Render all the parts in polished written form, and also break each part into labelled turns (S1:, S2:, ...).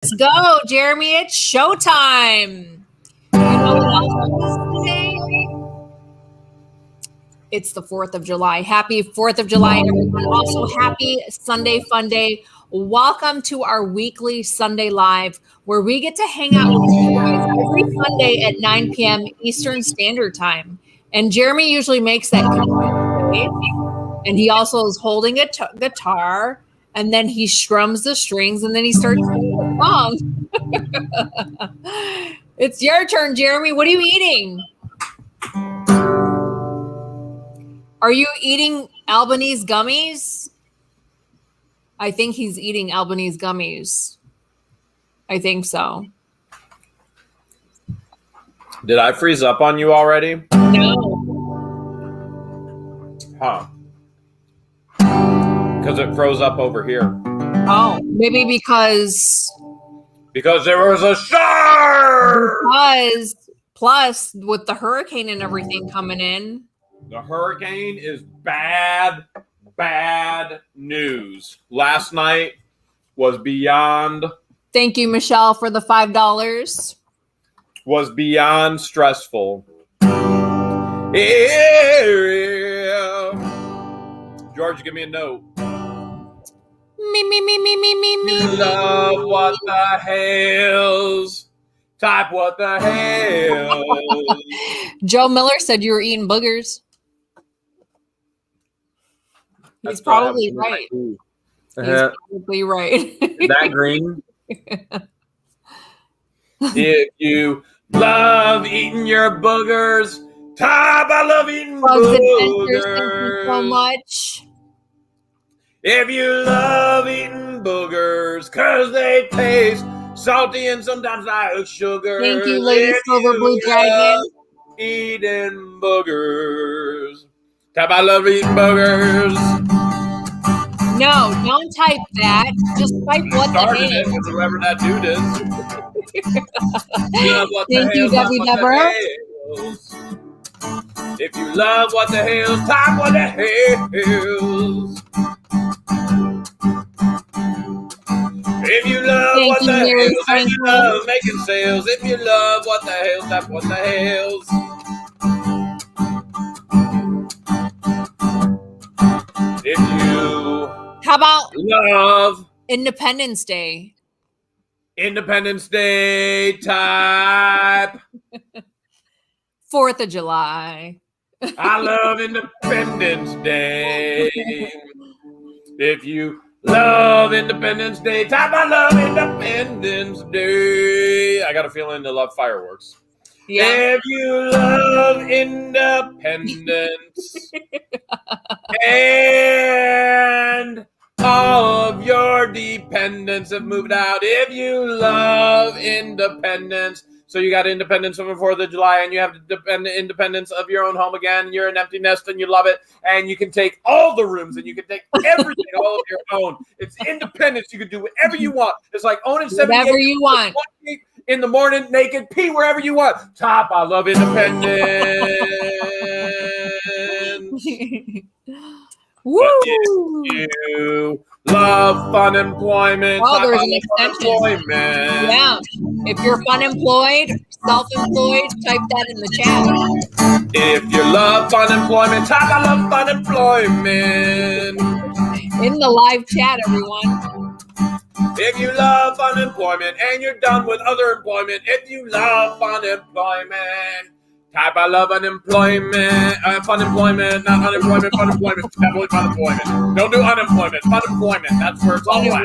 S1: Let's go, Jeremy. It's showtime. You know what else is today? It's the 4th of July. Happy 4th of July, everyone. Also, happy Sunday Fun Day. Welcome to our weekly Sunday Live, where we get to hang out with you guys every Sunday at 9 p.m. Eastern Standard Time. And Jeremy usually makes that connection. And he also is holding a guitar, and then he strums the strings, and then he starts singing a song. It's your turn, Jeremy. What are you eating? Are you eating Albanese gummies? I think he's eating Albanese gummies. I think so.
S2: Did I freeze up on you already?
S1: No.
S2: Huh. Because it froze up over here.
S1: Oh, maybe because
S2: there was a storm!
S1: Plus, with the hurricane and everything coming in.
S2: The hurricane is bad news. Last night was beyond...
S1: Thank you, Michelle, for the $5.
S2: Was beyond stressful. Yeah. George, give me a note.
S1: Me.
S2: You love what the Hales. Type what the Hales.
S1: Joe Miller said you were eating boogers. He's probably right. He's probably right.
S2: Is that green? If you love eating your boogers, type I love eating boogers.
S1: Thank you so much.
S2: If you love eating boogers, cause they taste salty and sometimes like sugar.
S1: Thank you, Lady Silver Blue Dragon.
S2: Eating boogers. Type I love eating boogers.
S1: No, don't type that. Just type what the hell.
S2: Whoever that dude is.
S1: Thank you, Debbie Deborah.
S2: If you love what the hell's, type what the hell's. If you love what the hell's, and you love making sales. If you love what the hell's, type what the hell's. If you
S1: how about
S2: love
S1: Independence Day?
S2: Independence Day type
S1: 4th of July.
S2: I love Independence Day. If you love Independence Day type I love Independence Day. I got a feeling they love fireworks. Yeah. If you love independence and all of your dependents have moved out. If you love independence, so you got independence from the 4th of July and you have the independence of your own home again. You're an empty nest and you love it. And you can take all the rooms and you can take everything all of your own. It's independence. You can do whatever you want. It's like owning 78
S1: whatever you want.
S2: In the morning, naked, pee wherever you want. Top, I love independence.
S1: Woo!
S2: But if you love fun employment,
S1: oh, there's an extension. Yeah. If you're fun employed, self-employed, type that in the chat.
S2: If you love fun employment, type I love fun employment.
S1: In the live chat, everyone.
S2: If you love unemployment and you're done with other employment, if you love unemployment, type I love unemployment, fun employment, not unemployment, fun employment, definitely fun employment. Don't do unemployment, fun employment. That's where it's all at.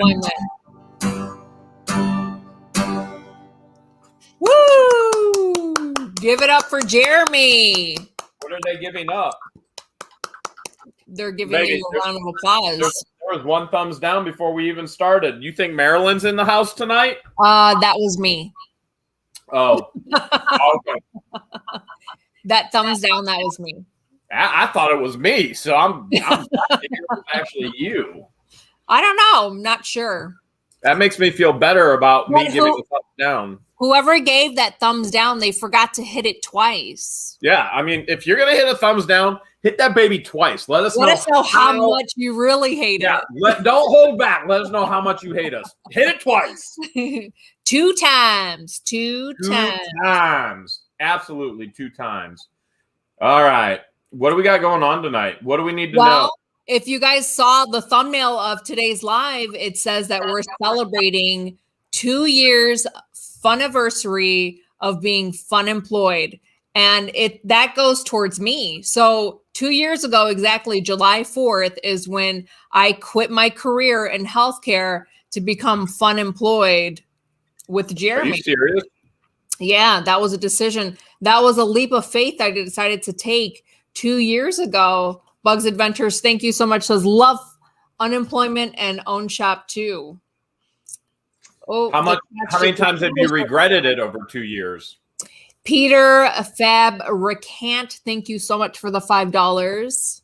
S1: Woo! Give it up for Jeremy.
S2: What are they giving up?
S1: They're giving you a round of applause.
S2: There was one thumbs down before we even started. You think Marilyn's in the house tonight?
S1: That was me.
S2: Oh. Okay.
S1: That thumbs down, that was me.
S2: I thought it was me, so I'm actually you.
S1: I don't know. I'm not sure.
S2: That makes me feel better about me giving a thumbs down.
S1: Whoever gave that thumbs down, they forgot to hit it twice.
S2: Yeah, I mean, if you're going to hit a thumbs down, Hit that baby twice. Let us
S1: know how much you really hate it.
S2: Don't hold back. Let us know how much you hate us. Hit it twice.
S1: 2 times. 2
S2: times. Absolutely 2 times. All right. What do we got going on tonight? What do we need to know?
S1: If you guys saw the thumbnail of today's live, it says that we're celebrating 2 years funiversary of being fun employed. And that goes towards me. So 2 years ago, exactly July 4th is when I quit my career in healthcare to become fun employed with Jeremy.
S2: Are you serious?
S1: Yeah, that was a decision. That was a leap of faith I decided to take 2 years ago. Bugs Adventures, thank you so much. Says love unemployment and own shop too. Oh,
S2: how many times have you regretted it over 2 years?
S1: Peter Fab Recant, thank you so much for the $5.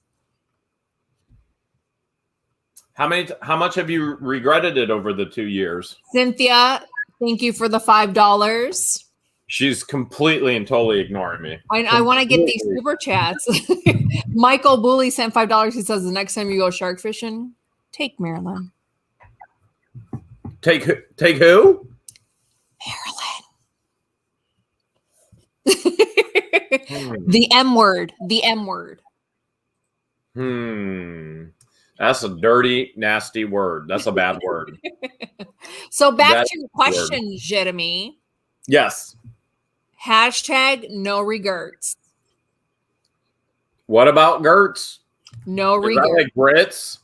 S2: How much have you regretted it over the 2 years?
S1: Cynthia, thank you for the $5.
S2: She's completely and totally ignoring me.
S1: I want to get these super chats. Michael Booley sent $5. He says the next time you go shark fishing, take Marilyn.
S2: Take who?
S1: Marilyn. The M word. The M word.
S2: That's a dirty, nasty word. That's a bad word.
S1: So back to your question, Jeremy.
S2: Yes.
S1: Hashtag no regrets.
S2: What about Gertz?
S1: No regrets.
S2: Like grits?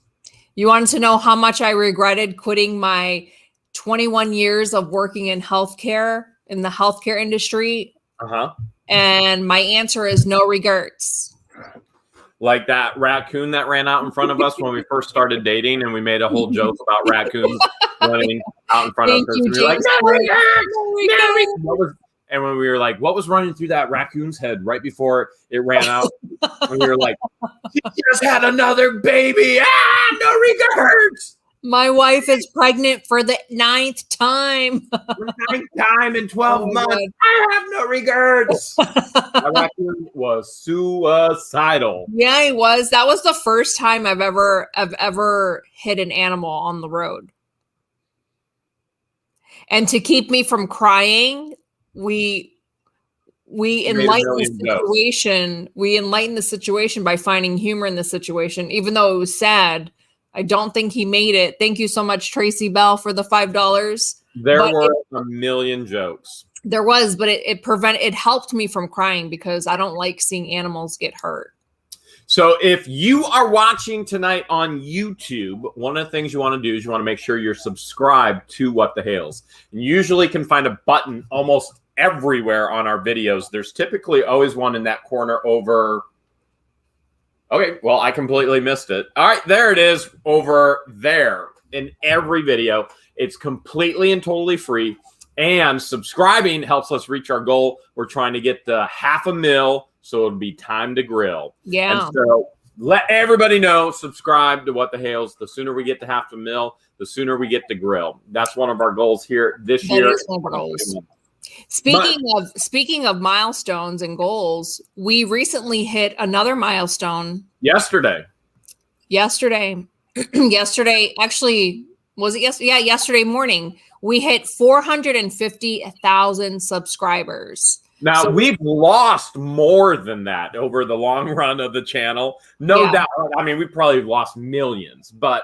S1: You wanted to know how much I regretted quitting my 21 years of working in healthcare, in the healthcare industry.
S2: Uh-huh.
S1: And my answer is no regrets.
S2: Like that raccoon that ran out in front of us when we first started dating, and we made a whole joke about raccoons running out in front of us. And we were like, no regrets. And when we were like, what was running through that raccoon's head right before it ran out? And we were like, he just had another baby. No regrets.
S1: My wife is pregnant for the 9th time.
S2: 9th time in 12 months. God. I have no regrets. That raccoon was suicidal.
S1: Yeah, he was. That was the first time I've ever hit an animal on the road. And to keep me from crying, we enlightened the situation. We enlightened the situation by finding humor in the situation, even though it was sad. I don't think he made it. Thank you so much, Tracy Bell, for the $5.
S2: There were a million jokes.
S1: There was, but it helped me from crying because I don't like seeing animals get hurt.
S2: So if you are watching tonight on YouTube, one of the things you want to do is you want to make sure you're subscribed to What the Hales. You usually can find a button almost everywhere on our videos. There's typically always one in that corner over. Okay, well, I completely missed it. All right, there it is over there in every video. It's completely and totally free. And subscribing helps us reach our goal. We're trying to get to 500,000, so it'll be time to grill.
S1: Yeah.
S2: And so let everybody know, subscribe to What the Hales. The sooner we get to 500,000, the sooner we get to grill. That's one of our goals here this year.
S1: Speaking of milestones and goals, we recently hit another milestone.
S2: Yesterday,
S1: actually, was it yesterday? Yeah, yesterday morning, we hit 450,000 subscribers.
S2: Now, we've lost more than that over the long run of the channel. No doubt. I mean, we probably lost millions, but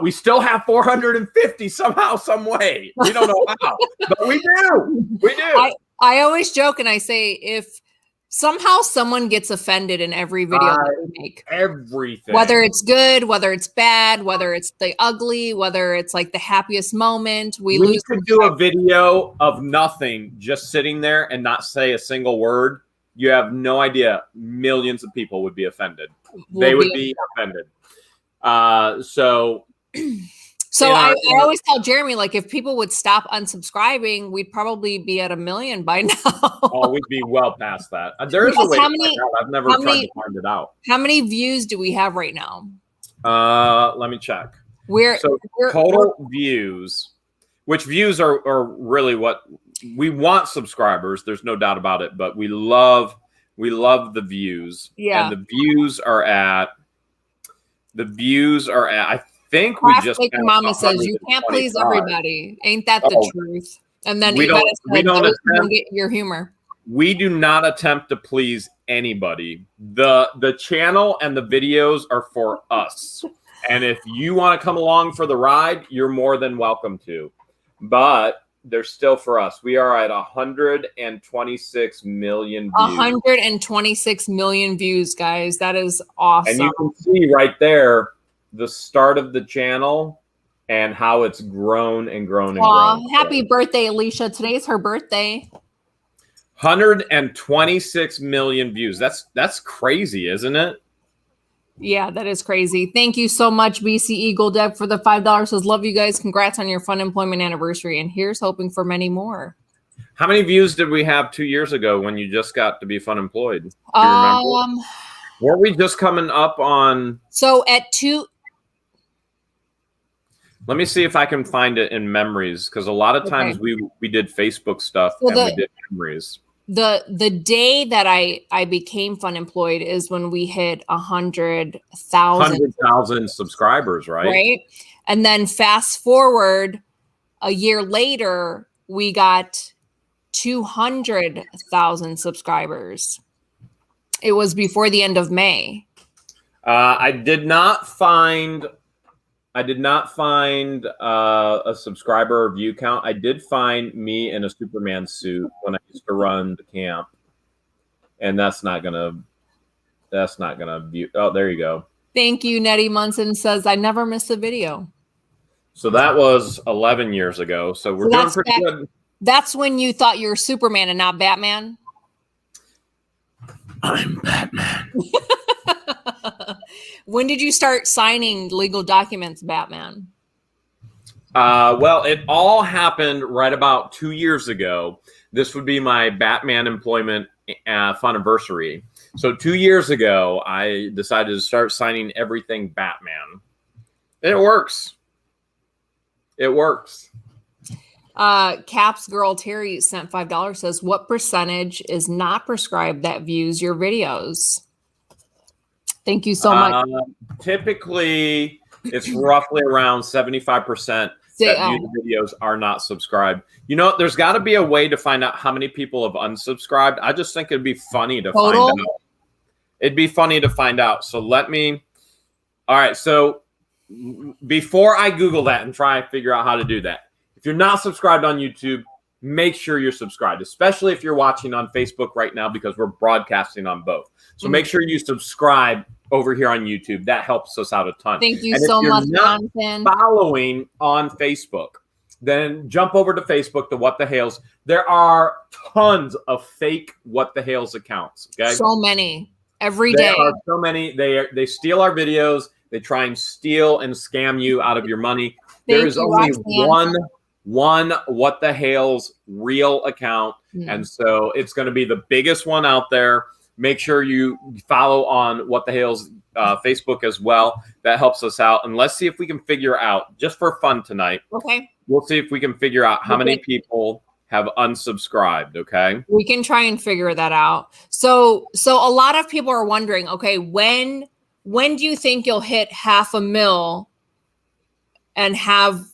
S2: we still have 450 somehow, some way. We don't know how, but we do. We do.
S1: I always joke and I say, if somehow someone gets offended in every video that we make,
S2: everything,
S1: whether it's good, whether it's bad, whether it's the ugly, whether it's like the happiest moment, we
S2: could do a video of nothing, just sitting there and not say a single word. You have no idea. Millions of people would be offended. They would be offended. So
S1: I always tell Jeremy, like, if people would stop unsubscribing, we'd probably be at 1 million by now.
S2: Oh, we'd be well past that. There is a way to find out. I've never tried to find it out.
S1: How many views do we have right now?
S2: Let me check. Total views, which views are really what we want. Subscribers, there's no doubt about it, but we love We love the views.
S1: Yeah.
S2: And the views are at, I think we just
S1: Like Mama says, you can't please
S2: 125.
S1: everybody. Ain't that the truth? And then
S2: we don't
S1: get your humor.
S2: We do not attempt to please anybody. The channel and the videos are for us. And if you want to come along for the ride, you're more than welcome to. But they're still for us. We are at 126 million views.
S1: 126 million views, guys. That is awesome.
S2: And you can see right there the start of the channel and how it's grown and grown and grown.
S1: Happy birthday, Alicia. Today's her birthday.
S2: 126 million views. That's crazy, isn't it?
S1: Yeah, that is crazy. Thank you so much, BC Eagle Deck, for the $5. Says, love you guys. Congrats on your fun employment anniversary. And here's hoping for many more.
S2: How many views did we have 2 years ago when you just got to be fun employed? Do you remember? Weren't we just coming up on?
S1: So at 2.
S2: Let me see if I can find it in memories, because a lot of times we did Facebook stuff and we did memories.
S1: The day that I became fun employed is when we hit 100,000
S2: subscribers, right?
S1: Right. And then fast forward a year later, we got 200,000 subscribers. It was before the end of May.
S2: I did not find a subscriber or view count. I did find me in a Superman suit when I used to run the camp, and that's not gonna view. Oh, there you go.
S1: Thank you. Nettie Munson says, I never missed a video.
S2: So that was 11 years ago. So we're doing pretty good.
S1: That's when you thought you were Superman and not Batman.
S2: I'm Batman.
S1: When did you start signing legal documents, Batman?
S2: Well, it all happened right about 2 years ago. This would be my Batman employment funiversary. So 2 years ago, I decided to start signing everything Batman. It works. It works.
S1: Caps Girl Terry sent $5. Says, what percentage is not prescribed that views your videos? Thank you so much.
S2: Typically, it's roughly around 75% that view the videos are not subscribed. You know, there's got to be a way to find out how many people have unsubscribed. I just think it'd be funny to find out. It'd be funny to find out. So all right. So before I Google that and try and figure out how to do that, if you're not subscribed on YouTube, make sure you're subscribed, especially if you're watching on Facebook right now, because we're broadcasting on both. So make sure you subscribe over here on YouTube. That helps us out a ton.
S1: Thank you so much, Jonathan.
S2: Following on Facebook, then jump over to Facebook to What the Hales. There are tons of fake What the Hales accounts. Okay,
S1: so many every day.
S2: There are so many. They steal our videos. They try and steal and scam you out of your money. There is only one What the Hales real account, and so it's going to be the biggest one out there. Make sure you follow on What the Hales Facebook as well. That helps us out. And let's see if we can figure out, just for fun tonight.
S1: Okay.
S2: We'll see if we can figure out how many people have unsubscribed. Okay.
S1: We can try and figure that out. So a lot of people are wondering, okay, when do you think you'll hit 500,000 and have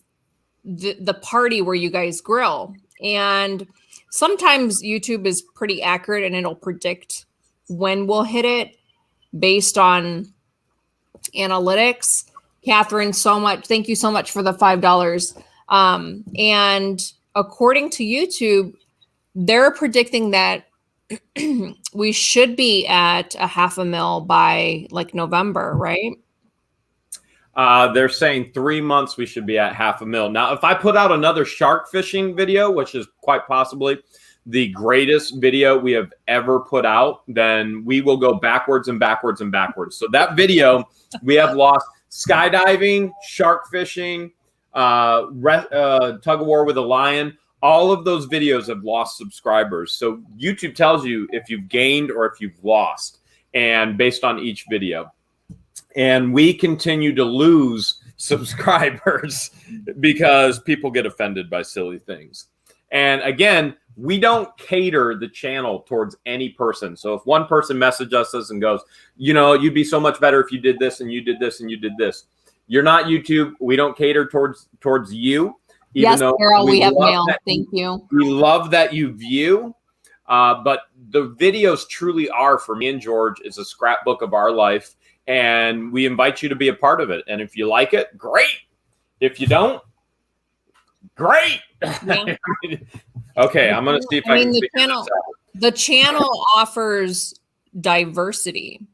S1: the party where you guys grill? And sometimes YouTube is pretty accurate and it'll predict when we'll hit it based on analytics. Catherine, thank you so much for the $5. And according to YouTube, they're predicting that we should be at 500,000 by like November, right?
S2: They're saying 3 months we should be at 500,000. Now, if I put out another shark fishing video, which is quite possibly the greatest video we have ever put out, then we will go backwards and backwards and backwards. So that video, we have lost skydiving, shark fishing, tug of war with a lion. All of those videos have lost subscribers. So YouTube tells you if you've gained or if you've lost, and based on each video. And we continue to lose subscribers because people get offended by silly things. And again, we don't cater the channel towards any person. So if one person messages us and goes, you know, you'd be so much better if you did this and you did this and you did this. You're not YouTube. We don't cater towards you. Even
S1: yes,
S2: though
S1: Carol, we have mail. Thank you.
S2: We love that you view. But the videos truly are, for me and George, is a scrapbook of our life. And we invite you to be a part of it. And if you like it, great. If you don't, great.
S1: Yeah.
S2: Okay, I'm going to see if I can figure this out.
S1: The channel offers diversity.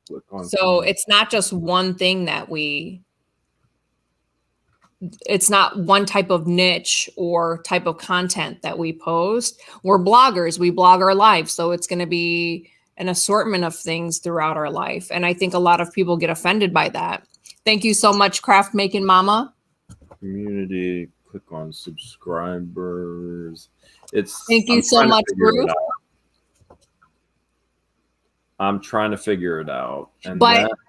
S1: So it's not just one thing that it's not one type of niche or type of content that we post. We're bloggers. We blog our life. So it's going to be an assortment of things throughout our life. And I think a lot of people get offended by that. Thank you so much, Craft Making Mama.
S2: Community, click on subscribers.
S1: Thank you so much, Bruce.
S2: I'm trying to figure it out. And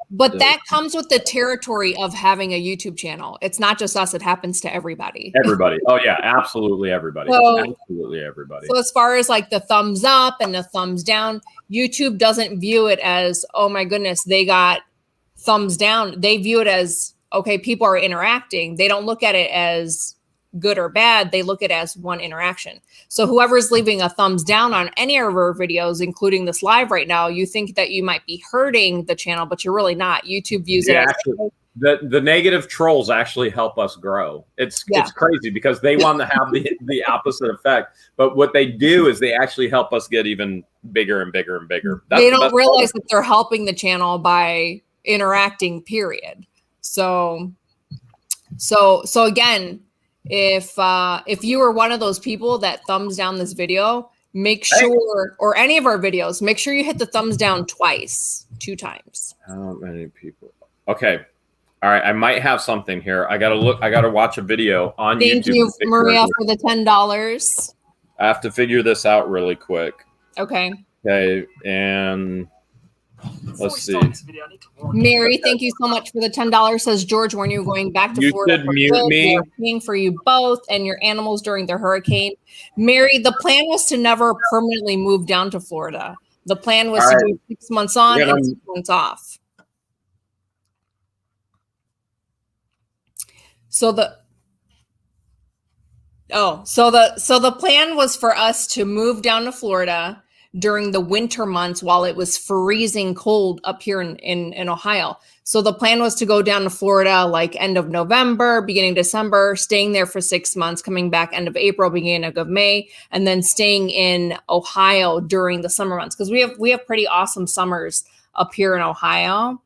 S1: but that comes with the territory of having a YouTube channel. It's not just us. It happens to everybody.
S2: Everybody. Oh, yeah. Absolutely everybody. Absolutely everybody.
S1: So as far as like the thumbs up and the thumbs down, YouTube doesn't view it as, oh, my goodness, they got thumbs down. They view it as, okay, people are interacting. They don't look at it as good or bad. They look at it as one interaction. So whoever's leaving a thumbs down on any of our videos, including this live right now, you think that you might be hurting the channel, but you're really not. YouTube views it as
S2: the negative trolls actually help us grow. It's crazy because they want to have the opposite effect. But what they do is they actually help us get even bigger and bigger and bigger.
S1: They don't realize that they're helping the channel by interacting, period. So again, if you are one of those people that thumbs down this video, make sure, or any of our videos, make sure you hit the thumbs down two times.
S2: How many people? Okay. All right. I might have something here. I got to watch a video on YouTube.
S1: Thank you, Maria, for the $10.
S2: I have to figure this out really quick.
S1: Okay.
S2: Okay. And let's see.
S1: Mary, thank you so much for the $10. Says George, when you're going back to Florida,
S2: you should mute me.
S1: We're paying for you both and your animals during the hurricane. Mary, the plan was to never permanently move down to Florida. The plan was to do 6 months on and 6 months off. So the plan was for us to move down to Florida during the winter months while it was freezing cold up here in Ohio. So the plan was to go down to Florida like end of November, beginning of December, staying there for 6 months, coming back end of April, beginning of May, and then staying in Ohio during the summer months. Because we have pretty awesome summers up here in Ohio.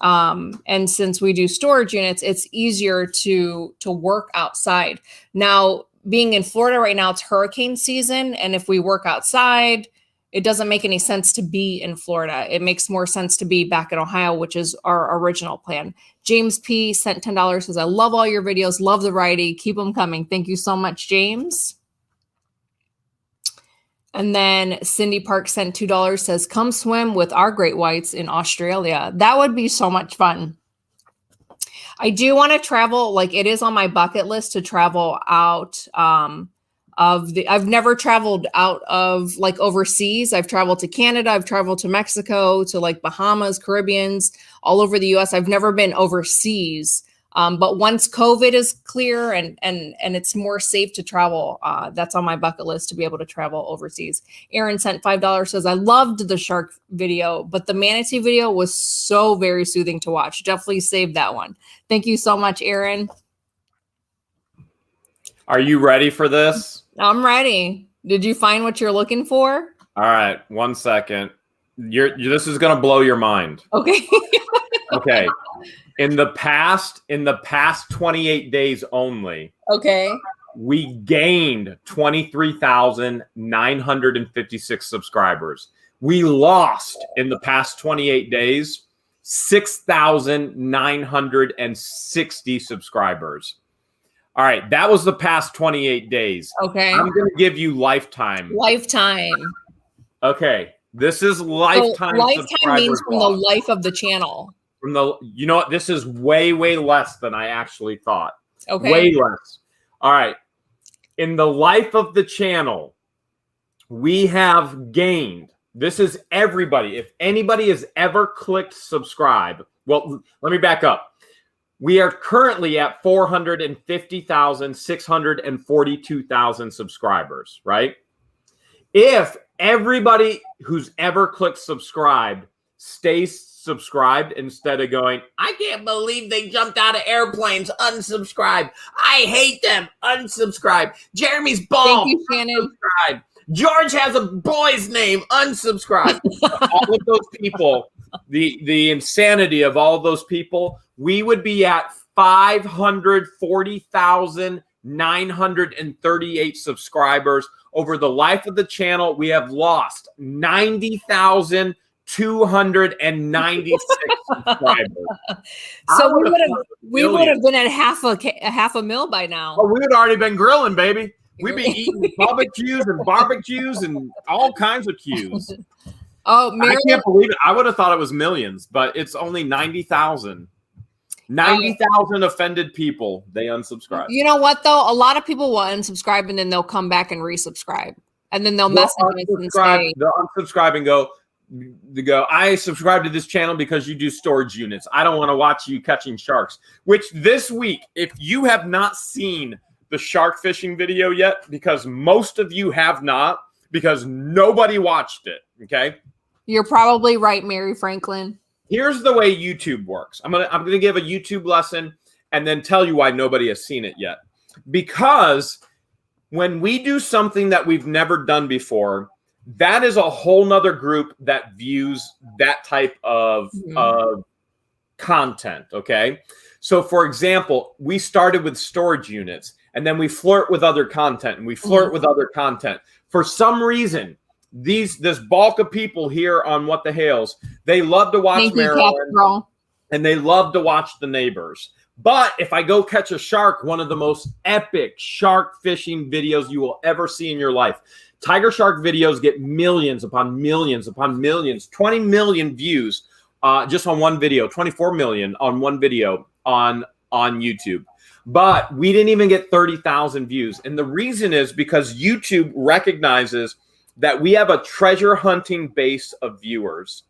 S1: And since we do storage units, it's easier to work outside. Now, being in Florida right now, it's hurricane season. And if we work outside, it doesn't make any sense to be in Florida. It makes more sense to be back in Ohio, which is our original plan. James P. sent $10, says, I love all your videos. Love the variety. Keep them coming. Thank you so much, James. And then Cindy Park sent $2, says, come swim with our great whites in Australia. That would be so much fun. I do want to travel. Like, it is on my bucket list to travel out I've never traveled out of like overseas. I've traveled to Canada. I've traveled to Mexico, to like Bahamas, Caribbeans, all over the US. I've never been overseas. But once COVID is clear and it's more safe to travel, that's on my bucket list to be able to travel overseas. Aaron sent $5, says, I loved the shark video, but the manatee video was so very soothing to watch. Definitely save that one. Thank you so much, Aaron.
S2: Are you ready for this?
S1: I'm ready. Did you find what you're looking for?
S2: All right. 1 second. This is going to blow your mind.
S1: Okay.
S2: Okay. In the past 28 days only.
S1: Okay.
S2: We gained 23,956 subscribers. We lost in the past 28 days 6,960 subscribers. All right, that was the past 28 days.
S1: Okay.
S2: I'm going to give you lifetime.
S1: Lifetime.
S2: Okay, this is lifetime.
S1: So lifetime means from the life of the channel.
S2: From the, you know what? This is way less than I actually thought.
S1: Okay.
S2: Way less. All right. in the life of the channel, we have gained, this is everybody. If anybody has ever clicked subscribe, well, let me back up. We are currently at 450,642,000 subscribers, right? If everybody who's ever clicked subscribe stays subscribed instead of going, I can't believe they jumped out of airplanes, unsubscribe. I hate them, unsubscribe. Jeremy's bald,
S1: Thank you, Shannon.
S2: unsubscribe. George has a boy's name, unsubscribe. All of those people, the insanity of all those people, we would be at 540,938 subscribers. Over the life of the channel, we have lost 90,296 subscribers.
S1: So we would have been at half a mil by now.
S2: Oh, we would already been grilling, baby. We'd be eating barbecues and all kinds of cues.
S1: Oh, Marilyn,
S2: I can't believe it. I would have thought it was millions, but it's only 90,000. 90,000 offended people. They unsubscribe.
S1: You know what though? A lot of people will unsubscribe and then they'll come back and resubscribe, and then they'll message us and say,
S2: they'll unsubscribe and go. I subscribe to this channel because you do storage units. I don't want to watch you catching sharks. Which this week, if you have not seen the shark fishing video yet, because most of you have not, because nobody watched it. Okay.
S1: You're probably right, Mary Franklin.
S2: Here's the way YouTube works. I'm gonna give a YouTube lesson and then tell you why nobody has seen it yet. Because when we do something that we've never done before, that is a whole nother group that views that type of content. Okay. So for example, we started with storage units and then we flirt with other content and we flirt with other content. For some reason, this bulk of people here on What the Hales, they love to watch Marilyn and they love to watch the neighbors. But if I go catch a shark, one of the most epic shark fishing videos you will ever see in your life. Tiger shark videos get millions upon millions upon millions, 20 million views just on one video, 24 million on one video on YouTube. But we didn't even get 30,000 views. And the reason is because YouTube recognizes that we have a treasure hunting base of viewers.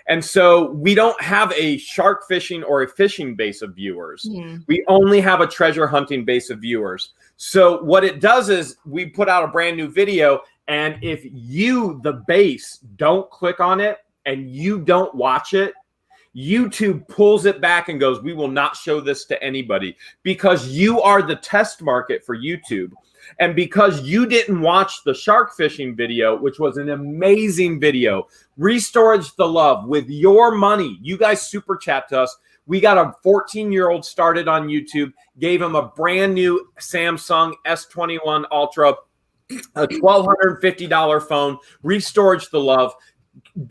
S2: And so we don't have a shark fishing or a fishing base of viewers. We only have a treasure hunting base of viewers. So what it does is we put out a brand new video, and if you, the base, don't click on it and you don't watch it, YouTube pulls it back and goes, we will not show this to anybody, because you are the test market for YouTube. And because you didn't watch the shark fishing video, which was an amazing video, Restorage the Love with your money. You guys super chat to us. We got a 14-year-old started on YouTube, gave him a brand new Samsung S21 Ultra, a $1,250 phone, Restorage the Love,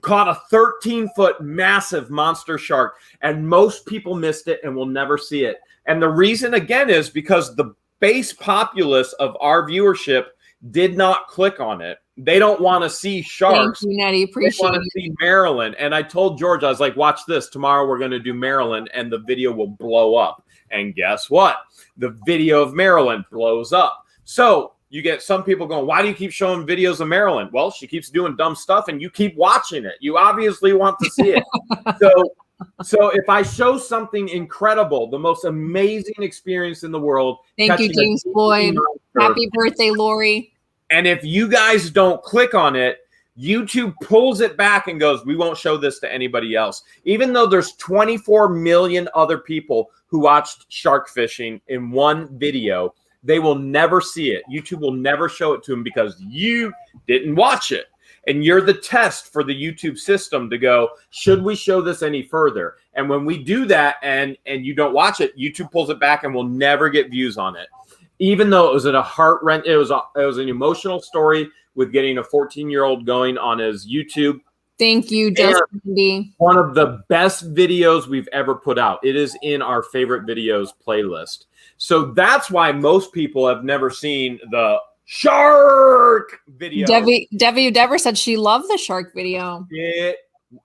S2: caught a 13-foot massive monster shark, and most people missed it and will never see it. And the reason, again, is because the base populace of our viewership did not click on it. They don't want to see sharks.
S1: Thank you, Nettie. Appreciate
S2: they want to see Marilyn. And I told George, I was like, watch this. Tomorrow we're going to do Marilyn and the video will blow up. And guess what? The video of Marilyn blows up. So you get some people going, why do you keep showing videos of Marilyn? Well, she keeps doing dumb stuff and you keep watching it. You obviously want to see it. So if I show something incredible, the most amazing experience in the world.
S1: Thank you, James Floyd. Happy birthday, Lori.
S2: And if you guys don't click on it, YouTube pulls it back and goes, we won't show this to anybody else. Even though there's 24 million other people who watched shark fishing in one video, they will never see it. YouTube will never show it to them because you didn't watch it. And you're the test for the YouTube system to go, should we show this any further? And when we do that and you don't watch it, YouTube pulls it back and we'll never get views on it. Even though it was at a heart-wrenching, it was an emotional story with getting a 14-year-old going on his YouTube.
S1: Thank you, Justin.
S2: One of the best videos we've ever put out. It is in our favorite videos playlist. So that's why most people have never seen the shark video.
S1: Debbie Dever said she loved the shark video.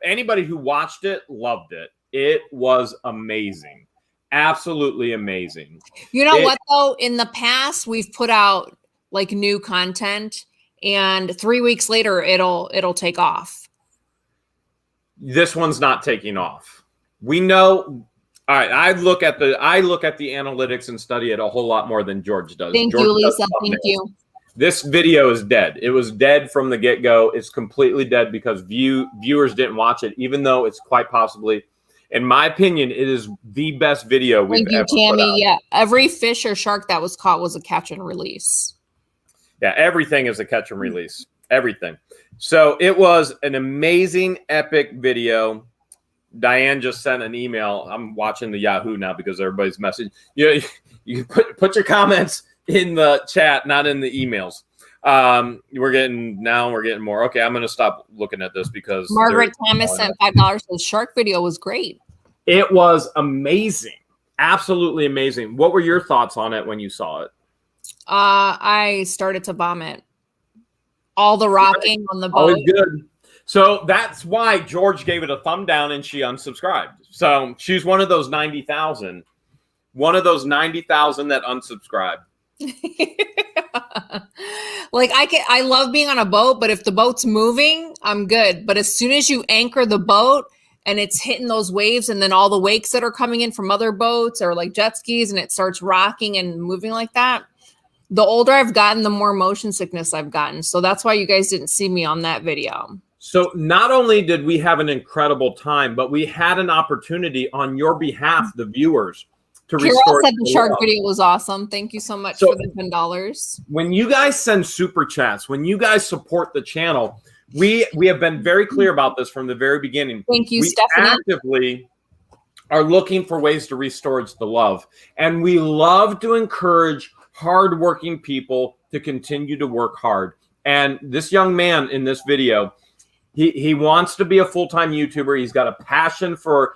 S2: Anybody who watched it loved it. It was amazing. Absolutely amazing.
S1: You know what, though? In the past, we've put out like new content, and 3 weeks later it'll take off.
S2: This one's not taking off. We know. All right, I look at the analytics and study it a whole lot more than George does.
S1: Thank
S2: George
S1: you, Lisa.
S2: does
S1: Thank you.
S2: This video is dead. It was dead from the get-go. It's completely dead because viewers didn't watch it, even though it's quite possibly, in my opinion, it is the best video we've ever put out.
S1: Tammy. Yeah, every fish or shark that was caught was a catch and release.
S2: Yeah, everything is a catch and release. Everything. So it was an amazing, epic video. Diane just sent an email. I'm watching the Yahoo now because everybody's message. You put your comments in the chat, not in the emails. We're getting more. Okay, I'm going to stop looking at this because
S1: Margaret Thomas sent $5. The shark video was great.
S2: It was amazing. Absolutely amazing. What were your thoughts on it when you saw it?
S1: I started to vomit. All the rocking on the boat.
S2: Always good. So that's why George gave it a thumb down and she unsubscribed. So she's one of those 90,000. One of those 90,000 that unsubscribed.
S1: Like I love being on a boat, but if the boat's moving, I'm good. But as soon as you anchor the boat and it's hitting those waves and then all the wakes that are coming in from other boats or like jet skis and it starts rocking and moving like that, the older I've gotten, the more motion sickness I've gotten. So that's why you guys didn't see me on that video.
S2: So not only did we have an incredible time, but we had an opportunity on your behalf, the viewers, to restore.
S1: Carol said the shark video was awesome. Thank you so much for the $10.
S2: When you guys send super chats, when you guys support the channel, we have been very clear about this from the very beginning.
S1: Thank you,
S2: we
S1: Stephanie.
S2: Actively are looking for ways to restore the love. And we love to encourage hardworking people to continue to work hard. And this young man in this video, he wants to be a full-time YouTuber. He's got a passion for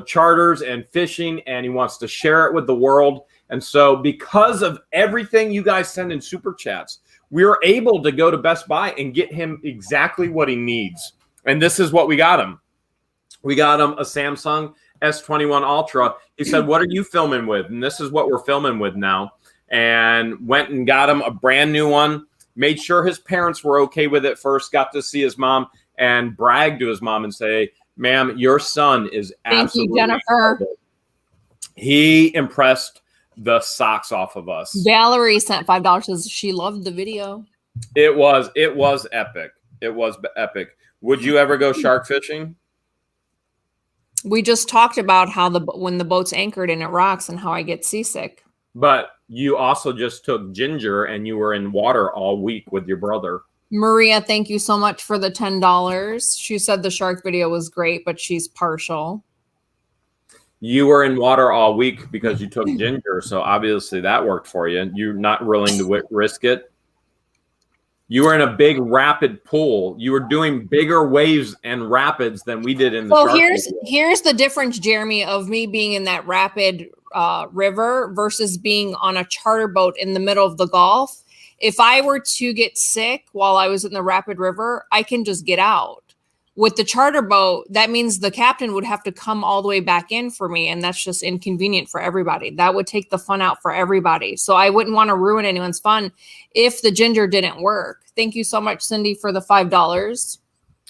S2: charters and fishing, and he wants to share it with the world. And so because of everything you guys send in super chats, we were able to go to Best Buy and get him exactly what he needs. And this is what we got him. We got him a Samsung S21 Ultra. He said, "What are you filming with?" And this is what we're filming with now. And went and got him a brand new one. Made sure his parents were okay with it first. Got to see his mom and brag to his mom and say, "Ma'am, your son is absolutely
S1: Thank you, Jennifer."
S2: incredible." He impressed the socks off of us.
S1: Valerie sent $5. Says she loved the video.
S2: It was epic. It was epic. Would you ever go shark fishing?
S1: We just talked about how when the boat's anchored and it rocks and how I get seasick.
S2: But you also just took Ginger and you were in water all week with your brother.
S1: Maria, thank you so much for the $10. She said the shark video was great, but she's partial.
S2: You were in water all week because you took Ginger, so obviously that worked for you. You're not willing to risk it. You were in a big rapid pool. You were doing bigger waves and rapids than we did in the shark video.
S1: Here's the difference, Jeremy, of me being in that rapid river versus being on a charter boat in the middle of the Gulf. If I were to get sick while I was in the rapid river, I can just get out. With the charter boat, that means the captain would have to come all the way back in for me, and that's just inconvenient for everybody. That would take the fun out for everybody. So I wouldn't want to ruin anyone's fun if the Ginger didn't work. Thank you so much, Cindy, for the $5.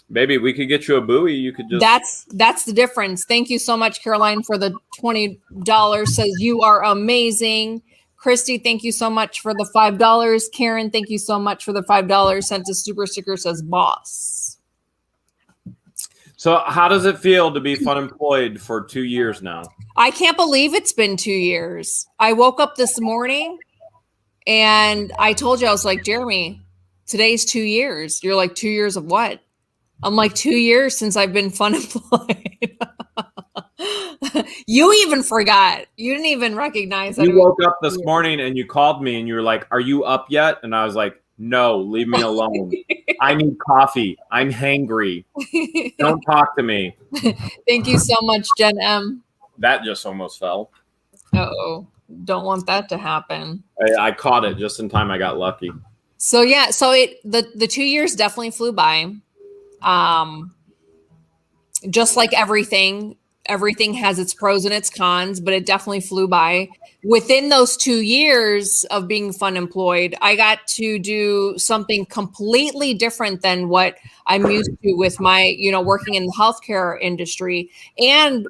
S2: Maybe we could get you a buoy. You could just...
S1: That's the difference. Thank you so much, Caroline, for the $20. Says you are amazing. Christy, thank you so much for the $5. Karen, thank you so much for the $5. Sent a super sticker, says boss.
S2: So how does it feel to be fun employed for 2 years now?
S1: I can't believe it's been 2 years. I woke up this morning and I told you, I was like, Jeremy, today's 2 years. You're like, 2 years of what? I'm like, 2 years since I've been fun employed. You even forgot. You didn't even recognize that.
S2: You woke up this morning and you called me and you were like, "Are you up yet?" And I was like, "No, leave me alone. I need coffee. I'm hangry. Don't talk to me."
S1: Thank you so much, Jen M.
S2: That just almost fell.
S1: Uh-oh. Don't want that to happen.
S2: I caught it just in time. I got lucky.
S1: So yeah, so the 2 years definitely flew by. Just like everything, everything has its pros and its cons, but it definitely flew by. Within those 2 years of being fun employed, I got to do something completely different than what I'm used to with my, working in the healthcare industry. And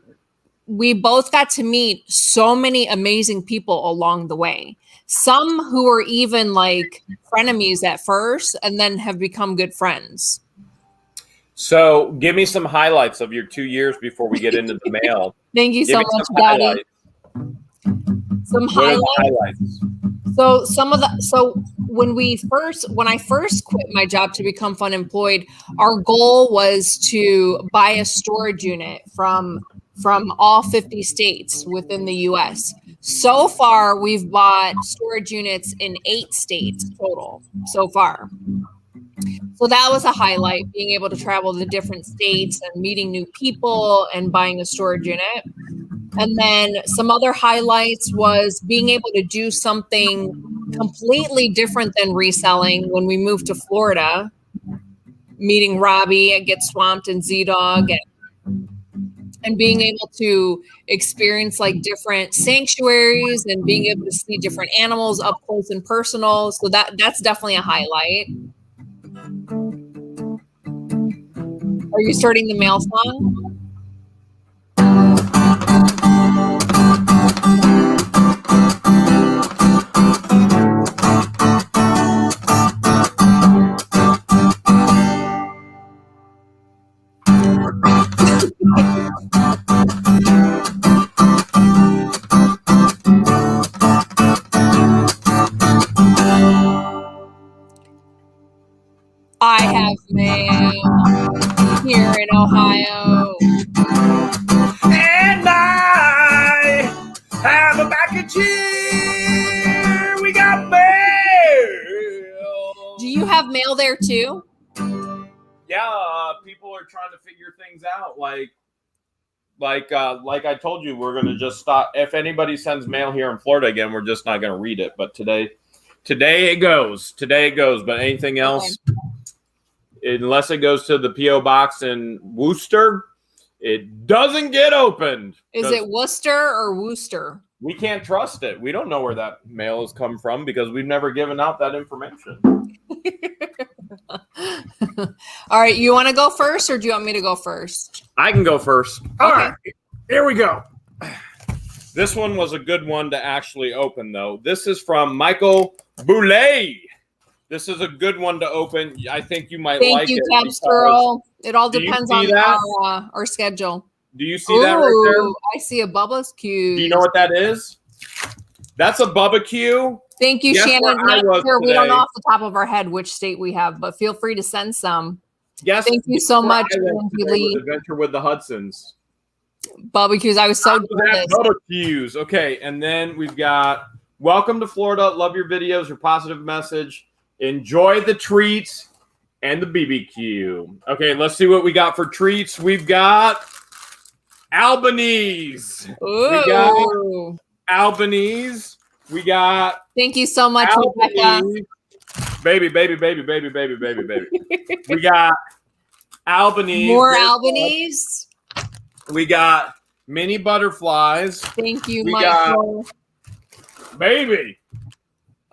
S1: we both got to meet so many amazing people along the way. Some who were even like frenemies at first and then have become good friends.
S2: So give me some highlights of your 2 years before we get into the mail.
S1: Thank you so much, Daddy. Some highlights. So when I first quit my job to become fun employed, our goal was to buy a storage unit from all 50 states within the US. So far, we've bought storage units in 8 states total so far. So that was a highlight, being able to travel to different states and meeting new people and buying a storage unit. And then some other highlights was being able to do something completely different than reselling when we moved to Florida, meeting Robbie at Get Swamped and Z-Dog, and being able to experience like different sanctuaries and being able to see different animals up close and personal. So that's definitely a highlight. Are you starting the mail song? I have mail here in Ohio.
S2: And I have a package here. We got mail.
S1: Do you have mail there too?
S2: Yeah, people are trying to figure things out. Like I told you, we're gonna just stop. If anybody sends mail here in Florida again, we're just not gonna read it. But today it goes. Today it goes. But anything else, unless it goes to the P.O. box in Wooster, it doesn't get opened.
S1: Is it Wooster or Wooster?
S2: We can't trust it. We don't know where that mail has come from because we've never given out that information.
S1: All right, you want to go first or do you want me to go first?
S2: I can go first. All right, here we go. This one was a good one to actually open, though. This is from Michael Boulay. This is a good one to open. I think you might like it.
S1: Thank you, Caps Girl. It all depends on our schedule.
S2: Do you see that right there?
S1: I see a Bubba's Q.
S2: Do you know what that is? That's a Bubba Q.
S1: Thank you, Shannon. Not sure. We don't know off the top of our head which state we have, but feel free to send some.
S2: Yes.
S1: Thank you so much, Lindsay.
S2: Adventure with the Hudsons.
S1: Bubba Q's. I was so
S2: good. Bubba Q's. Okay, and then we've got welcome to Florida. Love your videos. Your positive message. Enjoy the treats and the BBQ. Okay, let's see what we got for treats. We've got Albanese.
S1: Ooh.
S2: We got Albanese. We got.
S1: Thank you so much,
S2: Albanese.
S1: Rebecca.
S2: Baby. We got Albanese.
S1: More Albanese.
S2: We got mini butterflies.
S1: Thank you,
S2: we
S1: Michael.
S2: Got baby.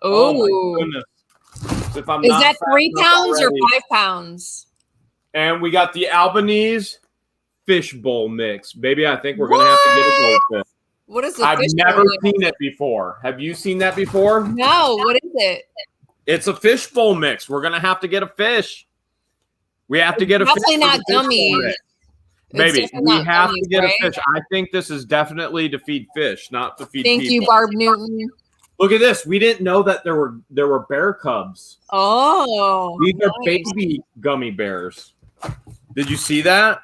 S1: Oh
S2: my goodness.
S1: Is that 3 pounds or 5 pounds?
S2: And we got the Albanese fishbowl mix. Baby, I think we're going to have to get a goldfish.
S1: What is it?
S2: I've never seen it before. Have you seen that before?
S1: No. What is it?
S2: It's a fishbowl mix. We're going to have to get a fish. We have to get a fish.
S1: Definitely not gummies.
S2: Baby, we have to get a fish. I think this is definitely to feed fish, not to feed people.
S1: Thank you, Barb Newton.
S2: Look at this. We didn't know that there were bear cubs.
S1: Oh.
S2: These are baby gummy bears. Did you see that?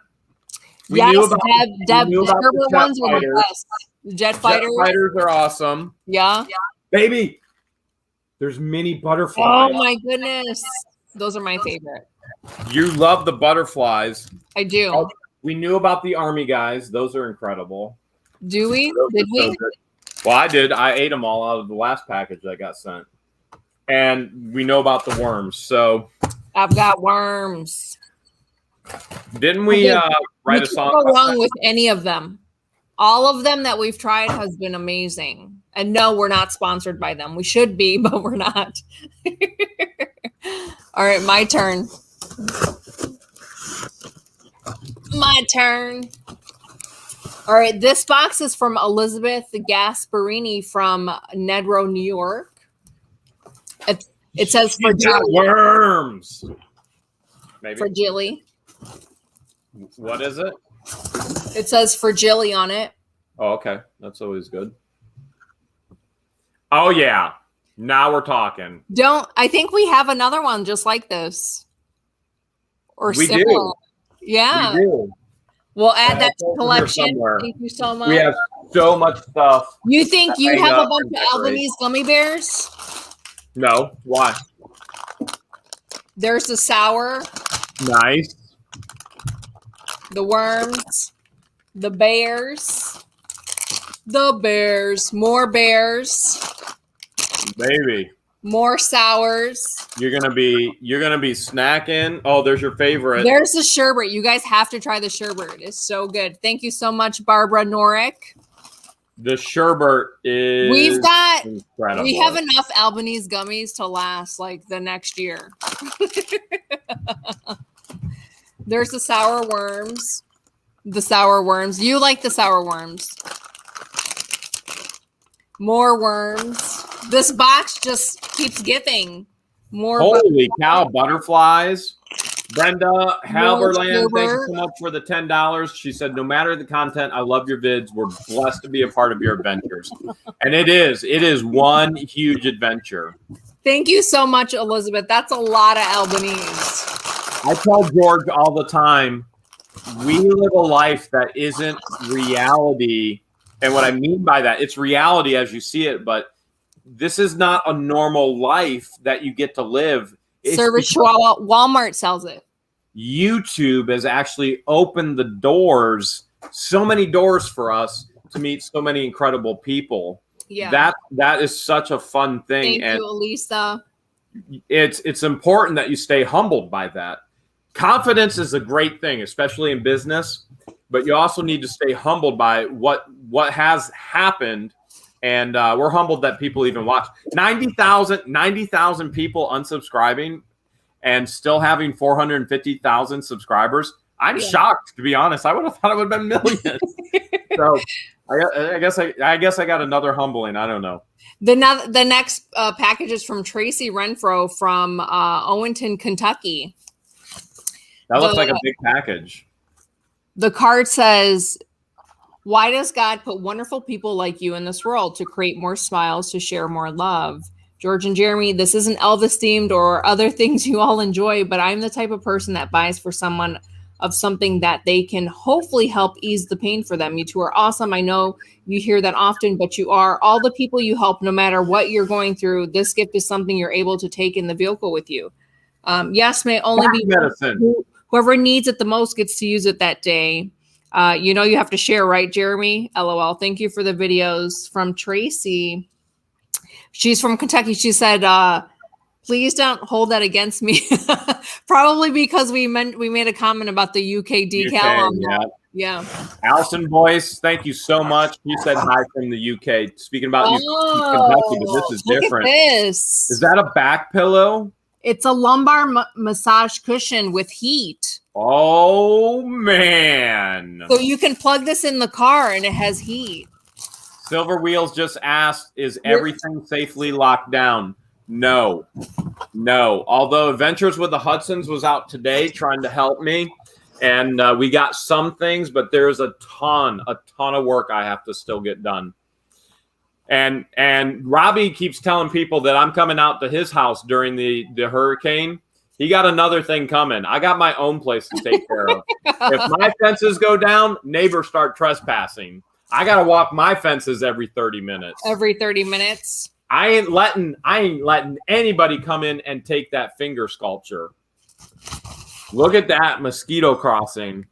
S1: We knew about the ones are the best. The jet fighters.
S2: Jet fighters are awesome.
S1: Yeah.
S2: Baby, there's mini butterflies.
S1: Oh my goodness. Those are my favorite.
S2: You love the butterflies.
S1: I do.
S2: We knew about the army guys. Those are incredible.
S1: Do we? Did we?
S2: Well, I did. I ate them all out of the last package that got sent. And we know about the worms. So
S1: I've got worms.
S2: Didn't we write a song?
S1: Can't go wrong with any of them. All of them that we've tried has been amazing. And no, we're not sponsored by them. We should be, but we're not. All right, my turn. My turn. All right, this box is from Elizabeth Gasparini from Nedrow, New York. It says for
S2: worms. Maybe.
S1: Fragile.
S2: What is it?
S1: It says Fragile on it.
S2: Oh, okay. That's always good. Oh, yeah. Now we're talking.
S1: I think we have another one just like this. Or
S2: we
S1: similar.
S2: Do.
S1: Yeah.
S2: We do.
S1: We'll add that to collection. Thank you so much.
S2: We have so much stuff.
S1: You think you have a bunch of Albanese gummy bears?
S2: No. Why?
S1: There's the sour.
S2: Nice.
S1: The worms. The bears. The bears. More bears.
S2: Baby.
S1: More sours.
S2: You're gonna be snacking. Oh, there's your favorite.
S1: There's the sherbet. You guys have to try the sherbet. It's so good. Thank you so much, Barbara Norick.
S2: The sherbet is incredible.
S1: We have enough Albanese gummies to last like the next year. There's the sour worms. The sour worms. You like the sour worms. More worms. This box just keeps giving. More.
S2: Holy cow, butterflies. Brenda Halberland, thank you so much for the $10. She said, no matter the content, I love your vids. We're blessed to be a part of your adventures. And it is one huge adventure.
S1: Thank you so much, Elizabeth. That's a lot of Albanese.
S2: I tell George all the time, we live a life that isn't reality. And what I mean by that, it's reality as you see it, but this is not a normal life that you get to live.
S1: Service Chihuahua. Walmart sells it.
S2: YouTube has actually opened the doors, so many doors for us to meet so many incredible people.
S1: Yeah.
S2: That is such a fun thing.
S1: Thank you, Elisa.
S2: It's important that you stay humbled by that. Confidence is a great thing, especially in business, but you also need to stay humbled by what has happened. And we're humbled that people even watch. 90,000 people unsubscribing and still having 450,000 subscribers. I'm shocked, to be honest. I would have thought it would have been millions. So I guess I got another humbling. I don't know.
S1: The next package is from Tracy Renfro from Owenton, Kentucky.
S2: That looks like a big package.
S1: The card says, why does God put wonderful people like you in this world? To create more smiles, to share more love. George and Jeremy, this isn't Elvis themed or other things you all enjoy, but I'm the type of person that buys for someone of something that they can hopefully help ease the pain for them. You two are awesome. I know you hear that often, but you are. All the people you help, no matter what you're going through, this gift is something you're able to take in the vehicle with you. Yes, may only be medicine. Whoever needs it the most gets to use it that day. You know you have to share, right, Jeremy? LOL. Thank you for the videos. From Tracy. She's from Kentucky. She said, please don't hold that against me. Probably because we made a comment about the UK decal. Yeah.
S2: Allison Boyce, thank you so much. You said hi from the UK. Speaking about Kentucky, but this is different.
S1: This.
S2: Is that a back pillow?
S1: It's a lumbar massage cushion with heat.
S2: Oh, man.
S1: So you can plug this in the car and it has heat.
S2: Silver Wheels just asked, is everything safely locked down? No. Although Adventures with the Hudsons was out today trying to help me, and we got some things, but there's a ton of work I have to still get done. And Robbie keeps telling people that I'm coming out to his house during the hurricane. He got another thing coming. I got my own place to take care of. If my fences go down, neighbors start trespassing. I got to walk my fences every 30 minutes.
S1: Every 30 minutes.
S2: I ain't letting anybody come in and take that finger sculpture. Look at that mosquito crossing.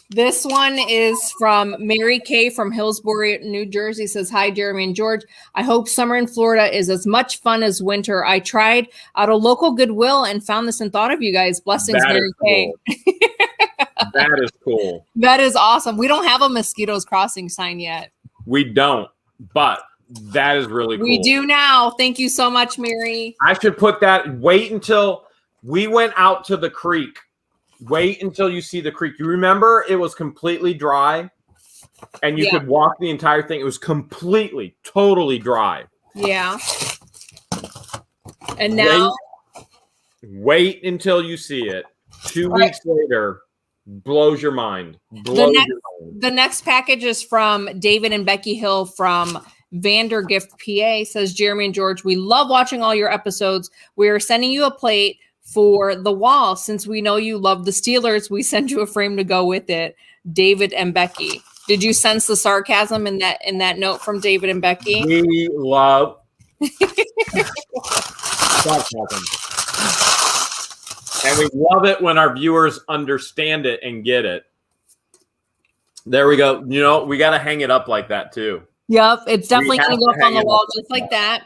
S1: This one is from Mary Kay from Hillsborough, New Jersey. Says, hi, Jeremy and George. I hope summer in Florida is as much fun as winter. I tried out a local Goodwill and found this and thought of you guys. Blessings, Mary Kay.
S2: That is cool.
S1: That is awesome. We don't have a mosquitoes crossing sign yet.
S2: We don't, but that is really cool.
S1: We do now. Thank you so much, Mary.
S2: I should put that. Wait until we went out to the creek. Wait until you see the creek. You remember it was completely dry and you could walk the entire thing. It was completely, totally dry. Yeah.
S1: And now?
S2: Wait until you see it. 2 weeks later, blows your mind.
S1: The next package is from David and Becky Hill from Vandergift, PA. Says, Jeremy and George, we love watching all your episodes. We are sending you a plate for the wall. Since we know you love the Steelers, we send you a frame to go with it. David and Becky. Did you sense the sarcasm in that note from David and Becky?
S2: We love sarcasm. And we love it when our viewers understand it and get it. There we go. You know, we got to hang it up like that too.
S1: Yep. It's definitely going to go up on the wall just like that.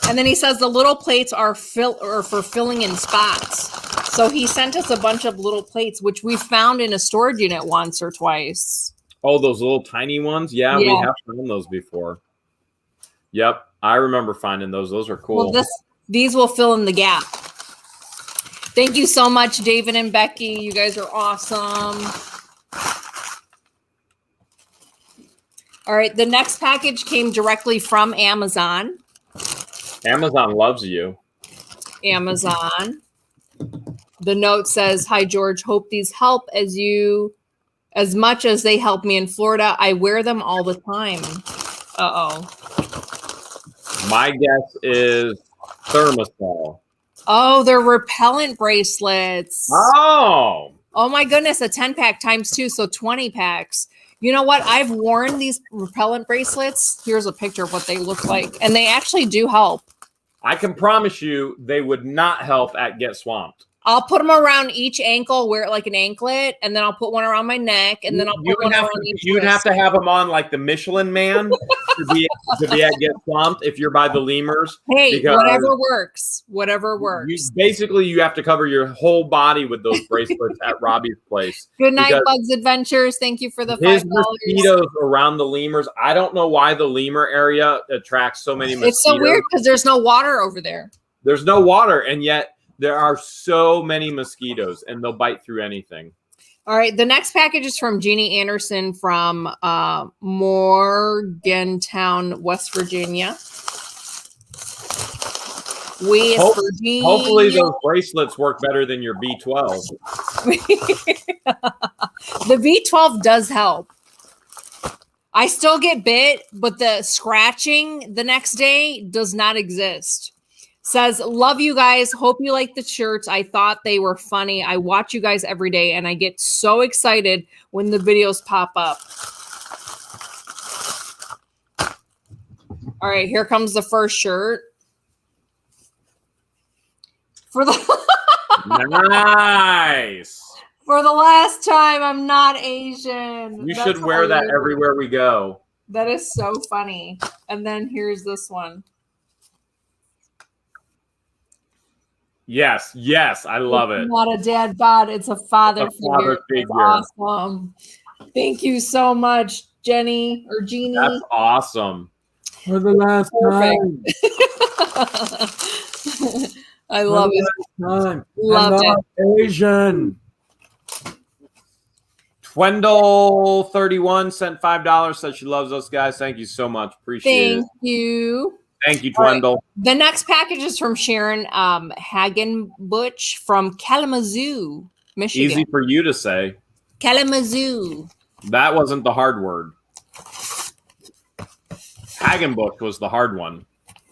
S1: And then he says the little plates are for filling in spots. So he sent us a bunch of little plates, which we found in a storage unit once or twice.
S2: Oh, those little tiny ones? Yeah, we have found those before. Yep. I remember finding those. Those are cool.
S1: Well, these will fill in the gap. Thank you so much, David and Becky. You guys are awesome. All right. The next package came directly from Amazon.
S2: Amazon loves you.
S1: Amazon. The note says, hi, George. Hope these help as much as they help me in Florida. I wear them all the time. Uh-oh.
S2: My guess is thermosol.
S1: Oh, they're repellent bracelets.
S2: Oh
S1: my goodness. A 10-pack times 2, so 20 packs. You know what? I've worn these repellent bracelets. Here's a picture of what they look like. And they actually do help.
S2: I can promise you they would not help at Get Swamped.
S1: I'll put them around each ankle, wear it like an anklet, and then I'll put one around my neck, and then I'll put one around each wrist.
S2: You'd have to have them on like the Michelin Man to be at Get Swamped if you're by the lemurs.
S1: Hey, whatever works. Whatever works.
S2: You have to cover your whole body with those bracelets at Robbie's place.
S1: Good night, Bugs Adventures. Thank you for the $5.
S2: His mosquitoes around the lemurs. I don't know why the lemur area attracts so many mosquitoes.
S1: It's so weird because there's no water over there.
S2: There's no water, and yet there are so many mosquitoes, and they'll bite through anything.
S1: All right. The next package is from Jeannie Anderson from Morgantown, West Virginia.
S2: Hopefully those bracelets work better than your B12.
S1: The B12 does help. I still get bit, but the scratching the next day does not exist. Says, love you guys. Hope you like the shirts. I thought they were funny. I watch you guys every day, and I get so excited when the videos pop up. All right, here comes the first shirt.
S2: Nice.
S1: For the last time, I'm not Asian.
S2: You should wear that everywhere we go.
S1: That is so funny. And then here's this one.
S2: Yes, I love it.
S1: Not a dad bod, it's a father figure. That's awesome. Thank you so much, Jenny or Jeannie.
S2: That's awesome. For the last time.
S1: I love it.
S2: Love it. Asian. Twendle31 sent $5. Said she loves us guys. Thank you so much. Appreciate it.
S1: Thank you.
S2: Thank you, Twendle. Right.
S1: The next package is from Sharon Hagenbutch from Kalamazoo, Michigan.
S2: Easy for you to say.
S1: Kalamazoo.
S2: That wasn't the hard word. Hagenbutch was the hard one.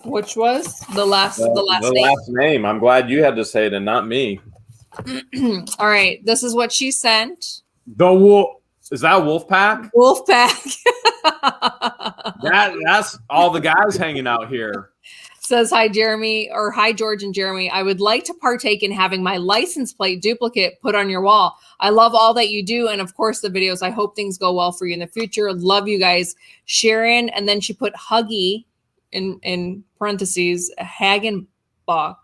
S1: Which was the last name?
S2: Last name. I'm glad you had to say it and not me.
S1: All right. This is what she sent.
S2: The wolf. Is that Wolfpack?
S1: Wolfpack.
S2: That's all the guys hanging out here.
S1: Says, hi, Jeremy, or hi, George and Jeremy. I would like to partake in having my license plate duplicate put on your wall. I love all that you do. And of course, the videos. I hope things go well for you in the future. Love you guys. Sharon. And then she put Huggy in parentheses, Hagenbach.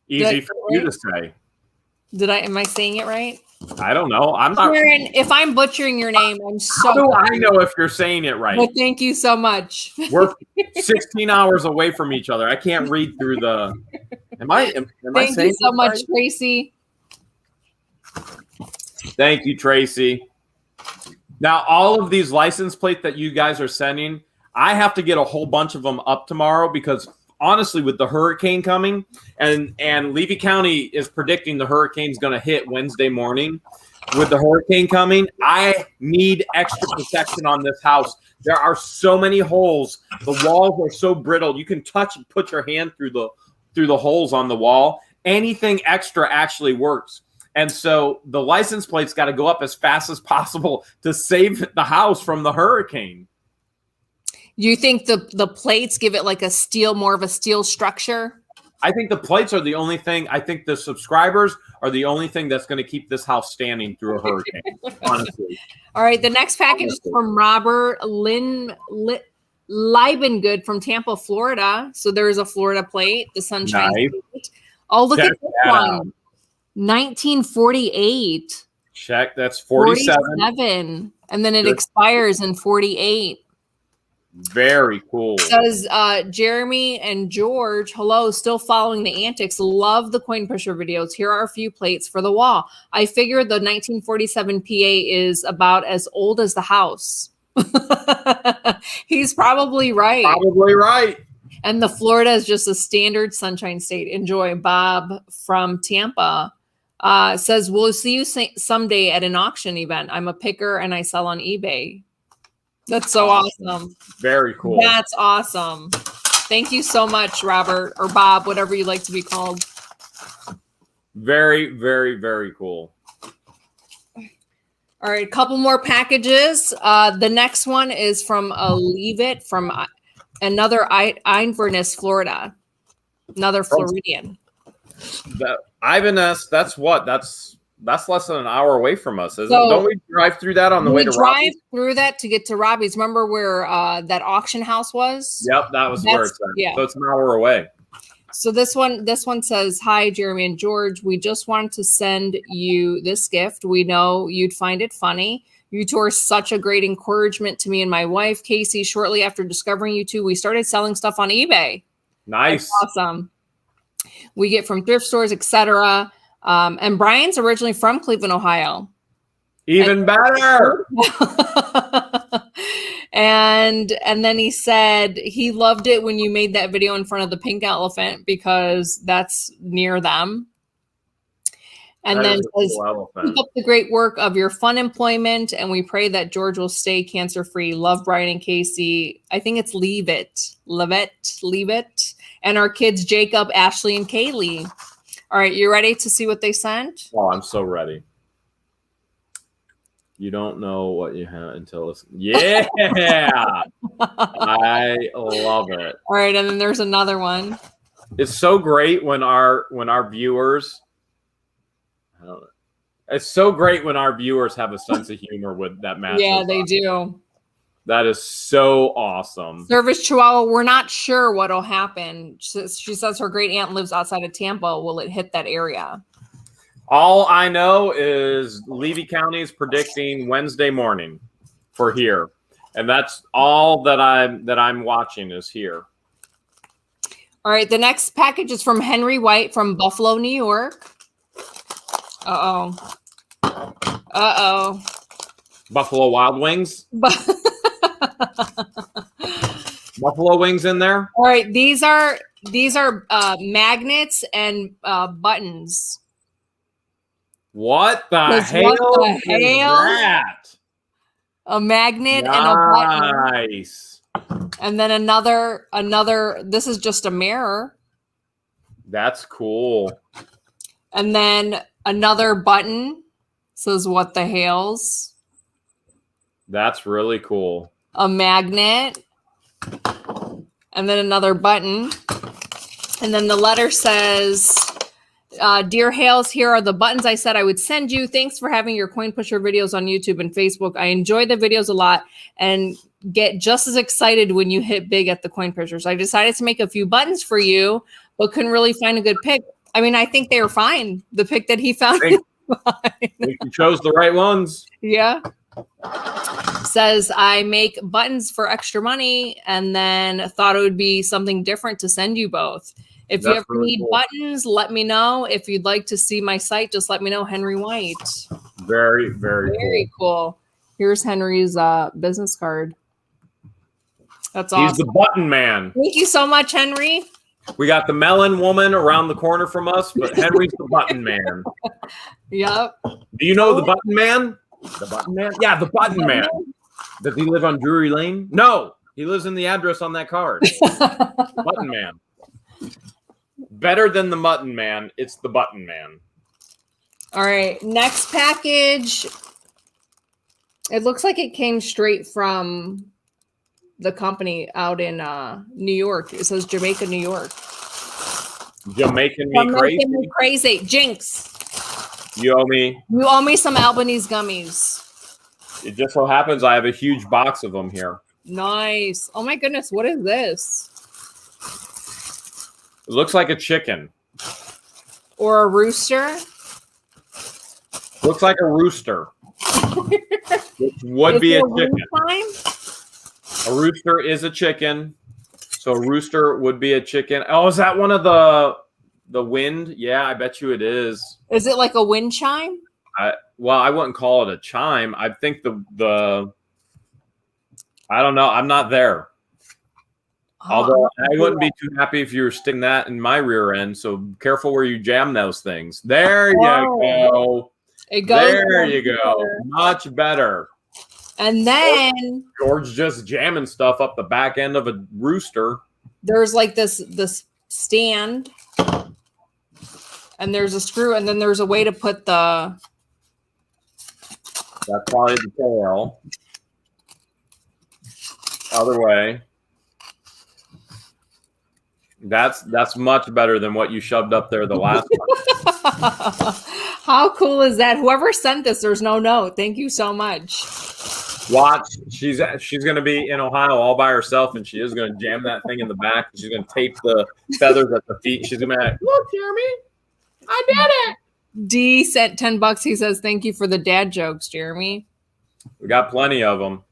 S2: Easy for you to say.
S1: Am I saying it right?
S2: I don't know. I'm not.
S1: Sharon, if I'm butchering your name, I'm so
S2: How do I
S1: sorry.
S2: know if you're saying it right?
S1: Well, thank you so much.
S2: We're 16 hours away from each other. I can't read through the. Am I
S1: Thank
S2: saying
S1: you so
S2: it
S1: much,
S2: right?
S1: Tracy.
S2: Thank you, Tracy. Now, all of these license plates that you guys are sending, I have to get a whole bunch of them up tomorrow because honestly, with the hurricane coming, and Levy County is predicting the hurricane's going to hit Wednesday morning. With the hurricane coming, I need extra protection on this house. There are so many holes. The walls are so brittle. You can touch and put your hand through the holes on the wall. Anything extra actually works. And so the license plate's got to go up as fast as possible to save the house from the hurricane.
S1: You think the plates give it like more of a steel structure?
S2: I think the plates are the only thing. I think the subscribers are the only thing that's going to keep this house standing through a hurricane, honestly.
S1: All right. The next package is from Robert Liebengood from Tampa, Florida. So there's a Florida plate, the Sunshine State. Oh, look at this one. 1948.
S2: Check. That's 47.
S1: 47. And then it expires in 48.
S2: Very cool.
S1: Says Jeremy and George, hello, still following the antics. Love the coin pusher videos. Here are a few plates for the wall. I figure the 1947 PA is about as old as the house. He's probably right.
S2: Probably right.
S1: And the Florida is just a standard Sunshine State. Enjoy. Bob from Tampa says, we'll see you someday at an auction event. I'm a picker and I sell on eBay. That's so awesome.
S2: Very cool.
S1: That's awesome. Thank you so much, Robert, or Bob, whatever you like to be called.
S2: Very, very, very cool.
S1: All right, a couple more packages. The next one is from Leave It from another Inverness, Florida. Another Floridian.
S2: Inverness, that's what? That's less than an hour away from us, isn't it? Don't we drive through that on the way to Robbie's? We drive
S1: through that to get to Robbie's. Remember where that auction house was?
S2: Yep, that's where it's at. Yeah. So it's an hour away.
S1: So this one says, hi, Jeremy and George. We just wanted to send you this gift. We know you'd find it funny. You two are such a great encouragement to me and my wife, Casey. Shortly after discovering you two, we started selling stuff on eBay.
S2: Nice.
S1: That's awesome. We get from thrift stores, etc. And Brian's originally from Cleveland, Ohio.
S2: Even better.
S1: And then he said he loved it when you made that video in front of the pink elephant because that's near them. And then says, keep up the great work of your fun employment, and we pray that George will stay cancer-free. Love, Brian and Casey. I think it's Leave It. And our kids, Jacob, Ashley, and Kaylee. All right, you ready to see what they sent?
S2: Oh, I'm so ready. You don't know what you have until it's... Yeah! I love it.
S1: All right, and then there's another one.
S2: It's so great when our viewers... I don't know. It's so great when our viewers have a sense of humor with that match.
S1: Yeah, they do.
S2: That is so awesome.
S1: Service Chihuahua, we're not sure what'll happen. She says her great aunt lives outside of Tampa. Will it hit that area?
S2: All I know is Levy County is predicting Wednesday morning for here. And that's all that I'm watching is here.
S1: All right, the next package is from Henry White from Buffalo, New York. Uh-oh.
S2: Buffalo Wild Wings? Buffalo wings in there?
S1: All right, these are magnets and buttons.
S2: What the hell is that?
S1: A magnet and a button.
S2: Nice.
S1: And then another, this is just a mirror.
S2: That's cool.
S1: And then another button says, what the Hales.
S2: That's really cool.
S1: A magnet. And then another button. And then the letter says, Dear Hales, here are the buttons I said I would send you. Thanks for having your coin pusher videos on YouTube and Facebook. I enjoy the videos a lot and get just as excited when you hit big at the coin pushers. I decided to make a few buttons for you, but couldn't really find a good pick. I mean, I think they were fine. The pick that he found.
S2: You chose the right ones.
S1: Yeah. Says I make buttons for extra money and then thought it would be something different to send you both. If you ever need buttons, let me know. If you'd like to see my site, just let me know. Henry White.
S2: Very, very
S1: cool. Here's Henry's business card. That's awesome.
S2: He's the button man.
S1: Thank you so much, Henry.
S2: We got the melon woman around the corner from us, but Henry's the button man.
S1: Yep.
S2: Do you know the button man? The button man? Yeah, the button man. Does he live on Drury Lane? No, he lives in the address on that card. Button man. Better than the mutton man, it's the button man.
S1: All right, next package. It looks like it came straight from the company out in New York. It says Jamaica, New York.
S2: Jamaican me crazy.
S1: Jinx.
S2: You owe me.
S1: You owe me some Albanese gummies.
S2: It just so happens I have a huge box of them here.
S1: Nice. Oh my goodness, what is this?
S2: It looks like a chicken.
S1: Or a rooster?
S2: Looks like a rooster. Which would be a chicken. A rooster is a chicken. So a rooster would be a chicken. Oh, is that one of the wind? Yeah, I bet you it is.
S1: Is it like a wind chime?
S2: Well, I wouldn't call it a chime. I think the I don't know. I'm not there. Although I wouldn't be too happy if you were sticking that in my rear end. So careful where you jam those things. There you go.
S1: It goes
S2: there you go. Much better.
S1: And then
S2: George just jamming stuff up the back end of a rooster.
S1: There's like this stand, and there's a screw, and then there's a way to put the.
S2: That's probably the tail. Other way. That's much better than what you shoved up there the last time.
S1: How cool is that? Whoever sent this, there's no note. Thank you so much.
S2: Watch, she's going to be in Ohio all by herself, and she is going to jam that thing in the back. She's going to tape the feathers at the feet. She's going to be like, "Look, Jeremy, I did it."
S1: D sent $10. He says, "Thank you for the dad jokes, Jeremy."
S2: We got plenty of them.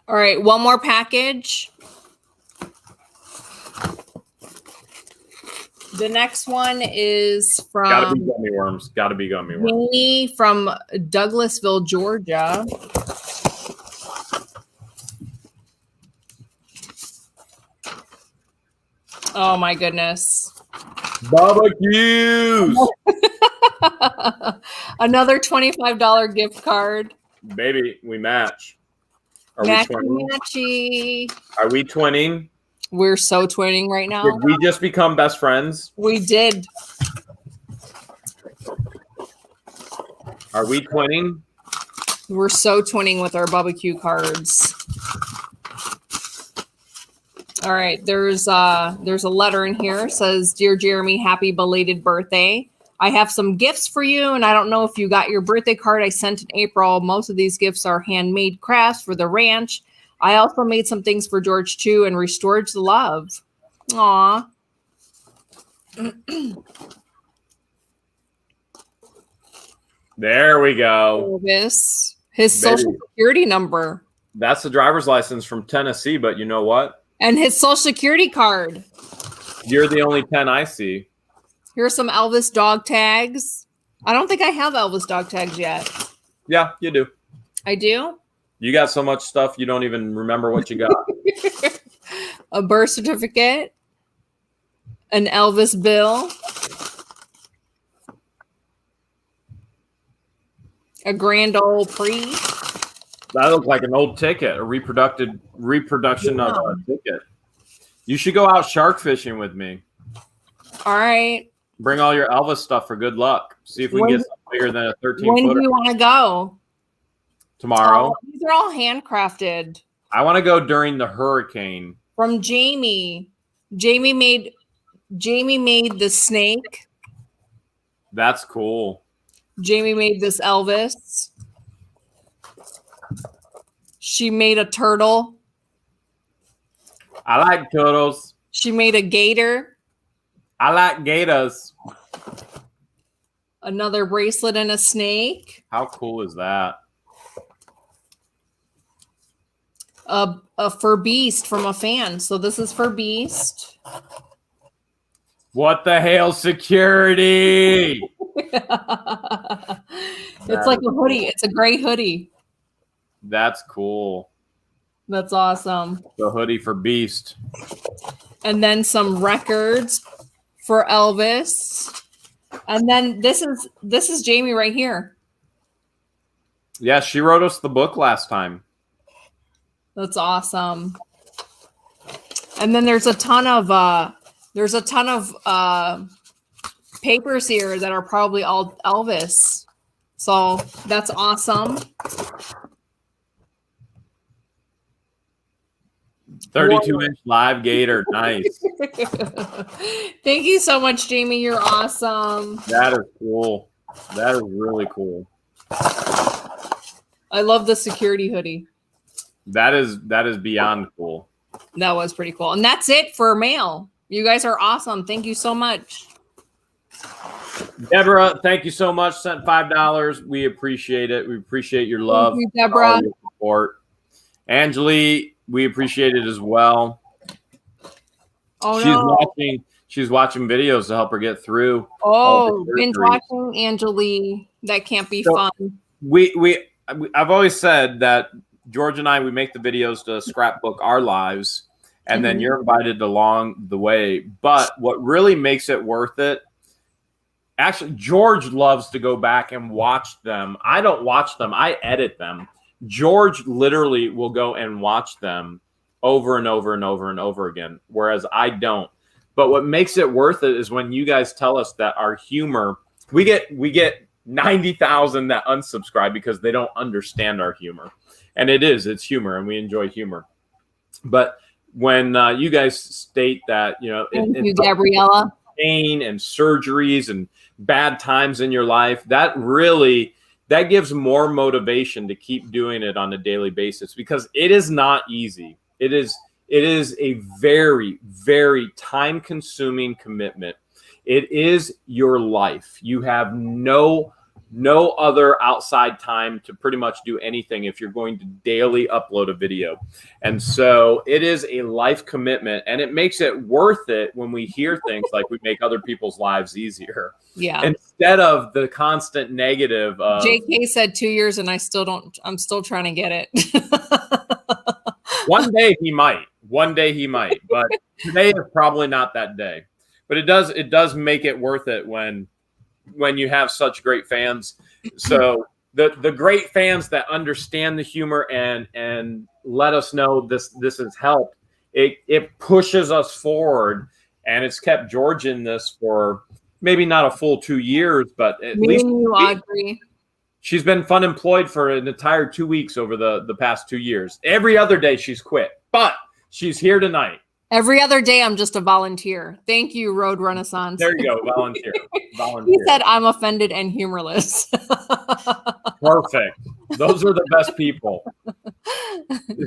S1: All right, one more package. The next one is from
S2: Gotta be gummy worms. Gotta be gummy worms.
S1: Winnie from Douglasville, Georgia. Oh my goodness.
S2: Barbecues.
S1: Another $25 gift card.
S2: Baby, we match. Are
S1: Matchy,
S2: we twinning?
S1: matchy.
S2: Are we twinning?
S1: We're so twinning right now.
S2: Did we just become best friends?
S1: We did.
S2: Are we twinning?
S1: We're so twinning with our barbecue cards. All right, there's a letter in here. It says, "Dear Jeremy, happy belated birthday. I have some gifts for you, and I don't know if you got your birthday card I sent in April. Most of these gifts are handmade crafts for the ranch. I also made some things for George too and restored the love." Aw.
S2: There we go.
S1: His social security number.
S2: That's the driver's license from Tennessee, but you know what?
S1: And his social security card.
S2: You're the only 10 I see.
S1: Here's some Elvis dog tags. I don't think I have Elvis dog tags yet.
S2: Yeah, you do.
S1: I do?
S2: You got so much stuff you don't even remember what you got.
S1: A birth certificate. An Elvis bill. A Grand Ole Prix.
S2: That looks like an old ticket, a reproduction of a ticket. You should go out shark fishing with me.
S1: All right.
S2: Bring all your Elvis stuff for good luck. See if we can get something bigger than a 13-footer.
S1: When do you want to go?
S2: Tomorrow.
S1: Oh, these are all handcrafted.
S2: I want to go during the hurricane.
S1: From Jamie. Jamie made the snake.
S2: That's cool.
S1: Jamie made this Elvis. She made a turtle.
S2: I like turtles.
S1: She made a gator.
S2: I like gators.
S1: Another bracelet and a snake.
S2: How cool is that?
S1: A fur beast from a fan. So this is for Beast.
S2: What the Hale security?
S1: It's like a hoodie. It's a gray hoodie.
S2: That's cool.
S1: That's awesome.
S2: The hoodie for Beast.
S1: And then some records for Elvis. And then this is Jamie right here.
S2: Yeah, she wrote us the book last time.
S1: That's awesome. And then there's a ton of papers here that are probably all Elvis. So that's awesome.
S2: 32-inch live gator. Nice.
S1: Thank you so much, Jamie. You're awesome.
S2: That is cool. That is really cool.
S1: I love the security hoodie.
S2: That is beyond cool.
S1: That was pretty cool. And that's it for mail. You guys are awesome. Thank you so much.
S2: Deborah, thank you so much. Sent $5. We appreciate it. We appreciate your love.
S1: Thank you, Deborah.
S2: Your support. Angeli, we appreciate it as well.
S1: Oh,
S2: She's watching videos to help her get through.
S1: Oh, binge watching Angeli. That can't be fun.
S2: I've always said that George and I, we make the videos to scrapbook our lives, and then you're invited along the way. But what really makes it worth it, actually, George loves to go back and watch them. I don't watch them. I edit them. George literally will go and watch them over and over and over and over again, whereas I don't. But what makes it worth it is when you guys tell us that our humor, we get 90,000 that unsubscribe because they don't understand our humor. And it's humor, and we enjoy humor. But when you guys state that,
S1: Thank you, Gabriella.
S2: Pain and surgeries and bad times in your life, that gives more motivation to keep doing it on a daily basis, because it is not easy. It is a very, very time-consuming commitment. It is your life. You have no other outside time to pretty much do anything if you're going to daily upload a video. And so it is a life commitment, and it makes it worth it when we hear things like we make other people's lives easier.
S1: Yeah.
S2: Instead of the constant negative of
S1: JK said 2 years and I'm still trying to get it.
S2: One day he might, but today is probably not that day. But it does make it worth it when you have such great fans. So the great fans that understand the humor and let us know this has helped, it pushes us forward, and it's kept George in this for maybe not a full 2 years, but at least
S1: Audrey.
S2: She's been fun employed for an entire 2 weeks over the past 2 years. Every other day she's quit, but she's here tonight.
S1: Every other day, I'm just a volunteer. Thank you, Road Renaissance.
S2: There you go, volunteer.
S1: He said I'm offended and humorless.
S2: Perfect. Those are the best people.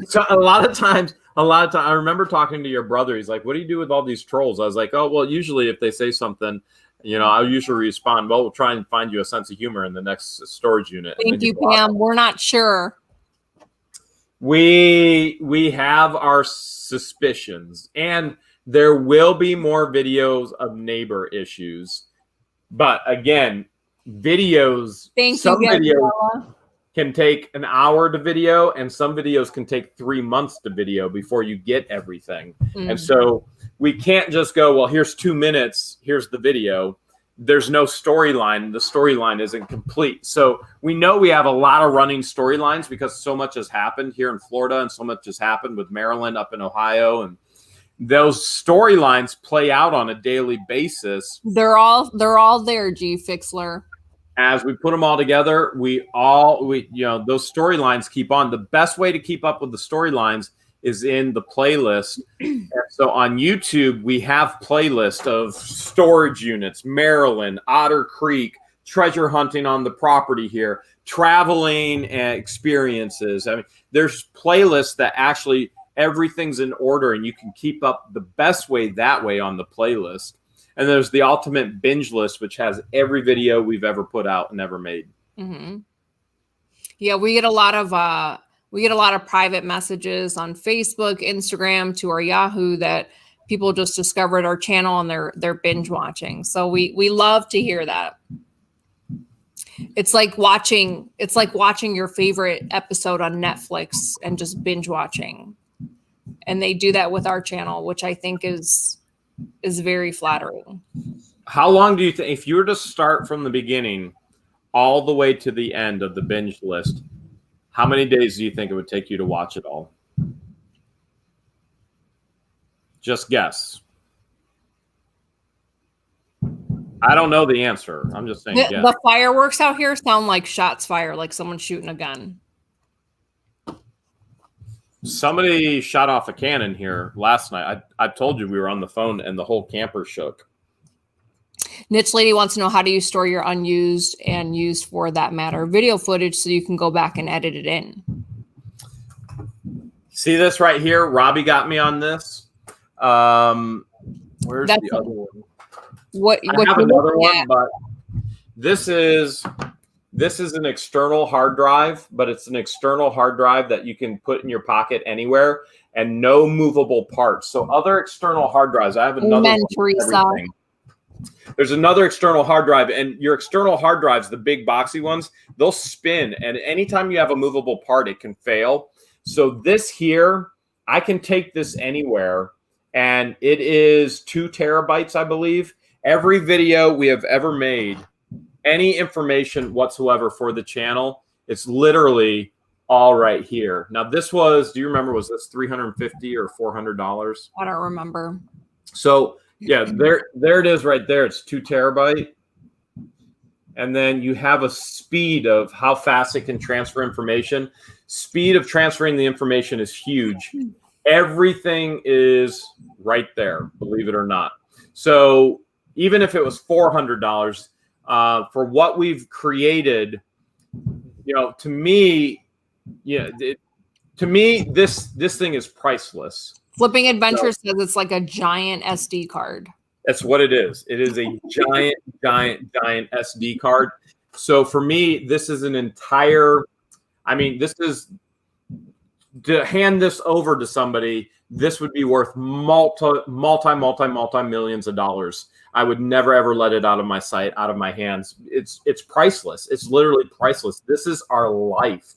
S2: So a lot of times, I remember talking to your brother. He's like, "What do you do with all these trolls?" I was like, "Oh, well, usually if they say something, I'll usually respond, well, we'll try and find you a sense of humor in the next storage unit."
S1: Thank you, Pam. We're not sure.
S2: We have our suspicions, and there will be more videos of neighbor issues. But again, videos, some videos can take an hour to video, and some videos can take 3 months to video before you get everything. And so we can't just go, well, here's 2 minutes, here's the video. There's no storyline. The storyline isn't complete. So we know we have a lot of running storylines because so much has happened here in Florida, and so much has happened with Maryland, up in Ohio, and those storylines play out on a daily basis.
S1: They're all there, G Fixler.
S2: As we put them all together, those storylines keep on. The best way to keep up with the storylines is in the playlist. And so on YouTube, we have playlists of storage units, Maryland, Otter Creek, treasure hunting on the property here, traveling experiences. I mean, there's playlists that actually everything's in order, and you can keep up the best way that way on the playlist. And there's the ultimate binge list, which has every video we've ever put out and ever made.
S1: Mm-hmm. Yeah, we get a lot of private messages on Facebook, Instagram, to our Yahoo that people just discovered our channel and they're binge watching. So we love to hear that. It's like watching your favorite episode on Netflix and just binge watching. And they do that with our channel, which I think is very flattering.
S2: How long do you think, if you were to start from the beginning all the way to the end of the binge list, how many days do you think it would take you to watch it all? Just guess. I don't know the answer. I'm just saying.
S1: The fireworks out here sound like shots fired, like someone shooting a gun.
S2: Somebody shot off a cannon here last night. I told you we were on the phone and the whole camper shook.
S1: Niche Lady wants to know, how do you store your unused and used, for that matter, video footage so you can go back and edit it in?
S2: See this right here? Robbie got me on this. Where's the other one? I have another one, but this is an external hard drive, but it's an external hard drive that you can put in your pocket anywhere and no movable parts. So other external hard drives, I have another one for everything. There's another external hard drive, and your external hard drives, the big boxy ones, they'll spin, and anytime you have a movable part, it can fail. So this here, I can take this anywhere, and it is 2 terabytes, I believe. Every video we have ever made, any information whatsoever for the channel, it's literally all right here. Now this was, do you remember, was this $350 or $400?
S1: I don't remember.
S2: So yeah, there it is right there. It's 2 terabyte. And then you have a speed of how fast it can transfer information. Speed of transferring the information is huge. Everything is right there, believe it or not. So even if it was $400, for what we've created, to me, this thing is priceless.
S1: Flipping Adventure says it's like a giant SD card.
S2: That's what it is. It is a giant SD card. So for me, this is an entire, this is, to hand this over to somebody, this would be worth multi millions of dollars. I would never, ever let it out of my sight, out of my hands. It's priceless. It's literally priceless. This is our life.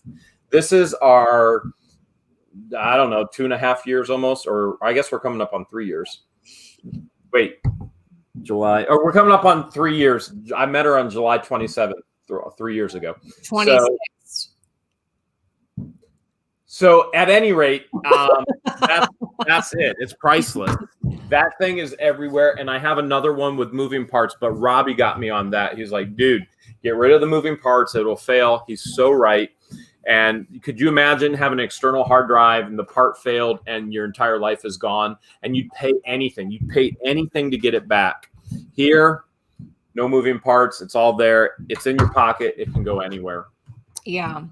S2: This is our, I don't know, 2.5 years almost, or I guess we're coming up on 3 years. Wait, July, or we're coming up on 3 years. I met her on July 27th, 3 years ago.
S1: 26.
S2: So at any rate, that's it. It's priceless. That thing is everywhere. And I have another one with moving parts, but Robbie got me on that. He's like, dude, get rid of the moving parts. It will fail. He's so right. And could you imagine having an external hard drive and the part failed and your entire life is gone, and you'd pay anything. You'd pay anything to get it back. Here, no moving parts. It's all there. It's in your pocket. It can go anywhere.
S1: Yeah.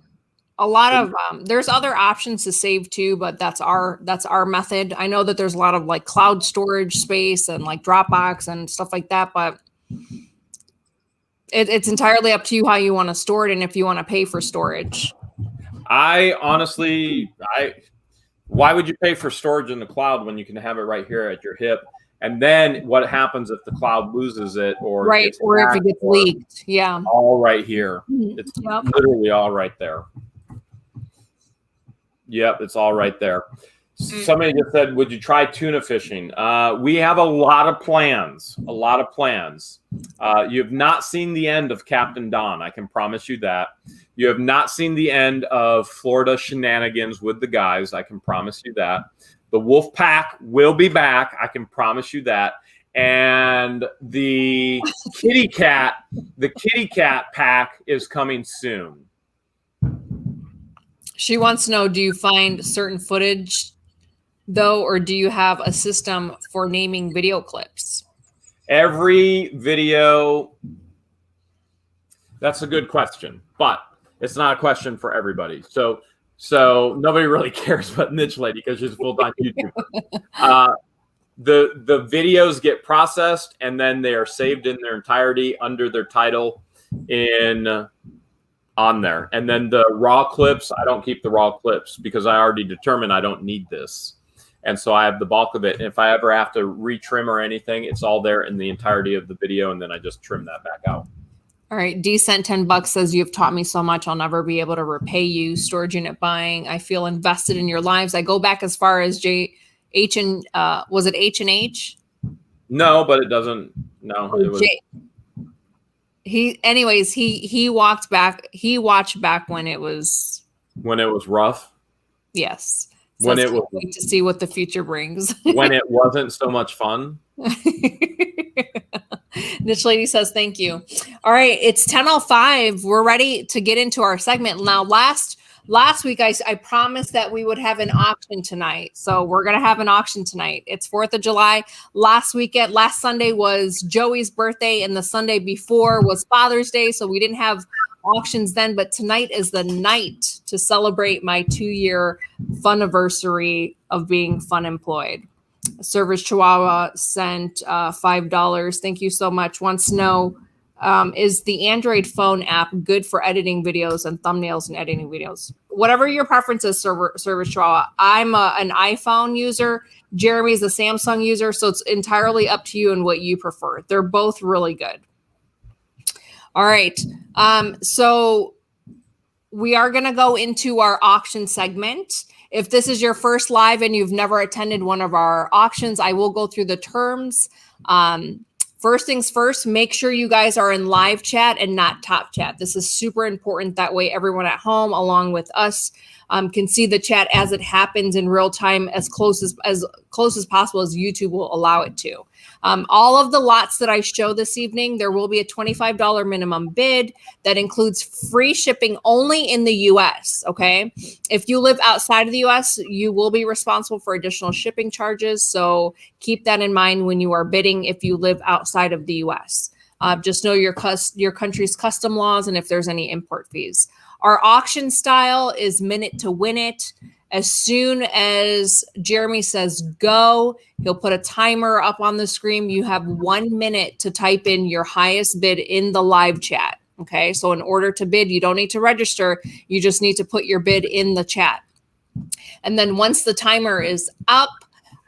S1: A lot of there's other options to save too, but that's our method. I know that there's a lot of like cloud storage space and like Dropbox and stuff like that, but it's entirely up to you how you want to store it and if you want to pay for storage.
S2: I honestly, why would you pay for storage in the cloud when you can have it right here at your hip? And then what happens if the cloud loses it, or
S1: right, or if it gets leaked? Yeah,
S2: all right here. It's literally all right there. Yep, it's all right there. Somebody just said, would you try tuna fishing? We have a lot of plans. You have not seen the end of Captain Don. I can promise you that. You have not seen the end of Florida shenanigans with the guys. I can promise you that. The Wolf Pack will be back. I can promise you that. And the kitty cat pack is coming soon.
S1: She wants to know, do you find certain footage though, or do you have a system for naming video clips?
S2: Every video, that's a good question, but it's not a question for everybody. So nobody really cares about Niche Lady because she's a full-time YouTuber. the videos get processed and then they are saved in their entirety under their title on there. And then the raw clips, I don't keep the raw clips because I already determined I don't need this. And so I have the bulk of it. And if I ever have to retrim or anything, it's all there in the entirety of the video. And then I just trim that back out.
S1: All right. Decent $10 says, you've taught me so much. I'll never be able to repay you. Storage unit buying. I feel invested in your lives. I go back as far as was it H&H?
S2: No, but it doesn't. No, it was.
S1: He watched back when it was
S2: rough.
S1: Yes. So
S2: When it was
S1: to see what the future brings.
S2: When it wasn't so much fun.
S1: Niche Lady says thank you. All right, it's 10:05. We're ready to get into our segment now. Last week, I promised that we would have an auction tonight. So we're going to have an auction tonight. It's 4th of July. Last Sunday was Joey's birthday, and the Sunday before was Father's Day. So we didn't have auctions then, but tonight is the night to celebrate my 2-year fun-iversary of being fun employed. Service Chihuahua sent $5. Thank you so much. Wants to know, is the Android phone app good for editing videos and thumbnails and editing videos? Whatever your preference is, Service Chihuahua. I'm an iPhone user. Jeremy's a Samsung user, so it's entirely up to you and what you prefer. They're both really good. All right. So we are going to go into our auction segment. If this is your first live and you've never attended one of our auctions, I will go through the terms. First things first, make sure you guys are in live chat and not top chat. This is super important. That way everyone at home, along with us, can see the chat as it happens in real time, as close as possible as YouTube will allow it to. All of the lots that I show this evening, there will be a $25 minimum bid that includes free shipping only in the US, okay? If you live outside of the US, you will be responsible for additional shipping charges, so keep that in mind when you are bidding if you live outside of the US. Just know your country's custom laws and if there's any import fees. Our auction style is minute to win it. As soon as Jeremy says go, he'll put a timer up on the screen. You have 1 minute to type in your highest bid in the live chat. Okay, so in order to bid, you don't need to register. You just need to put your bid in the chat. And then once the timer is up,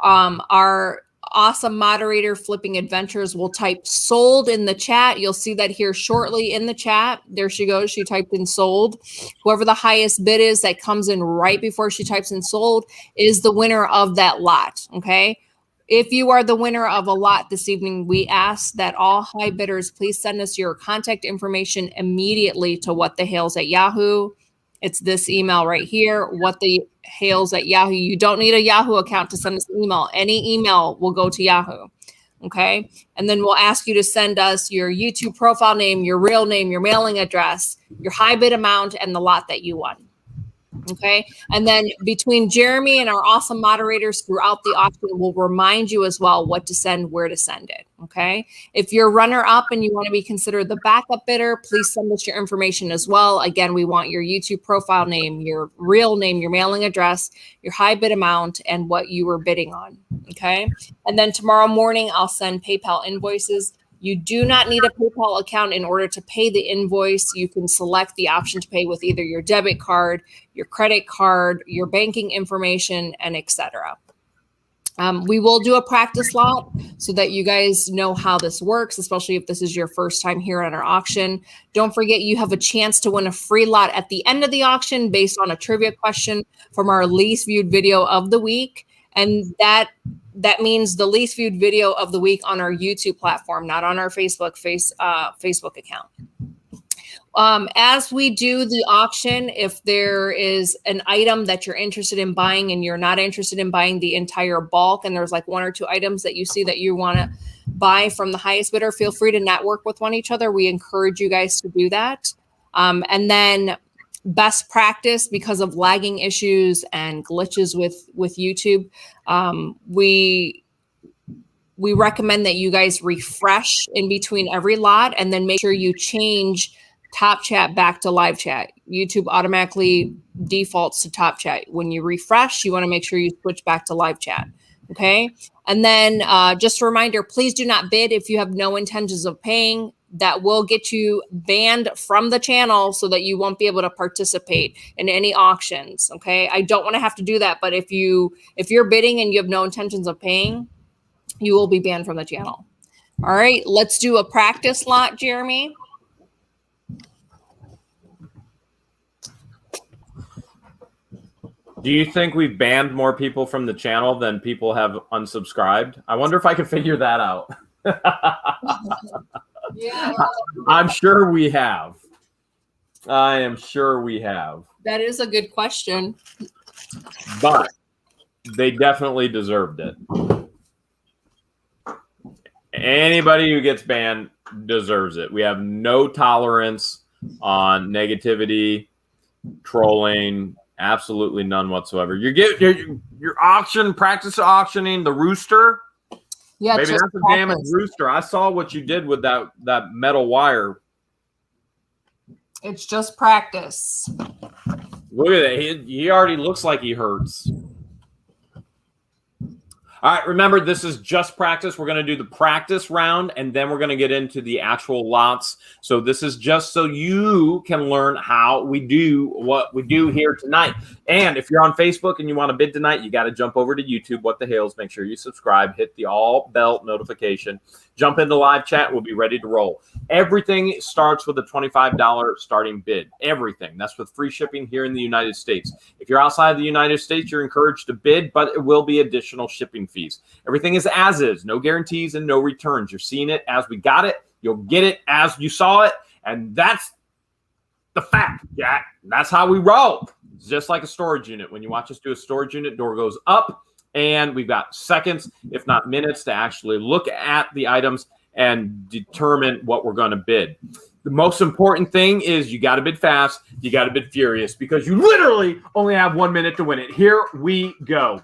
S1: our awesome moderator, Flipping Adventures, will type sold in the chat. You'll see that here shortly in the chat. There she goes. She typed in sold. Whoever the highest bid is that comes in right before she types in sold is the winner of that lot. Okay. If you are the winner of a lot this evening, we ask that all high bidders please send us your contact information immediately to whatthehales at Yahoo. It's this email right here, whatthehales at Yahoo. You don't need a Yahoo account to send us an email. Any email will go to Yahoo. Okay. And then we'll ask you to send us your YouTube profile name, your real name, your mailing address, your high bid amount, and the lot that you won. Okay. And then between Jeremy and our awesome moderators throughout the auction, we'll remind you as well what to send, where to send it. Okay. If you're runner up and you want to be considered the backup bidder, please send us your information as well. Again, we want your YouTube profile name, your real name, your mailing address, your high bid amount, and what you were bidding on. Okay. And then tomorrow morning, I'll send PayPal invoices. You do not need a PayPal account in order to pay the invoice. You can select the option to pay with either your debit card, your credit card, your banking information, and etc. We will do a practice lot so that you guys know how this works, especially if this is your first time here at our auction. Don't forget, you have a chance to win a free lot at the end of the auction based on a trivia question from our least viewed video of the week. And that means the least viewed video of the week on our YouTube platform, not on our Facebook account. As we do the auction, if there is an item that you're interested in buying and you're not interested in buying the entire bulk, and there's like 1 or 2 items that you see that you want to buy from the highest bidder, feel free to network with each other. We encourage you guys to do that. And then best practice, because of lagging issues and glitches with YouTube, we recommend that you guys refresh in between every lot and then make sure you change top chat back to live chat. YouTube automatically defaults to top chat. When you refresh, you want to make sure you switch back to live chat. Okay. And then just a reminder, please do not bid if you have no intentions of paying. That will get you banned from the channel so that you won't be able to participate in any auctions. Okay. I don't want to have to do that. But if you're bidding and you have no intentions of paying, you will be banned from the channel. All right. Let's do a practice lot, Jeremy.
S2: Do you think we've banned more people from the channel than people have unsubscribed? I wonder if I can figure that out.
S1: Yeah,
S2: I'm sure we have. I am sure we have.
S1: that is a good question.
S2: But they definitely deserved it. Anybody who gets banned deserves it. We have no tolerance on negativity, trolling, absolutely none whatsoever. Your auction, practice auctioning the rooster.
S1: Yeah,
S2: maybe that's a damaged rooster. I saw what you did with that metal wire.
S1: It's just practice.
S2: Look at it. He already looks like he hurts. All right, remember, this is just practice. We're going to do the practice round, and then we're going to get into the actual lots. So this is just so you can learn how we do what we do here tonight. And if you're on Facebook and you want to bid tonight, you got to jump over to YouTube, What the Hales. Make sure you subscribe, hit the all bell notification, jump into live chat. We'll be ready to roll. Everything starts with a $25 starting bid. Everything. That's with free shipping here in the United States. If you're outside the United States, you're encouraged to bid, but it will be additional shipping fees. Everything is as is, no guarantees and no returns. You're seeing it as we got it. You'll get it as you saw it. And that's the fact, Jack. That's how we roll. It's just like a storage unit. When you watch us do a storage unit, door goes up, and we've got seconds, if not minutes, to actually look at the items and determine what we're going to bid. The most important thing is you got to bid fast. You got to bid furious, because you literally only have 1 minute to win it. Here we go.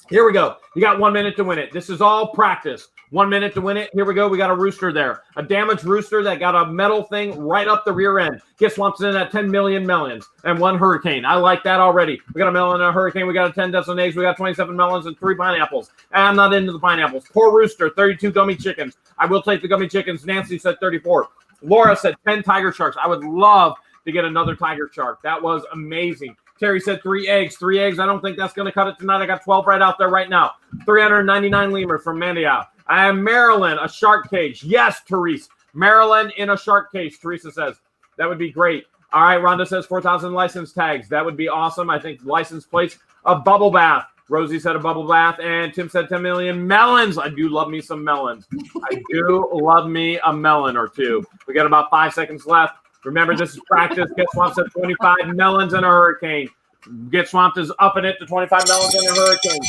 S2: Here we go. You got 1 minute to win it. This is all practice. 1 minute to win it. Here we go. We got a rooster there. A damaged rooster that got a metal thing right up the rear end. Gets swamped in at 10 million melons and 1 hurricane. I like that already. We got a melon and a hurricane. We got a 10 dozen eggs. We got 27 melons and 3 pineapples. And I'm not into the pineapples. Poor rooster, 32 gummy chickens. I will take the gummy chickens. Nancy said 34. Laura said 10 tiger sharks. I would love to get another tiger shark. That was amazing. Terry said 3 eggs. 3 eggs. I don't think that's going to cut it tonight. I got 12 right out there right now. 399 lemurs from Mandia. I am Maryland, a shark cage. Yes, Therese. Maryland in a shark cage, Teresa says. That would be great. All right, Rhonda says 4,000 license tags. That would be awesome. I think license plates. A bubble bath. Rosie said a bubble bath. And Tim said 10 million melons. I do love me some melons. I do love me a melon or two. We got about 5 seconds left. Remember, this is practice. Get swamped at 25 melons and a hurricane. Get swamped is upping it to 25 melons and a hurricane.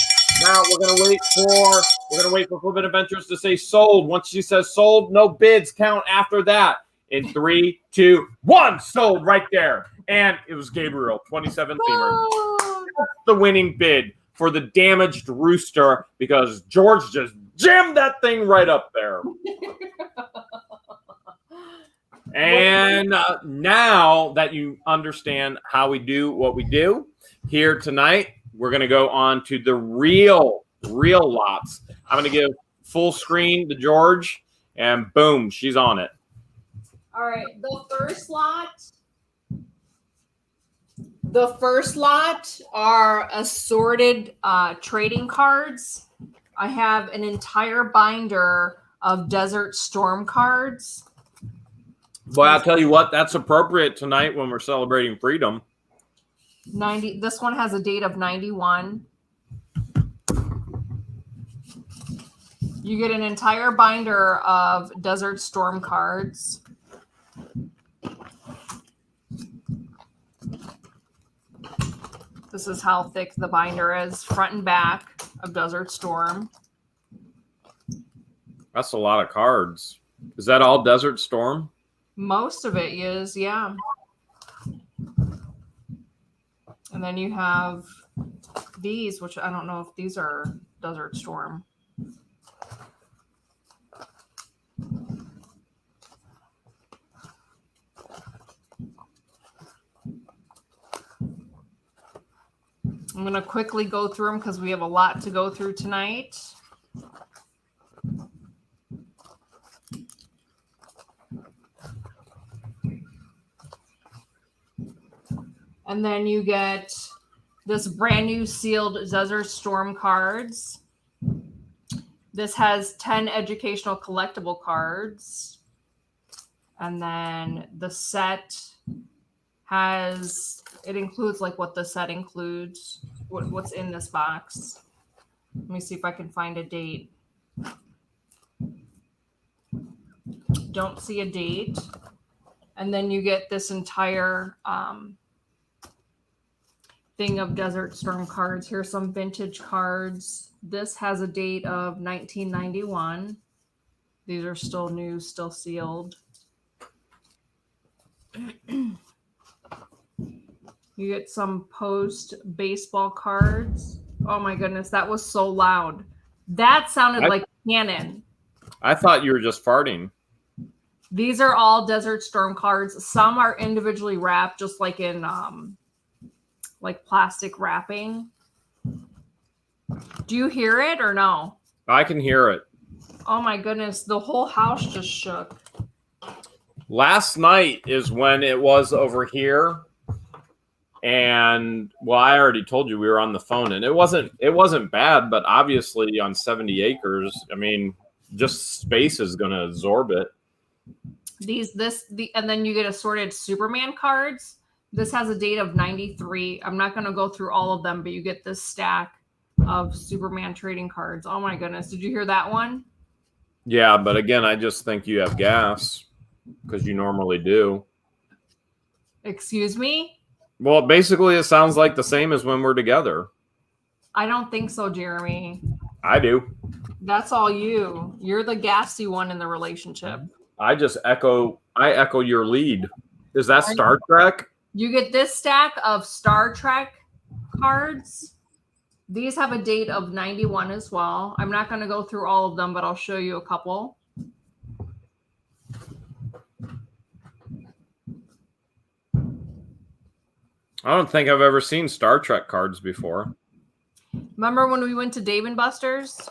S2: Now we're gonna wait for Forbidden Adventures to say sold. Once she says sold, no bids count after that. In 3, 2, 1, sold right there. And it was Gabriel, 27 lemur. The winning bid for the damaged rooster, because George just jammed that thing right up there. And now that you understand how we do what we do here tonight, we're going to go on to the real lots. I'm going to give full screen to George, and boom, she's on it.
S1: All right, the first lot are assorted trading cards. I have an entire binder of Desert Storm cards.
S2: Boy, I'll tell you what, that's appropriate tonight when we're celebrating freedom.
S1: This one has a date of 91. You get an entire binder of Desert Storm cards. This is how thick the binder is, front and back of Desert Storm.
S2: That's a lot of cards. Is that all Desert Storm?
S1: Most of it is, yeah. And then you have these, which I don't know if these are Desert Storm. I'm going to quickly go through them because we have a lot to go through tonight. And then you get this brand new sealed Desert Storm cards. This has 10 educational collectible cards. And then the set it includes like what the set includes, what's in this box. Let me see if I can find a date. Don't see a date. And then you get this entire thing of Desert Storm cards. Here's some vintage cards. This has a date of 1991. These are still new, still sealed. You get some post baseball cards. Oh my goodness, that was so loud. That sounded like cannon. I
S2: thought you were just farting.
S1: These are all Desert Storm cards. Some are individually wrapped, just like in like plastic wrapping. Do you hear it or no?
S2: I can hear it.
S1: Oh my goodness, the whole house just shook.
S2: Last night is when it was over here. And well, I already told you we were on the phone, and it wasn't bad, but obviously on 70 acres, I mean, just space is going to absorb it.
S1: And then you get assorted Superman cards. This has a date of 93. I'm not going to go through all of them, but you get this stack of Superman trading cards. Oh my goodness. Did you hear that one?
S2: Yeah, but again, I just think you have gas because you normally do.
S1: Excuse me?
S2: Well, basically it sounds like the same as when we're together.
S1: I don't think so, Jeremy.
S2: I do.
S1: That's all you. You're the gassy one in the relationship.
S2: I echo your lead. Is that Star Trek?
S1: You get this stack of Star Trek cards. These have a date of 91 as well. I'm not going to go through all of them, but I'll show you a couple.
S2: I don't think I've ever seen Star Trek cards before.
S1: Remember when we went to Dave & Buster's?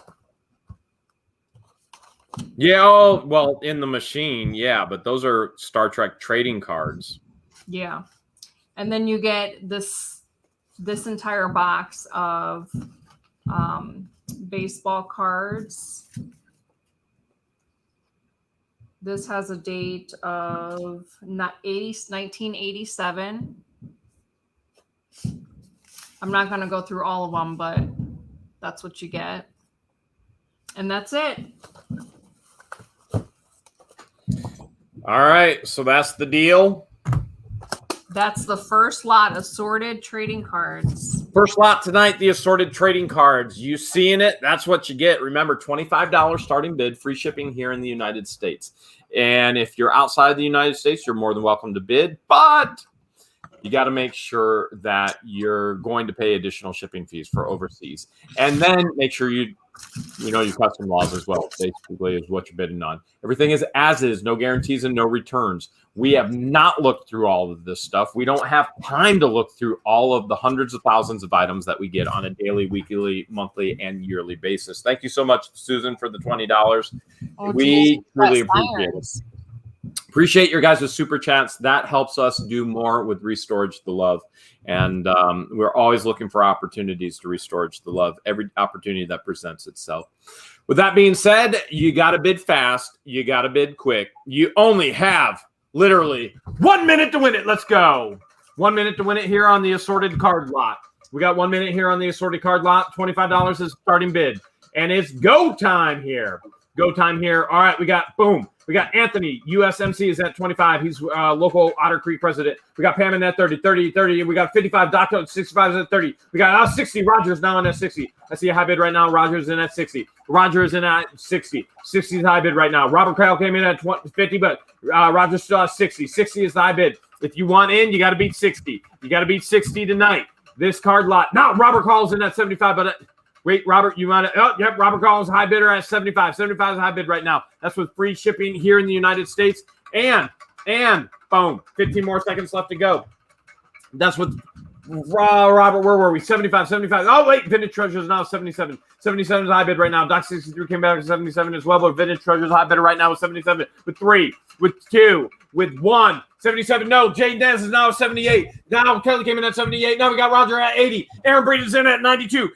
S2: Yeah, oh, well, in the machine, yeah, but those are Star Trek trading cards.
S1: Yeah. And then you get this entire box of baseball cards. This has a date of 1987. I'm not going to go through all of them, but that's what you get. And that's it.
S2: All right, so that's the deal.
S1: That's the first lot, assorted trading cards.
S2: First lot tonight, the assorted trading cards. You seeing it? That's what you get. Remember, $25 starting bid, free shipping here in the United States. And if you're outside the United States, you're more than welcome to bid, but you got to make sure that you're going to pay additional shipping fees for overseas. And then make sure you know your custom laws as well, basically, is what you're bidding on. Everything is as is, no guarantees and no returns. We have not looked through all of this stuff. We don't have time to look through all of the hundreds of thousands of items that we get on a daily, weekly, monthly, and yearly basis. Thank you so much, Susan, for the $20. We really appreciate it. Appreciate your guys' super chats. That helps us do more with Restorage the Love. And we're always looking for opportunities to Restorage the Love, every opportunity that presents itself. With that being said, you got to bid fast. You got to bid quick. You only have literally 1 minute to win it. Let's go. 1 minute to win it here on the assorted card lot. We got 1 minute here on the assorted card lot. $25 is starting bid. And it's go time here. Go time here. All right, we got, boom. We got Anthony, USMC is at 25. He's local Otter Creek president. We got Pam in at 30. We got 55. Dr. 65 is at 30. We got 60. Rogers now in at 60. I see a high bid right now. Rogers in at 60. Roger is in at 60. 60 is high bid right now. Robert Kyle came in at 50, but Rogers still has 60. 60 is the high bid. If you want in, you got to beat 60. You got to beat 60 tonight. This card lot. Now, Robert Carl's in at 75, but... Wait, Robert, you want to? Oh, yep. Robert Collins, high bidder at 75. 75 is high bid right now. That's with free shipping here in the United States. And boom, 15 more seconds left to go. That's with Robert, where were we? 75. Oh, wait. Vintage Treasures is now 77. 77 is high bid right now. Doc 63 came back to 77 as well, but Vintage Treasures high bidder right now with 77. With 3, with 2, with 1. 77. No, Jane Dance is now 78. Now Kelly came in at 78. Now we got Roger at 80. Aaron Breed is in at 92.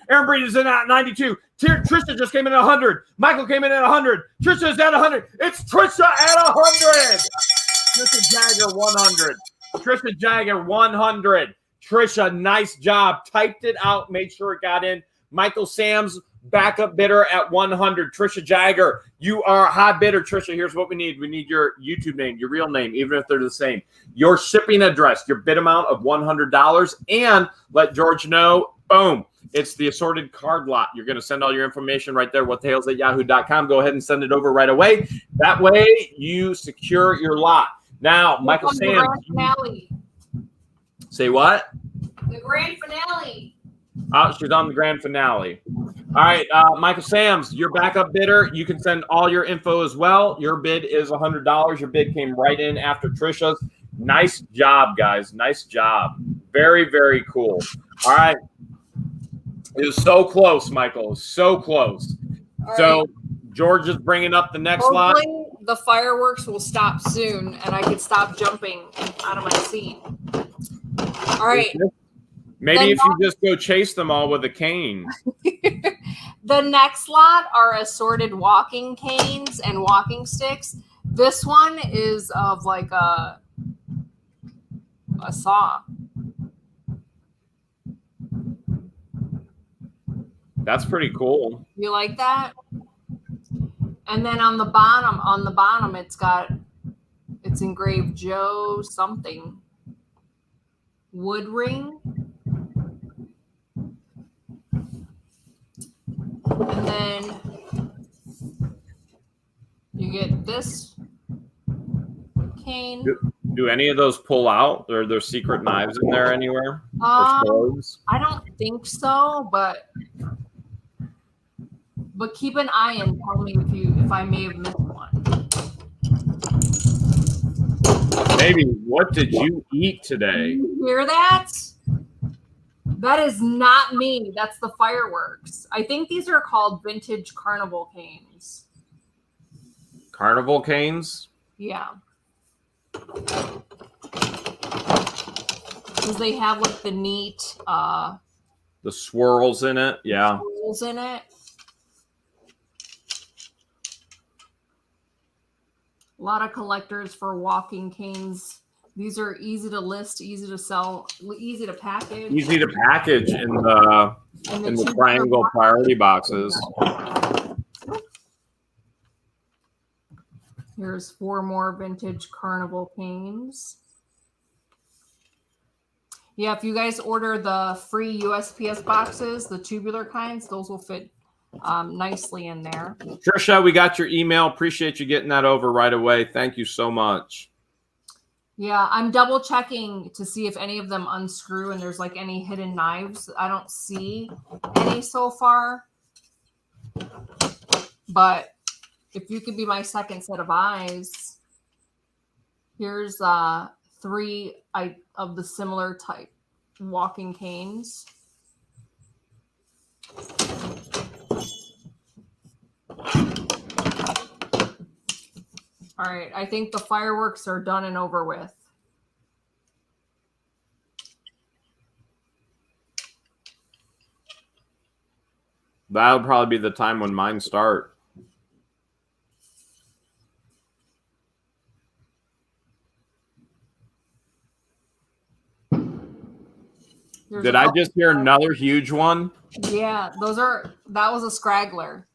S2: Trisha just came in at 100. Michael came in at 100. Trisha is at 100. It's Trisha at 100. Trisha Jagger 100. Trisha Jagger 100. Trisha, nice job. Typed it out. Made sure it got in. Michael Sam's backup bidder at 100. Trisha Jagger, you are a high bidder. Trisha, here's what we need. We need your YouTube name, your real name, even if they're the same. Your shipping address, your bid amount of $100, and let George know, boom, it's the assorted card lot. You're going to send all your information right there, whathehales@yahoo.com. Go ahead and send it over right away. That way you secure your lot. Now, Michael Sam. Say what?
S1: The grand finale.
S2: Oh, she's on the grand finale. All right, Michael Sams, your backup bidder. You can send all your info as well. Your bid is $100. Your bid came right in after Trisha's. Nice job, guys. Nice job. Very, very cool. All right. It was so close, Michael. It was so close. All so right. George is bringing up the next lot.
S1: The fireworks will stop soon, and I can stop jumping out of my seat. All right.
S2: Maybe if you just go chase them all with a cane.
S1: The next lot are assorted walking canes and walking sticks. This one is of like a saw.
S2: That's pretty cool.
S1: You like that? And then on the bottom, it's engraved Joe something. Wood ring. And then you get this cane.
S2: Do any of those pull out? Are there secret knives in there anywhere?
S1: I don't think so, but keep an eye and tell me if I may have missed one.
S2: Maybe. What did you eat today?
S1: You hear that? That is not me. That's the fireworks. I think these are called vintage carnival canes.
S2: Carnival canes?
S1: Yeah. Because they have like the neat
S2: the swirls in it. Yeah.
S1: Swirls in it. A lot of collectors for walking canes. These are easy to list, easy to sell, easy to package.
S2: Easy to package in the triangle priority boxes.
S1: Here's 4 more vintage carnival canes. Yeah, if you guys order the free USPS boxes, the tubular kinds, those will fit nicely in there.
S2: Trisha, we got your email. Appreciate you getting that over right away. Thank you so much.
S1: Yeah, I'm double checking to see if any of them unscrew and there's like any hidden knives. I don't see any so far. But if you could be my second set of eyes, here's 3 of the similar type walking canes. All right, I think the fireworks are done and over with.
S2: That'll probably be the time when mine start. Did I just hear another huge one?
S1: Yeah, that was a scraggler.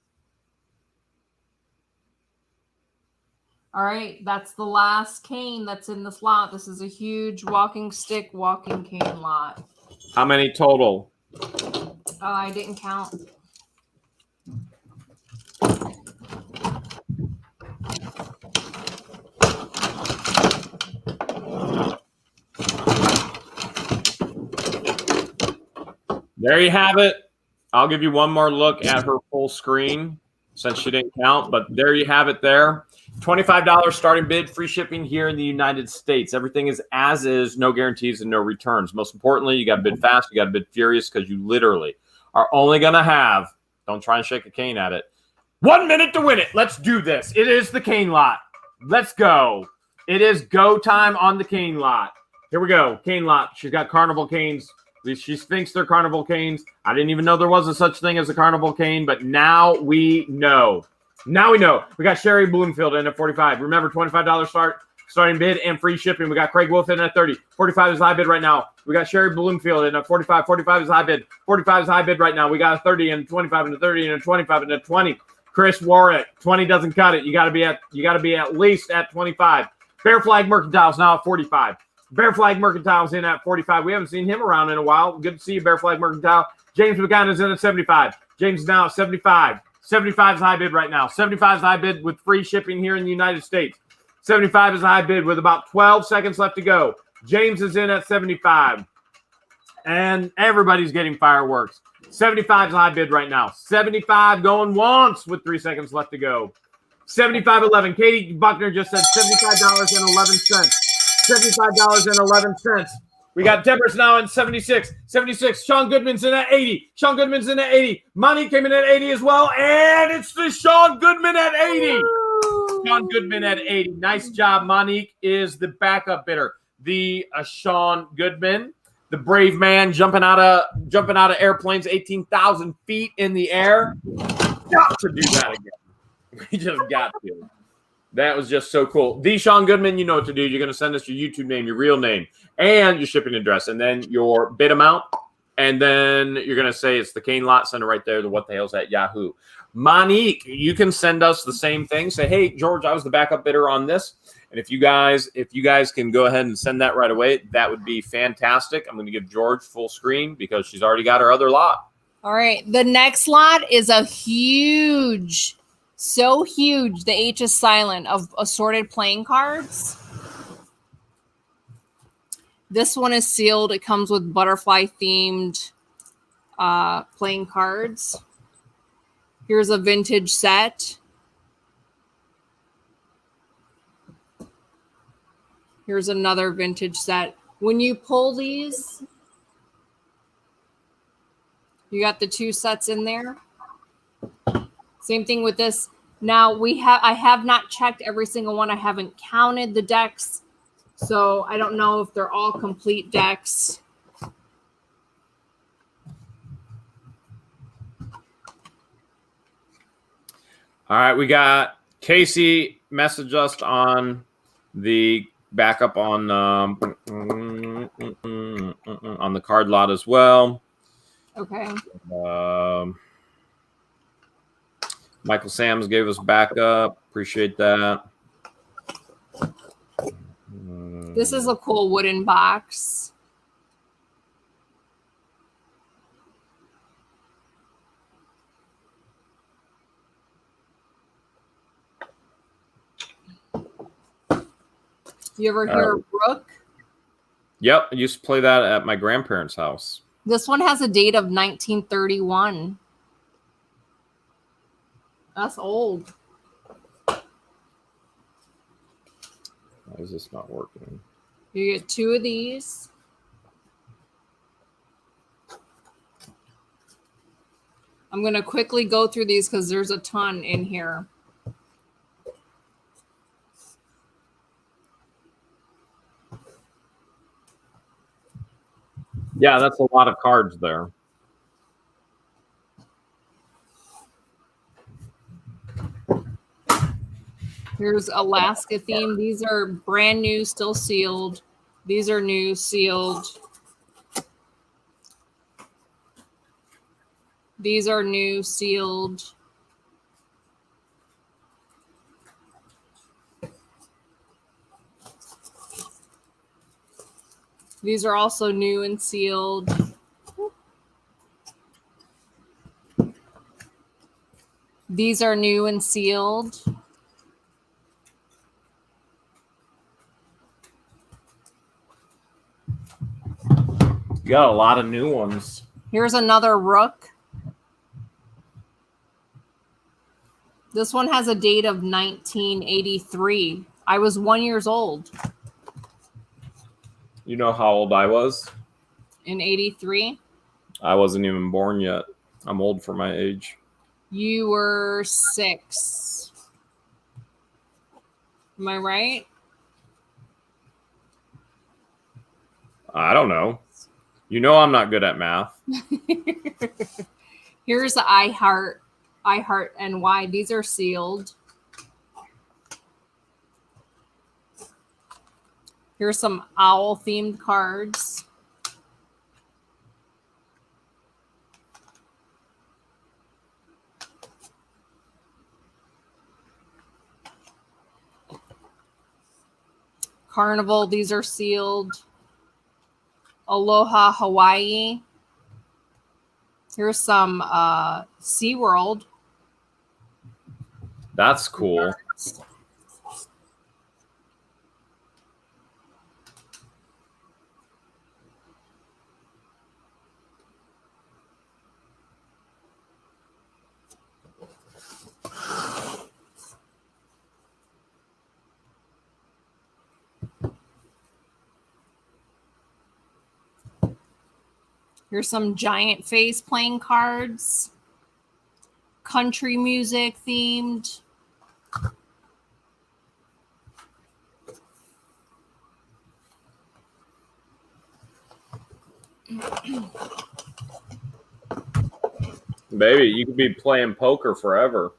S1: All right, that's the last cane that's in this lot. This is a huge walking stick, walking cane lot.
S2: How many total?
S1: I didn't count.
S2: There you have it. I'll give you one more look at her full screen. since she didn't count. But there you have it there. $25 starting bid, free shipping here in the United States. Everything is as is, no guarantees and no returns. Most importantly, you got to bid fast, you got to bid furious, because you literally are only going to have, don't try and shake a cane at it, 1 minute to win it. Let's do this. It is the cane lot. Let's go. It is go time on the cane lot. Here we go. Cane lot. She's got carnival canes. She thinks they're carnival canes. I didn't even know there was a such thing as a carnival cane, but now we know. Now we know. We got Sherry Bloomfield in at 45. Remember, $25 starting bid and free shipping. We got Craig Wolf in at 30. 45 is high bid right now. We got Sherry Bloomfield in at 45. 45 is high bid. 45 is high bid right now. We got a 30 and 25 and a 30 and a 25 and a 20. Chris Warwick, 20 doesn't cut it. You got to be at least at 25. Bear Flag Mercantile's now at 45. Bear Flag Mercantile's in at 45. We haven't seen him around in a while. Good to see you, Bear Flag Mercantile. James McGanna's in at 75. James is now at 75. 75 is high bid right now. 75 is high bid with free shipping here in the United States. 75 is high bid with about 12 seconds left to go. James is in at 75. And everybody's getting fireworks. 75 is high bid right now. 75 going once with 3 seconds left to go. 75.11. Katie Buckner just said $75.11. $75.11. We got Deborah's now in 76. 76. Sean Goodman's in at 80. Sean Goodman's in at 80. Money came in at 80 as well. And it's the Sean Goodman at 80. Sean Goodman at 80. Nice job. Monique is the backup bidder. The Sean Goodman, the brave man jumping out of airplanes 18,000 feet in the air. Got to do that again. We just got to. That was just so cool. The Sean Goodman, you know what to do. You're going to send us your YouTube name, your real name, and your shipping address, and then your bid amount. And then you're going to say it's the cane lot. Send it right there to what the hell's at Yahoo. Monique, you can send us the same thing. Say, hey, George, I was the backup bidder on this. And if you guys can go ahead and send that right away, that would be fantastic. I'm going to give George full screen because she's already got her other lot.
S1: All right. The next lot is a huge, so huge, the H is silent, of assorted playing cards. This one is sealed. It comes with butterfly themed playing cards. Here's a vintage set. Here's another vintage set. When you pull these, you got the two sets in there. Same thing with this. Now I have not checked every single one. I haven't counted the decks. So I don't know if they're all complete decks.
S2: All right, we got Casey message us on the backup on the card lot as well.
S1: Okay.
S2: Michael Sams gave us backup. Appreciate that.
S1: This is a cool wooden box. You ever hear Rook?
S2: Yep, I used to play that at my grandparents' house.
S1: This one has a date of 1931. That's old.
S2: Why is this not working?
S1: You get two of these. I'm going to quickly go through these because there's a ton in here.
S2: Yeah, that's a lot of cards there.
S1: Here's Alaska theme. These are brand new, still sealed. These are new, sealed. These are new, sealed. These are also new and sealed. These are new and sealed.
S2: You got a lot of new ones.
S1: Here's another Rook. This one has a date of 1983. I was 1 year old.
S2: You know how old I was?
S1: In 83?
S2: I wasn't even born yet. I'm old for my age.
S1: You were 6. Am I right?
S2: I don't know. You know I'm not good at math.
S1: Here's the I Heart NY. These are sealed. Here's some owl themed cards. Carnival, these are sealed. Aloha Hawaii. Here's some SeaWorld.
S2: That's cool.
S1: Here's some giant face playing cards. Country music themed.
S2: Baby, you could be playing poker forever.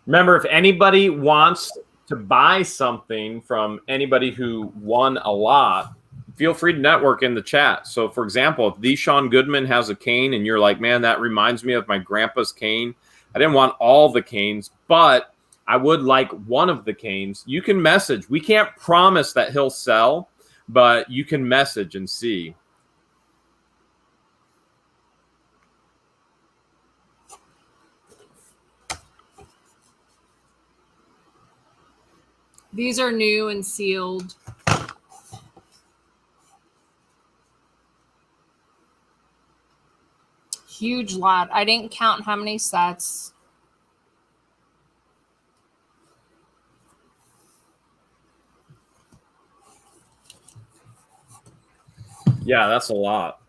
S2: Remember, if anybody wants to buy something from anybody who won a lot, feel free to network in the chat. So, for example, if Deshaun Goodman has a cane and you're like, man, that reminds me of my grandpa's cane. I didn't want all the canes, but I would like one of the canes. You can message. We can't promise that he'll sell, but you can message and see.
S1: These are new and sealed. Huge lot. I didn't count how many sets.
S2: Yeah, that's a lot.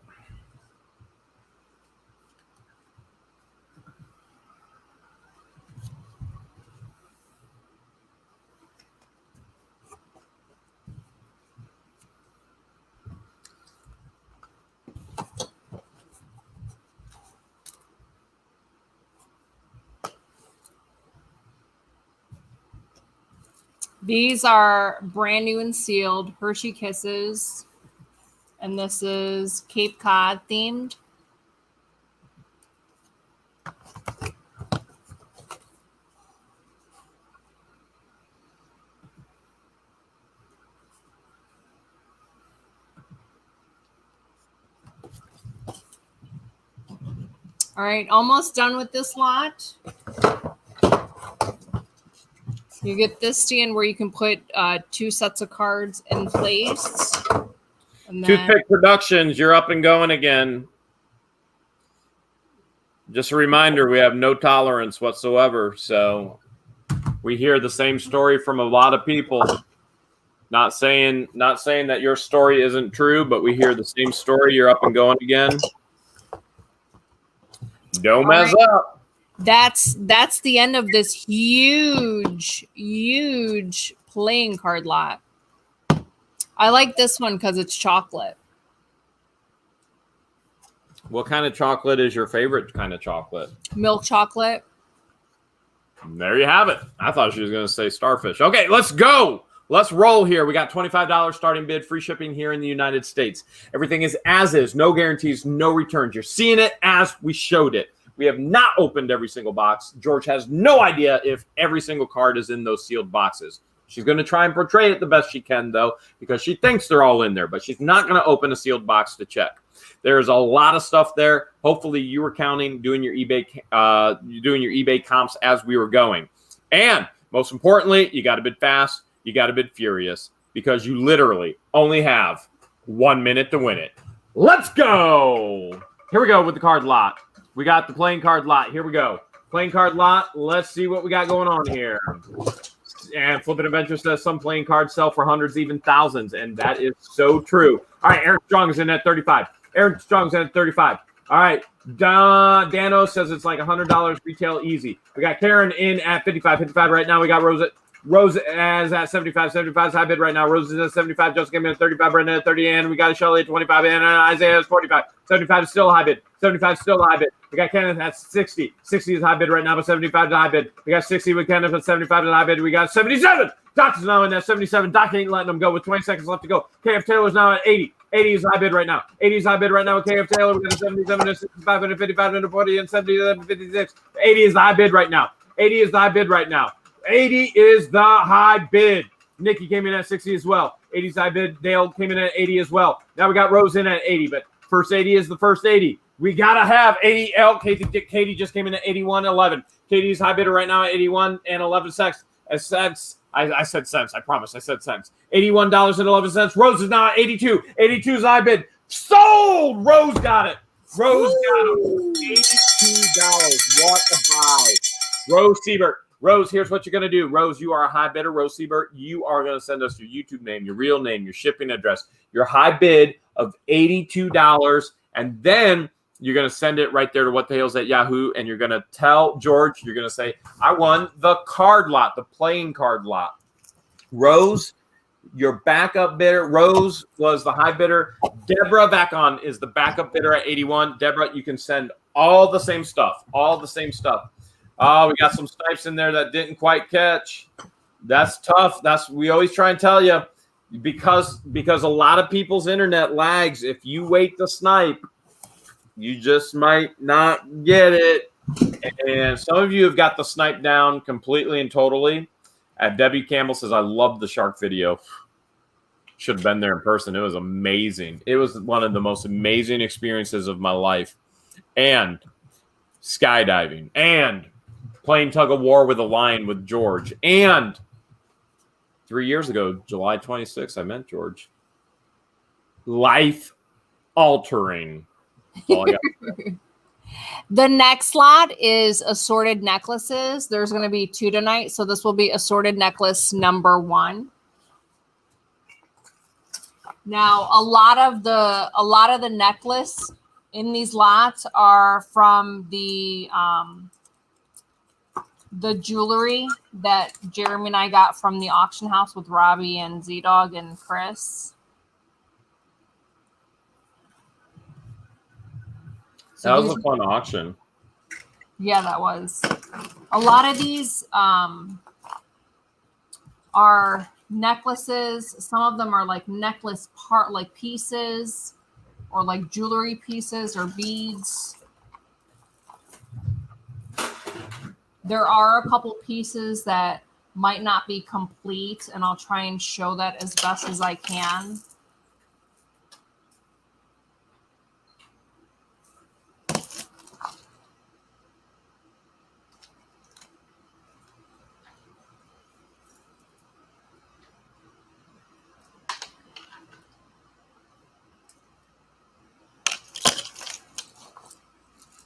S1: These are brand new and sealed Hershey Kisses. And this is Cape Cod themed. All right, almost done with this lot. You get this stand where you can put 2 sets of cards in place. And then,
S2: Toothpick Productions, you're up and going again. Just a reminder, we have no tolerance whatsoever. So we hear the same story from a lot of people. Not saying that your story isn't true, but we hear the same story. You're up and going again. Don't mess up.
S1: That's the end of this huge playing card lot. I like this one because it's chocolate.
S2: What kind of chocolate is your favorite kind of chocolate?
S1: Milk chocolate.
S2: There you have it. I thought she was going to say starfish. Okay, let's go. Let's roll here. We got $25 starting bid, free shipping here in the United States. Everything is as is, no guarantees, no returns. You're seeing it as we showed it. We have not opened every single box. George has no idea if every single card is in those sealed boxes. She's going to try and portray it the best she can, though, because she thinks they're all in there, but she's not going to open a sealed box to check. There's a lot of stuff there. Hopefully you were counting, doing your eBay comps as we were going. And most importantly, you got to bid fast. You got to bid furious because you literally only have 1 minute to win it. Let's go. Here we go with the card lot. We got the playing card lot. Here we go. Playing card lot. Let's see what we got going on here. And Flippin' Adventure says some playing cards sell for hundreds, even thousands, and that is so true. All right, Aaron Strong is in at 35. Aaron Strong's in at 35. All right, Dano says it's like $100 retail easy. We got Karen in at 55. 55 right now. We got Rose is at 75. 75 is high bid right now. Rose is at 75. Joseph came in at 35. Brandon at 30. And we got Shelly at 25. And Isaiah is 45. 75 is still a high bid. 75 is still a high bid. We got Kenneth at 60. 60 is high bid right now, but 75 is a high bid. We got 60 with Kenneth at 75 is a high bid. We got 77. Doc is now in at 77. Doc ain't letting them go with 20 seconds left to go. KF Taylor's now at 80. 80 is high bid right now. 80 is high bid right now with KF Taylor. We got a 77, a 65, and a 55, and a 40, and 77, 56. 80 is the high bid right now. 80 is the high bid right now. 80 is the high bid. Nikki came in at 60 as well. 80's high bid. Dale came in at 80 as well. Now we got Rose in at 80, but first 80 is the first 80. We got to have 80. Katie just came in at 81.11. Katie's high bidder right now at 81 and 11 cents. I said cents. I promise. I said cents. $81.11. Rose is now at 82. 82's high bid. Sold. Rose got it. Rose got it. $82. What a buy. Rose Siebert. Rose, here's what you're going to do. Rose, you are a high bidder. Rose Siebert, you are going to send us your YouTube name, your real name, your shipping address, your high bid of $82. And then you're going to send it right there to What the Hale's at Yahoo. And you're going to tell George, you're going to say, I won the card lot, the playing card lot. Rose, your backup bidder. Rose was the high bidder. Deborah Vacon is the backup bidder at 81. Deborah, you can send all the same stuff. All the same stuff. Oh, we got some snipes in there that didn't quite catch. That's tough. We always try and tell you because a lot of people's internet lags. If you wait to snipe, you just might not get it. And some of you have got the snipe down completely and totally. Debbie Campbell says, I love the shark video. Should have been there in person. It was amazing. It was one of the most amazing experiences of my life. And skydiving. And playing tug of war with a lion with George. And 3 years ago, July 26th, I met George. Life altering. That's all I got.
S1: The next lot is assorted necklaces. There's going to be 2 tonight, so this will be assorted necklace number 1. Now, a lot of the necklace in these lots are from the jewelry that Jeremy and I got from the auction house with Robbie and Z-Dog and Chris.
S2: That was a fun auction.
S1: Yeah, that was. A lot of these are necklaces. Some of them are like necklace pieces or like jewelry pieces or beads. There are a couple pieces that might not be complete, and I'll try and show that as best as I can.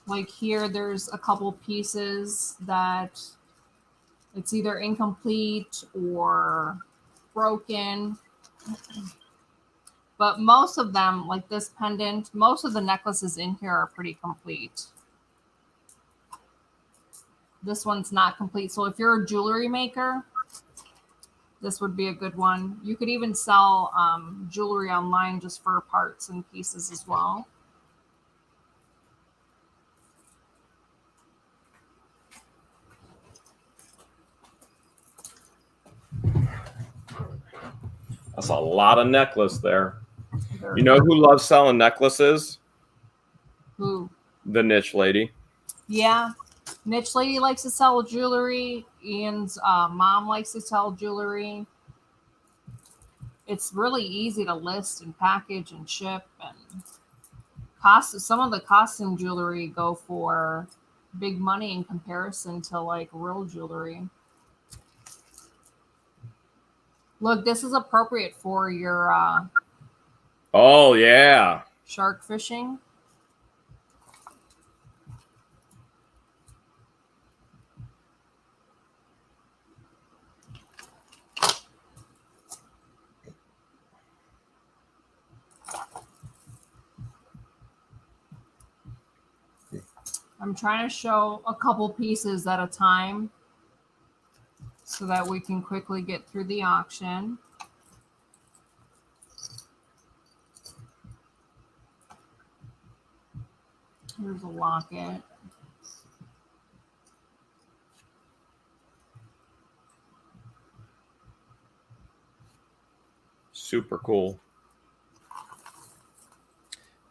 S1: Like here, there's a couple pieces that it's either incomplete or broken. But most of them, like this pendant, most of the necklaces in here are pretty complete. This one's not complete. So if you're a jewelry maker, this would be a good one. You could even sell jewelry online just for parts and pieces as well.
S2: That's a lot of necklace there. You know who loves selling necklaces?
S1: Who?
S2: The Niche Lady.
S1: Yeah. Niche Lady likes to sell jewelry. Ian's mom likes to sell jewelry. It's really easy to list and package and ship. And some of the costume jewelry go for big money in comparison to like real jewelry. Look, this is appropriate for your
S2: oh yeah,
S1: shark fishing. I'm trying to show a couple pieces at a time so that we can quickly get through the auction. Here's a locket.
S2: Super cool.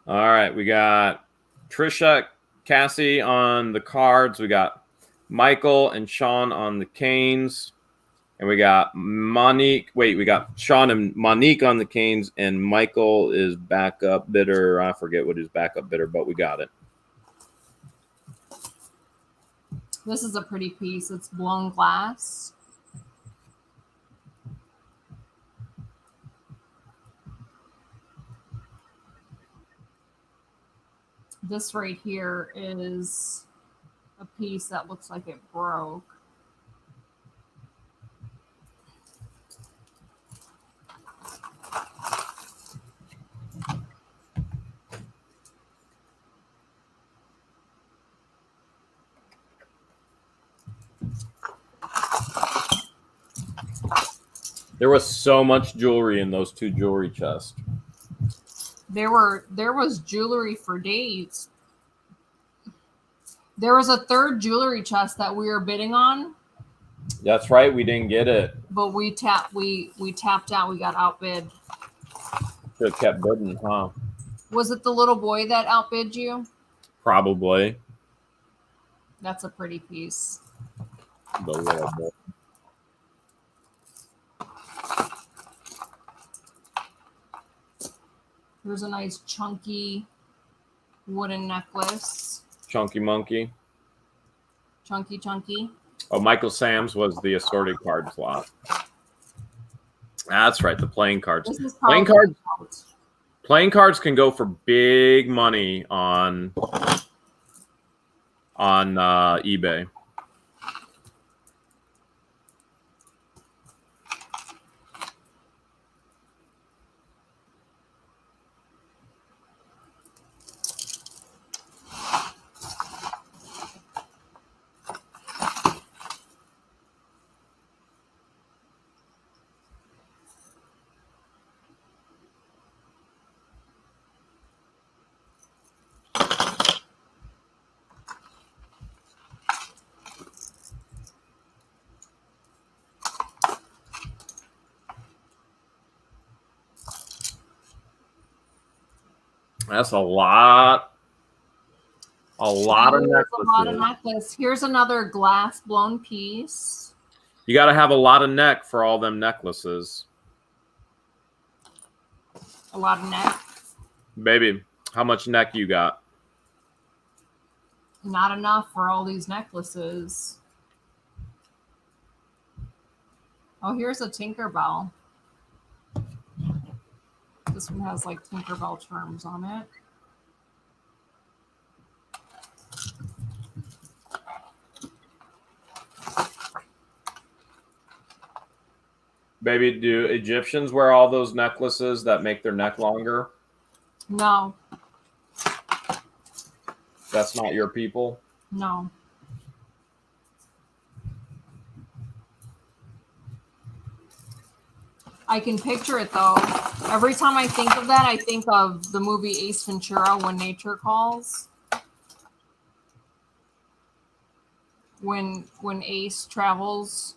S2: All right, we got Trisha, Cassie on the cards. We got Michael and Sean on the canes. And we got Monique. Wait, we got Sean and Monique on the canes, and Michael is backup bidder. I forget what his backup bidder, but we got it.
S1: This is a pretty piece. It's blown glass. This right here is a piece that looks like it broke.
S2: There was so much jewelry in those two jewelry chests.
S1: There was jewelry for days. There was a third jewelry chest that we were bidding on.
S2: That's right, we didn't get it.
S1: But we tapped out. We got outbid.
S2: Should have kept bidding, huh?
S1: Was it the little boy that outbid you?
S2: Probably.
S1: That's a pretty piece.
S2: The little boy.
S1: Here's a nice chunky wooden necklace.
S2: Chunky monkey.
S1: Chunky.
S2: Oh, Michael Sam's was the assorted cards lot. That's right, the playing cards. Playing cards can go for big money on eBay. That's a lot. A lot of necklaces.
S1: A lot of necklace. Here's another glass blown piece.
S2: You got to have a lot of neck for all them necklaces.
S1: A lot of neck.
S2: Baby, how much neck you got?
S1: Not enough for all these necklaces. Oh, here's a Tinkerbell. This one has like Tinkerbell terms on it.
S2: Baby, do Egyptians wear all those necklaces that make their neck longer?
S1: No.
S2: That's not your people?
S1: No. I can picture it though. Every time I think of that, I think of the movie Ace Ventura, When Nature Calls. When Ace travels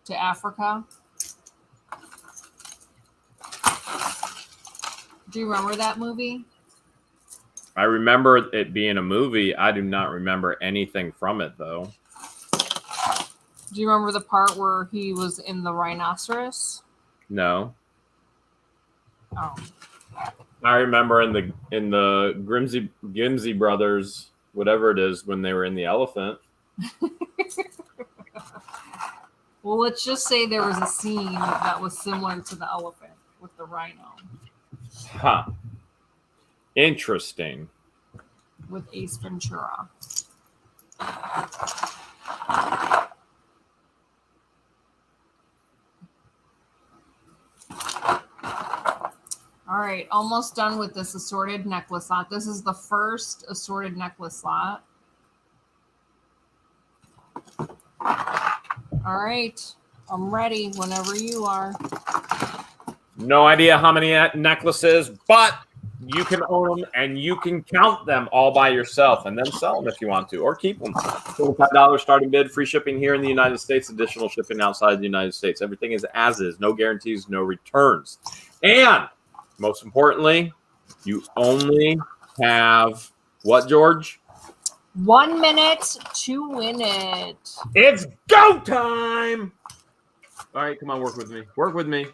S1: to Africa. Do you remember that movie?
S2: I remember it being a movie. I do not remember anything from it, though.
S1: Do you remember the part where he was in the rhinoceros?
S2: No.
S1: Oh.
S2: I remember in the Grimsey brothers, whatever it is, when they were in the elephant.
S1: Well, let's just say there was a scene that was similar to the elephant with the rhino.
S2: Huh. Interesting.
S1: With Ace Ventura. All right, almost done with this assorted necklace lot. This is the first assorted necklace lot. All right. I'm ready whenever you are.
S2: No idea how many necklaces, but you can own them and you can count them all by yourself and then sell them if you want to, or keep them. $25 starting bid, free shipping here in the United States, additional shipping outside the United States. Everything is as is, no guarantees, no returns. And most importantly, you only have what, George?
S1: 1 minute to win it.
S2: It's go time. All right, come on, work with me. Work with me.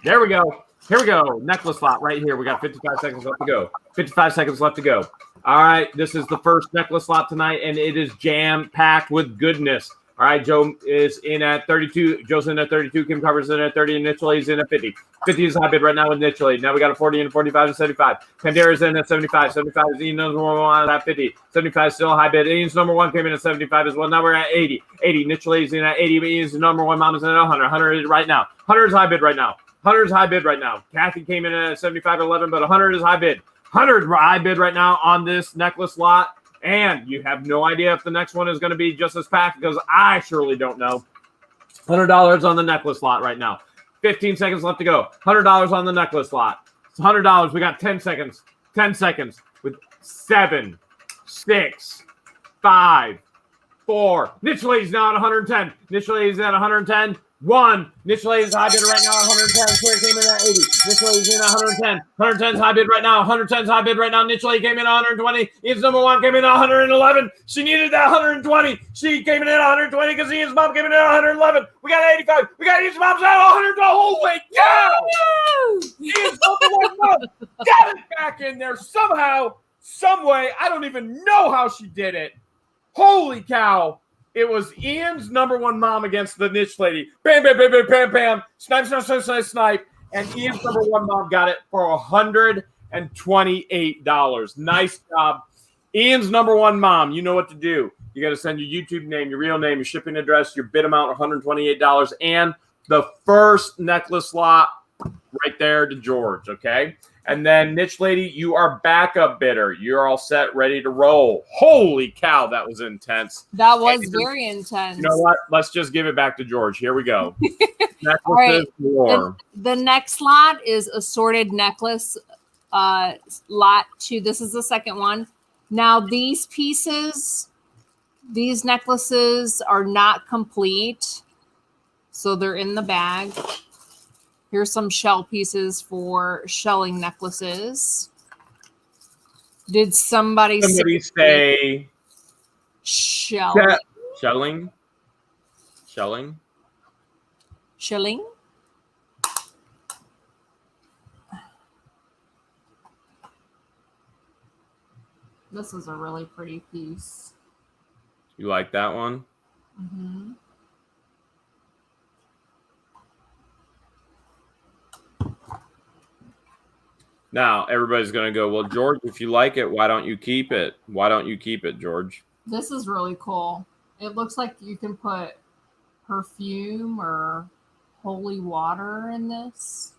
S2: There we go. Here we go. Necklace lot right here. We got 55 seconds left to go. 55 seconds left to go. All right, this is the first necklace lot tonight, and it is jam-packed with goodness. All right, Joe is in at 32. Joe's in at 32. Kim Carver's in at 30, and Nichela's in at 50. 50 is high bid right now with Nichela. Now we got a 40 and a 45 and 75. Pandera's in at 75. 75 is Ian's number one at 50. 75 is still a high bid. Ian's number one came in at 75 as well. Now we're at 80. 80. Nichela's in at 80. But Ian's number one. Mama's in at 100. 100 is right now. 100 is high bid right now. 100 is high bid right now. Kathy came in at 75 11, but 100 is high bid. 100 high bid right now on this necklace lot. And you have no idea if the next one is going to be just as packed because I surely don't know. $100 on the necklace lot right now. 15 seconds left to go. $100 on the necklace lot. It's $100. We got 10 seconds. 10 seconds with 7, 6, 5, 4. Nichela's now at 110. Nichela's at 110. 1. Nichela's high bid right now at 110. Claire came in at 80. Nichela's in at 110. 110's high bid right now. 110's high bid right now. Nichela came in at 120. Ian's number one came in at 111. She needed that 120. She came in at 120 because Ian's mom came in at 111. We got 85. We got Ian's mom's at 100. Holy cow! Ian's number one got it back in there somehow, some way. I don't even know how she did it. Holy cow. It was Ian's number one mom against the niche lady. Bam, bam, bam, bam, bam, bam. Snipe, snipe, snipe, snipe, snipe. And Ian's number one mom got it for $128. Nice job. Ian's number one mom, you know what to do. You got to send your YouTube name, your real name, your shipping address, your bid amount, $128, and the first necklace lot right there to George, okay? And then, Niche Lady, you are backup bidder. You're all set, ready to roll. Holy cow, that was intense.
S1: That was very intense.
S2: You know what? Let's just give it back to George. Here we go.
S1: All right. The next lot is assorted necklace lot 2. This is the second one. Now, these pieces, these necklaces are not complete, so they're in the bag. Here's some shell pieces for shelling necklaces. Did somebody
S2: say
S1: shell?
S2: Shelling?
S1: Shilling? This is a really pretty piece.
S2: You like that one?
S1: Mm-hmm.
S2: Now, everybody's going to go, well, George, if you like it, why don't you keep it? Why don't you keep it, George?
S1: This is really cool. It looks like you can put perfume or holy water in this.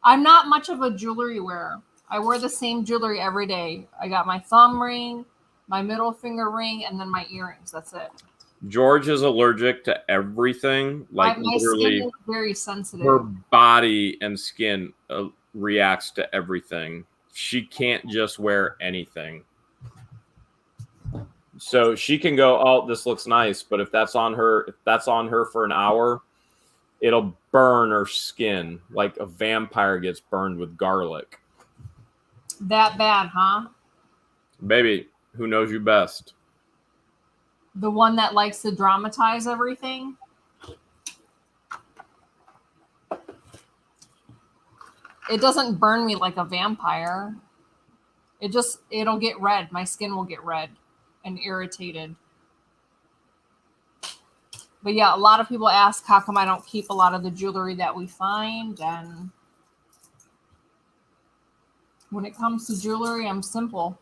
S1: I'm not much of a jewelry wearer. I wear the same jewelry every day. I got my thumb ring, my middle finger ring, and then my earrings. That's it.
S2: George is allergic to everything. Like
S1: my
S2: literally,
S1: skin is very sensitive.
S2: Her body and skin reacts to everything. She can't just wear anything. So she can go, oh, this looks nice, but if that's on her for an hour, it'll burn her skin like a vampire gets burned with garlic.
S1: That bad, huh?
S2: Baby, who knows you best?
S1: The one that likes to dramatize everything? It doesn't burn me like a vampire. It'll get red. My skin will get red and irritated. But yeah, a lot of people ask how come I don't keep a lot of the jewelry that we find. And when it comes to jewelry, I'm simple.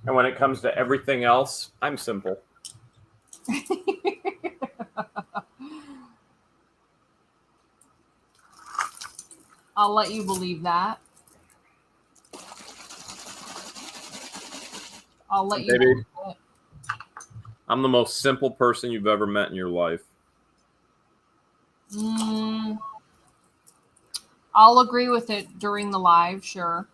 S2: And when it comes to everything else, I'm simple.
S1: I'll let you believe that. I'll let you believe it.
S2: I'm the most simple person you've ever met in your life.
S1: I'll agree with it during the live, sure.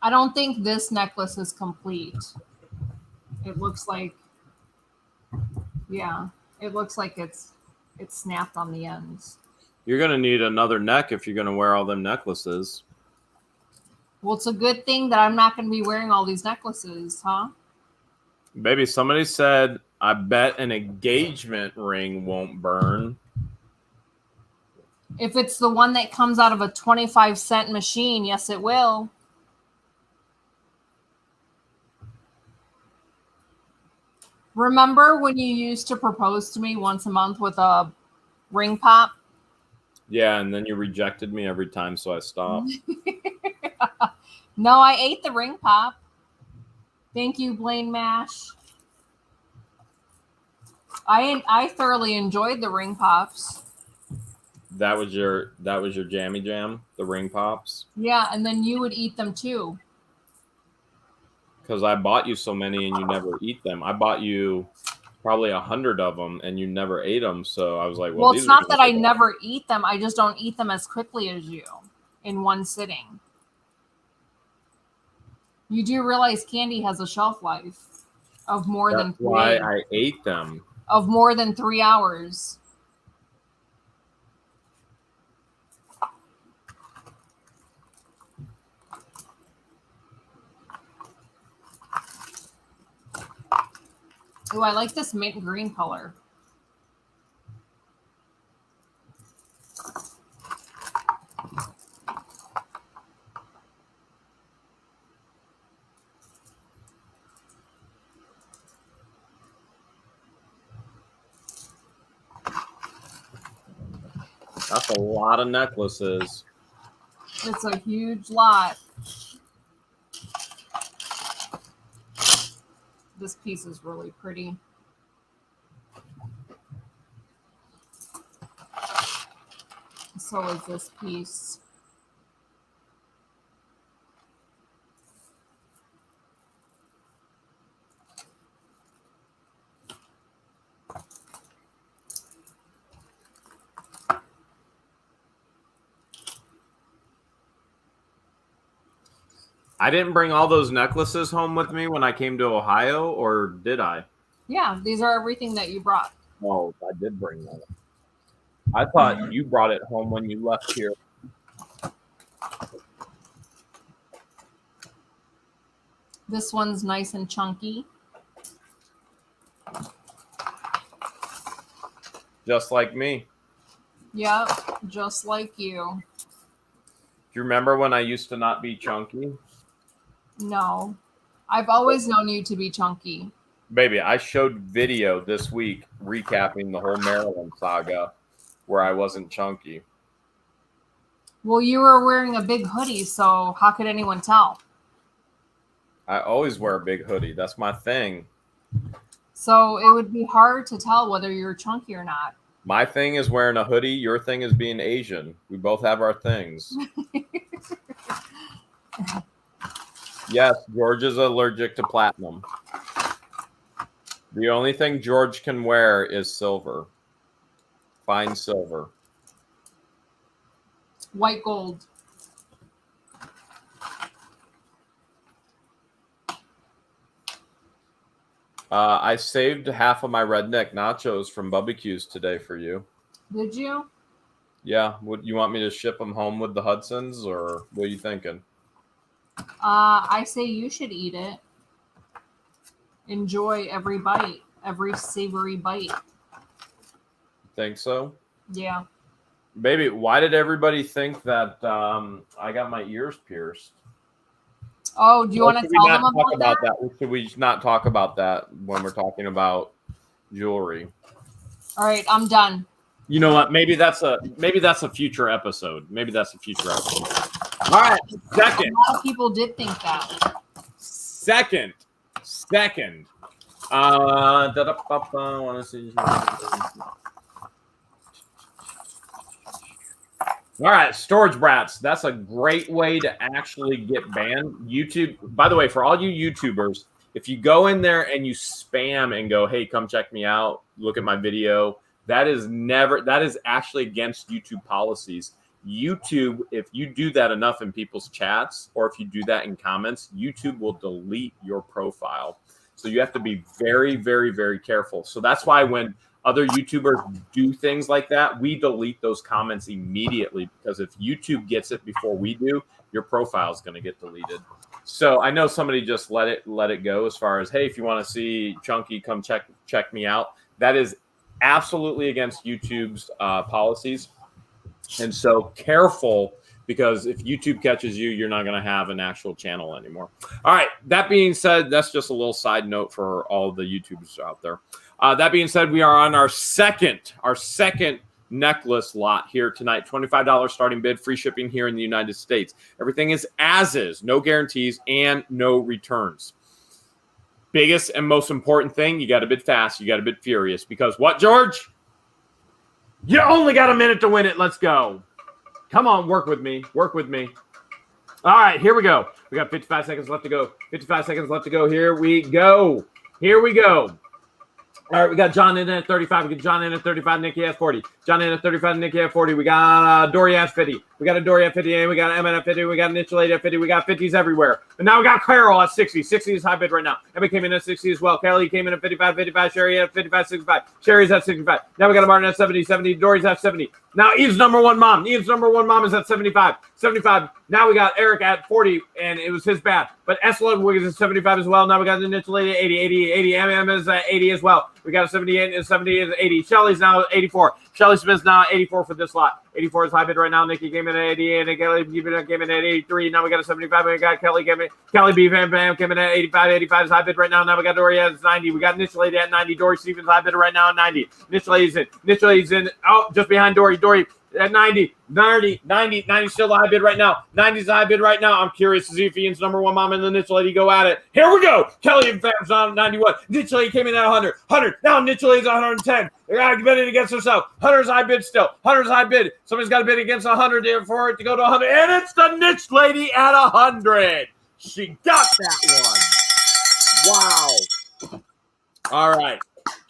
S1: I don't think this necklace is complete. It looks like, yeah, it looks like it's snapped on the ends.
S2: You're going to need another neck if you're going to wear all them necklaces.
S1: Well, it's a good thing that I'm not going to be wearing all these necklaces, huh?
S2: Baby, somebody said, I bet an engagement ring won't burn.
S1: If it's the one that comes out of a 25-cent machine, yes, it will. Remember when you used to propose to me once a month with a ring pop?
S2: Yeah, and then you rejected me every time, so I stopped.
S1: No, I ate the ring pop. Thank you, Blaine Mash. I thoroughly enjoyed the ring pops.
S2: That was your jammy jam, the ring pops?
S1: Yeah, and then you would eat them too.
S2: Because I bought you so many and you never eat them. I bought you probably 100 of them and you never ate them. So I was like,
S1: well it's not that I never eat them. I just don't eat them as quickly as you in one sitting. You do realize candy has a shelf life of more than 3
S2: why
S1: days.
S2: I ate them.
S1: Of more than 3 hours. Oh, I like this mint green color.
S2: That's a lot of necklaces.
S1: It's a huge lot. This piece is really pretty. So is this piece.
S2: I didn't bring all those necklaces home with me when I came to Ohio, or did I?
S1: Yeah, these are everything that you brought.
S2: Oh, I did bring them. I thought you brought it home when you left here.
S1: This one's nice and chunky.
S2: Just like me.
S1: Yep, just like you.
S2: Do you remember when I used to not be chunky?
S1: No, I've always known you to be chunky.
S2: Baby, I showed video this week recapping the whole Maryland saga where I wasn't chunky.
S1: Well, you were wearing a big hoodie, so how could anyone tell?
S2: I always wear a big hoodie. That's my thing.
S1: So it would be hard to tell whether you're chunky or not.
S2: My thing is wearing a hoodie. Your thing is being Asian. We both have our things. Yes, George is allergic to platinum. The only thing George can wear is silver. Fine silver.
S1: White gold.
S2: I saved half of my redneck nachos from barbecues today for you.
S1: Did you?
S2: Yeah. Would you want me to ship them home with the Hudsons, or what are you thinking?
S1: I say you should eat it. Enjoy every bite, every savory bite.
S2: Think so?
S1: Yeah.
S2: Baby, why did everybody think that I got my ears pierced?
S1: Oh, do you want to tell them about that?
S2: Should we not talk about that when we're talking about jewelry?
S1: All right, I'm done.
S2: You know what? Maybe that's a future episode. All right, second.
S1: A lot of people did think that.
S2: Second. I want to see. All right, storage brats. That's a great way to actually get banned. YouTube, by the way, for all you YouTubers, if you go in there and you spam and go, hey, come check me out, look at my video, that is actually against YouTube policies. YouTube, if you do that enough in people's chats or if you do that in comments, YouTube will delete your profile. So you have to be very, very, very careful. So that's why when other YouTubers do things like that, we delete those comments immediately, because if YouTube gets it before we do, your profile is going to get deleted. So I know somebody just let it go as far as, hey, if you want to see Chunky, come check me out. That is absolutely against YouTube's policies. And so careful, because if YouTube catches you, you're not going to have an actual channel anymore. All right. That being said, that's just a little side note for all the YouTubers out there. That being said, we are on our second necklace lot here tonight. $25 starting bid, free shipping here in the United States. Everything is as is, no guarantees and no returns. Biggest and most important thing, you got to bid fast, you got to bid furious, because what, George? You only got a minute to win it. Let's go. Come on, work with me. Work with me. All right, here we go. We got 55 seconds left to go. 55 seconds left to go. Here we go. Here we go. All right, we got John in at 35. We got John in at 35. Nikki at 40. John in at 35. Nikki at 40. We got Dory at 50. We got a Dory at 50. And we got Emma at 50. We got Niche Lady at 50. We got 50s everywhere. And now we got Carol at 60. 60 is high bid right now. Emma came in at 60 as well. Kelly came in at 55. 55. Sherry at 55. 65. Sherry's at 65. Now we got a Martin at 70. 70. Dory's at 70. Now Eve's number one mom. Eve's number one mom is at 75. 75. Now we got Eric at 40, and it was his bad. But S. Ludwig is at 75 as well. Now we got the Niche Lady at 80. 80. 80. MM is at 80 as well. We got a 78 and 70 is 80. Shelly's now at 84. Shelly Smith's now at 84 for this lot. 84 is high bid right now. Nikki came in at 88, and Kelly came in at 83. Now we got a 75. We got Kelly came in. Kelly B. Van Bam came in at 85. 85 is high bid right now. Now we got Dory at 90. We got Niche Lady at 90. Dory Stevens high bid right now at 90. Niche Lady's in. Niche Lady's in. Oh, just behind Dory. Dory at 90. 90 still the high bid right now. 90's the high bid right now. I'm curious to see if Ian's number one mom and the Niche Lady go at it. Here we go. Kelly and Fam's on 91. Niche Lady came in at 100. 100. Now Niche Lady's at 110. They got to bid it against herself. 100's high bid still. 100's high bid. Somebody's got to bid against 100 for it to go to 100. And it's the Niche Lady at 100. She got that one. Wow. All right.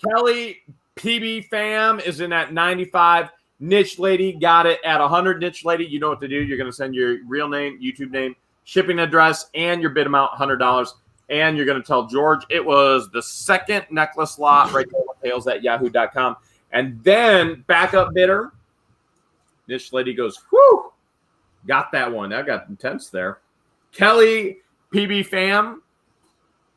S2: Kelly PB Fam is in at 95. Niche Lady got it at 100. Niche Lady, you know what to do. You're going to send your real name, YouTube name, shipping address, and your bid amount, $100. And you're going to tell George it was the second necklace lot right there with Hales@yahoo.com. And then backup bidder, Niche Lady goes, whew, got that one. That got intense there. Kelly PB Fam,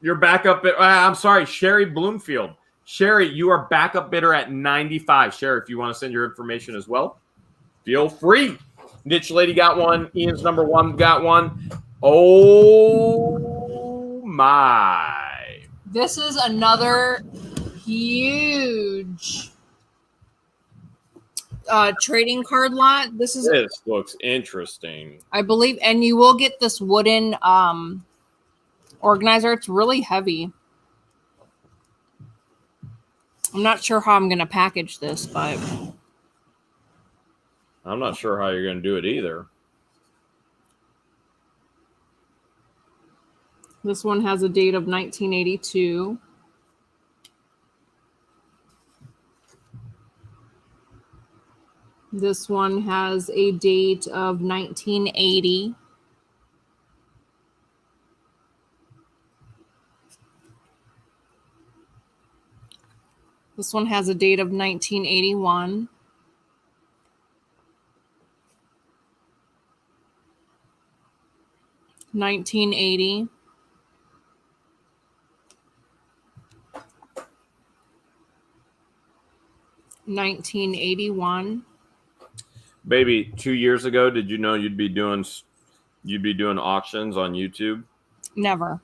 S2: your backup bidder. I'm sorry, Sherry Bloomfield. Sherry, you are backup bidder at 95. Sherry, if you want to send your information as well, feel free. Niche Lady got one. Ian's number one got one. Oh, my.
S1: This is another huge trading card lot. This
S2: looks interesting.
S1: I believe, and you will get this wooden organizer. It's really heavy. I'm not sure how I'm going to package this, but
S2: I'm not sure how you're going to do it either.
S1: This one has a date of 1982. This one has a date of 1980. This one has a date of 1981. $19.80. $19.81.
S2: Baby, 2 years ago, did you know you'd be doing auctions on YouTube?
S1: Never.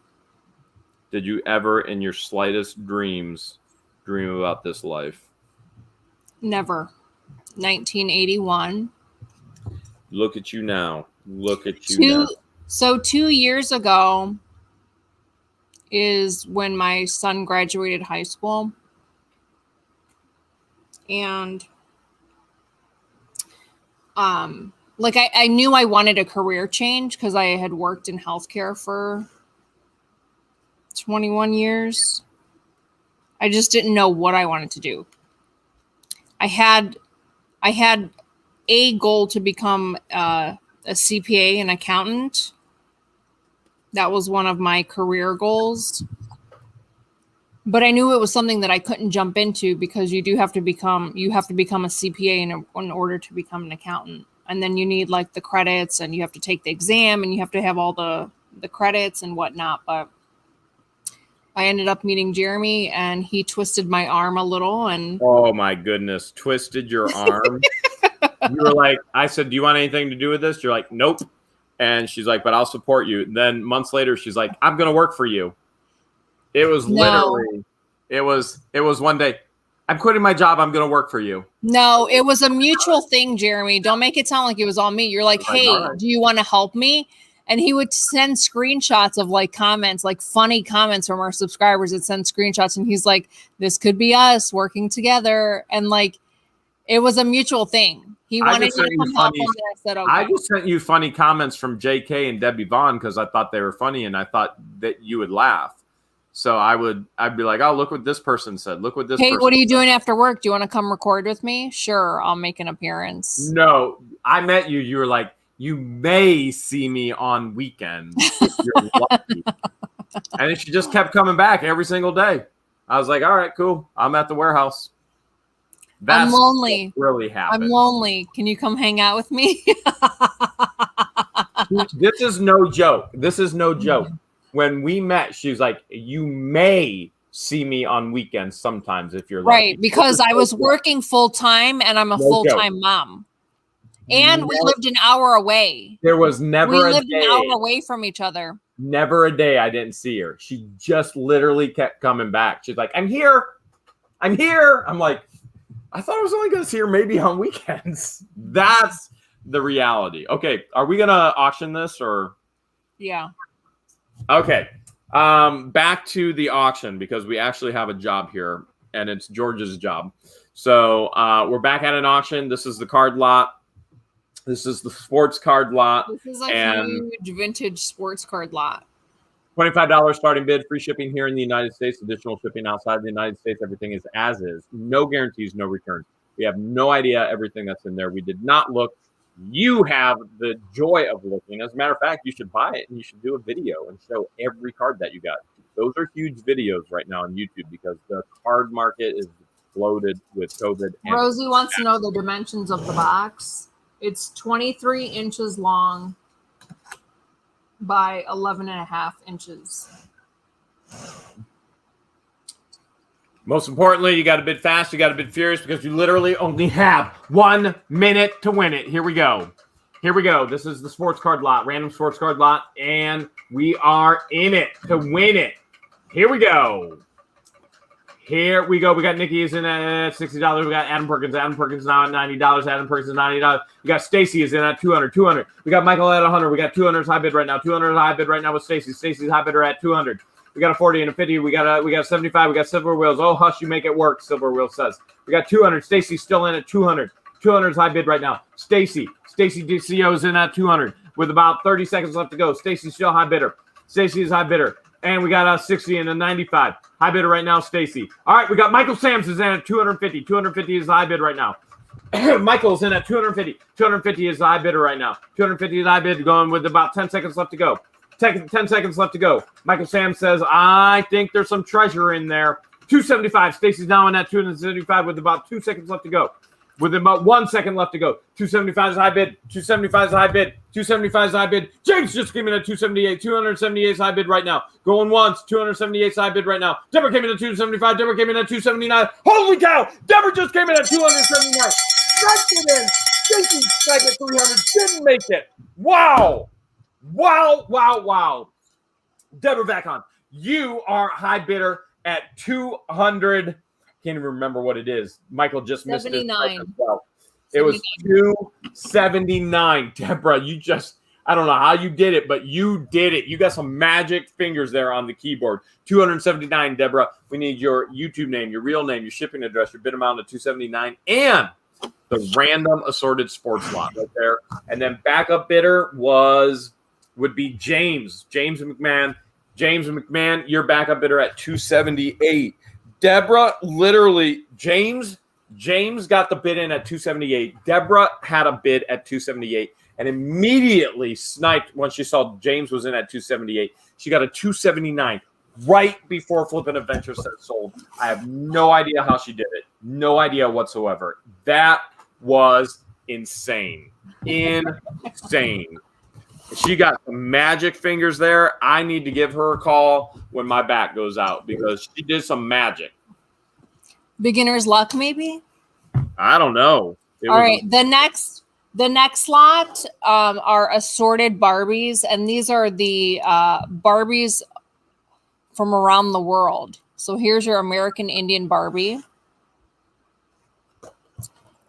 S2: Did you ever in your slightest dreams dream about this life?
S1: Never. 1981.
S2: Look at you now. Look at you now.
S1: So 2 years ago is when my son graduated high school. And like I knew I wanted a career change because I had worked in healthcare for 21 years. I just didn't know what I wanted to do. I had a goal to become a CPA, an accountant. That was one of my career goals. But I knew it was something that I couldn't jump into because you have to become a CPA in order to become an accountant. And then you need like the credits, and you have to take the exam, and you have to have all the credits and whatnot. But I ended up meeting Jeremy, and he twisted my arm a little. And
S2: oh my goodness, twisted your arm. You were like, I said, do you want anything to do with this? You're like, nope. And she's like, but I'll support you. Then months later, she's like, I'm going to work for you. It was literally, it was one day, I'm quitting my job. I'm going to work for you.
S1: No, it was a mutual thing, Jeremy. Don't make it sound like it was all me. You're like, hey, do you want to help me? And he would send screenshots of like comments, like funny comments from our subscribers that send screenshots. And he's like, this could be us working together. And like, it was a mutual thing. He wanted me to come help him, and I said, okay.
S2: I just sent you funny comments from JK and Debbie Vaughn because I thought they were funny, and I thought that you would laugh. So I'd be like, oh, look what this person said. Look what this person
S1: what are you doing after work? Do you want to come record with me? Sure, I'll make an appearance.
S2: No, I met you. You were like, you may see me on weekends if you're lucky. And she just kept coming back every single day. I was like, all right, cool. I'm at the warehouse.
S1: I'm lonely.
S2: Really happened.
S1: I'm lonely. Can you come hang out with me?
S2: This is no joke. This is no joke. When we met, she was like, you may see me on weekends sometimes if you're
S1: right,
S2: lucky.
S1: because I was working full time, and I'm a full-time mom. And we lived an hour away.
S2: There was never
S1: we lived an hour away from each other.
S2: Never a day I didn't see her. She just literally kept coming back. She's like, I'm here. I'm here. I'm like, I thought I was only going to see her maybe on weekends. That's the reality. Okay. Are we going to auction this or?
S1: Yeah.
S2: Okay. Back to the auction because we actually have a job here and it's George's job. So we're back at an auction. This is the card lot. This is the sports card lot.
S1: This is a huge vintage sports card lot.
S2: $25 starting bid, free shipping here in the United States, additional shipping outside the United States. Everything is as is. No guarantees, no returns. We have no idea everything that's in there. We did not look. You have the joy of looking. As a matter of fact, you should buy it and you should do a video and show every card that you got. Those are huge videos right now on YouTube because the card market is exploded with COVID.
S1: Rosie wants to know the dimensions of the box. It's 23 inches long by 11.5 inches.
S2: Most importantly, you got to bid fast, you got to bid furious because you literally only have 1 minute to win it. Here we go. Here we go. This is the sports card lot, random sports card lot, and we are in it to win it. Here we go. Here we go. We got Nikki is in at $60. We got Adam Perkins. Adam Perkins now at $90. Adam Perkins $90. We got Stacy is in at $200. We got Michael at $100. We got 200's high bid right now. 200's high bid right now with Stacy. Stacy's high bidder at $200. We got a 40 and a 50. We got a 75. We got Silver Wheels. Oh, hush, you make it work, Silver Wheels says. We got 200. Stacy's still in at 200. 200's high bid right now. Stacy DCO is in at 200 with about 30 seconds left to go. Stacy's still high bidder. Stacy's high bidder. And we got a 60 and a 95. High bidder right now, Stacy. All right, we got Michael Sams is in at 250. 250 is the high bid right now. Michael's in at 250. 250 is the high bidder right now. 250 is the high bid going with about 10 seconds left to go. 10 seconds left to go. Michael Sam says, I think there's some treasure in there. 275. Stacy's now in at 275 with about 2 seconds left to go. With about 1 second left to go. 275 is high bid. 275 is high bid. 275 is high bid. James just came in at 278. 278 is high bid right now. Going once. 278 is high bid right now. Deborah came in at 275. Deborah came in at 279. Holy cow! Deborah just came in at 279. Knocked it in. Stacy tried at 300. Didn't make it. Wow. Wow, wow, wow. Deborah Vacon, you are high bidder at 200. Can't even remember what it is. Michael just missed it.
S1: 79.
S2: It was 279. Deborah, you just, I don't know how you did it, but you did it. You got some magic fingers there on the keyboard. 279, Deborah. We need your YouTube name, your real name, your shipping address, your bid amount of 279, and The random assorted sports lot right there. And then backup bidder would be James McMahon. James McMahon, your backup bidder at $278. Deborah, literally, James got the bid in at $278. Deborah had a bid at $278 and immediately sniped once she saw James was in at $278. She got a $279 right before Flippin' Adventure said sold. I have no idea how she did it. No idea whatsoever. That was insane. Insane. She got some magic fingers there. I need to give her a call when my back goes out because she did some magic.
S1: Beginner's luck, maybe?
S2: I don't know.
S1: All right. The next lot are assorted Barbies, and these are the Barbies from around the world. So here's your American Indian Barbie.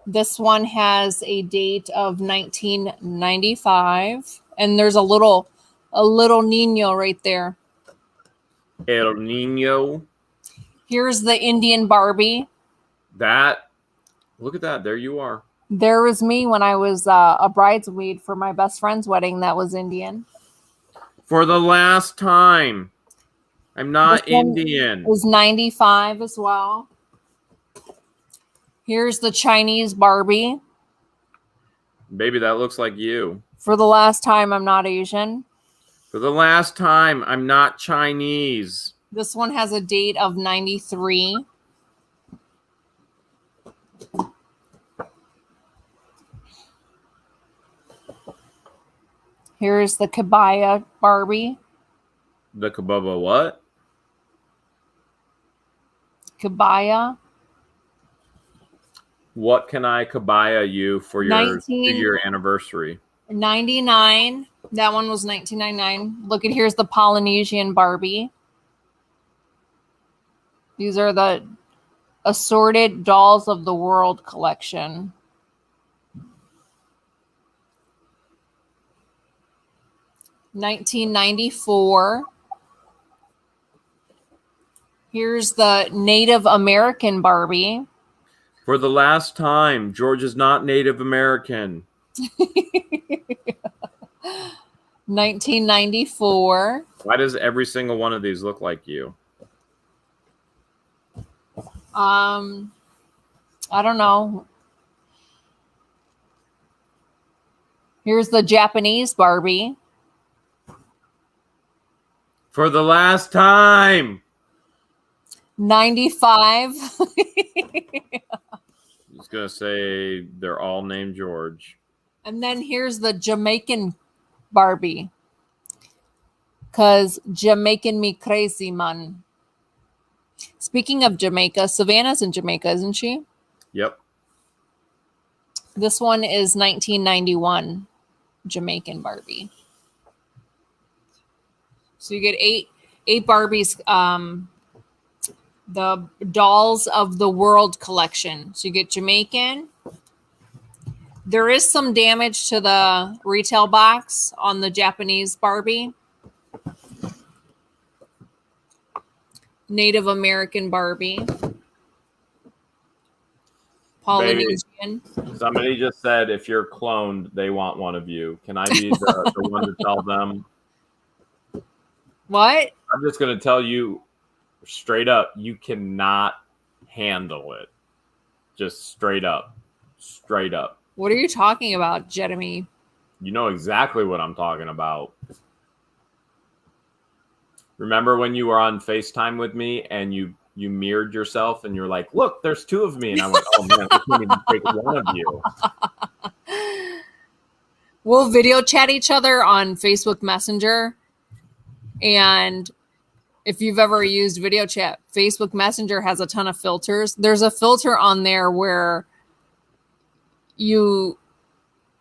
S1: This one has a date of 1995, and there's a little Nino right there.
S2: El Nino.
S1: Here's the Indian Barbie.
S2: Look at that. There you are.
S1: There was me when I was a bridesmaid for my best friend's wedding that was Indian.
S2: For the last time. I'm not Indian.
S1: It was 95 as well. Here's the Chinese Barbie.
S2: Baby, that looks like you.
S1: For the last time, I'm not Asian.
S2: For the last time, I'm not Chinese.
S1: This one has a date of 93. Here's the Kabaya Barbie.
S2: The Kababa what?
S1: Kabaya.
S2: What can I kabaya you for your 2-year anniversary?
S1: 99. That one was 1999. Look at here's the Polynesian Barbie. These are the Assorted Dolls of the World collection. $1994. Here's the Native American Barbie.
S2: For the last time, George is not Native American.
S1: 1994.
S2: Why does every single one of these look like you?
S1: I don't know. Here's the Japanese Barbie.
S2: For the last time.
S1: 95.
S2: I was going to say they're all named George.
S1: And then here's the Jamaican Barbie. Because Jamaican me crazy, man. Speaking of Jamaica, Savannah's in Jamaica, isn't she?
S2: Yep.
S1: This one is 1991 Jamaican Barbie. So you get eight Barbies, the Dolls of the World collection. So you get Jamaican. There is some damage to the retail box on the Japanese Barbie. Native American Barbie. Polynesian.
S2: Baby, somebody just said if you're cloned, they want one of you. Can I be the one to tell them?
S1: What?
S2: I'm just going to tell you straight up, you cannot handle it. Just straight up. Straight up.
S1: What are you talking about, Jeremy?
S2: You know exactly what I'm talking about. Remember when you were on FaceTime with me and you mirrored yourself and you're like, look, there's two of me. And I went, oh man, I can't even take one of you.
S1: We'll video chat each other on Facebook Messenger. And if you've ever used video chat, Facebook Messenger has a ton of filters. There's a filter on there where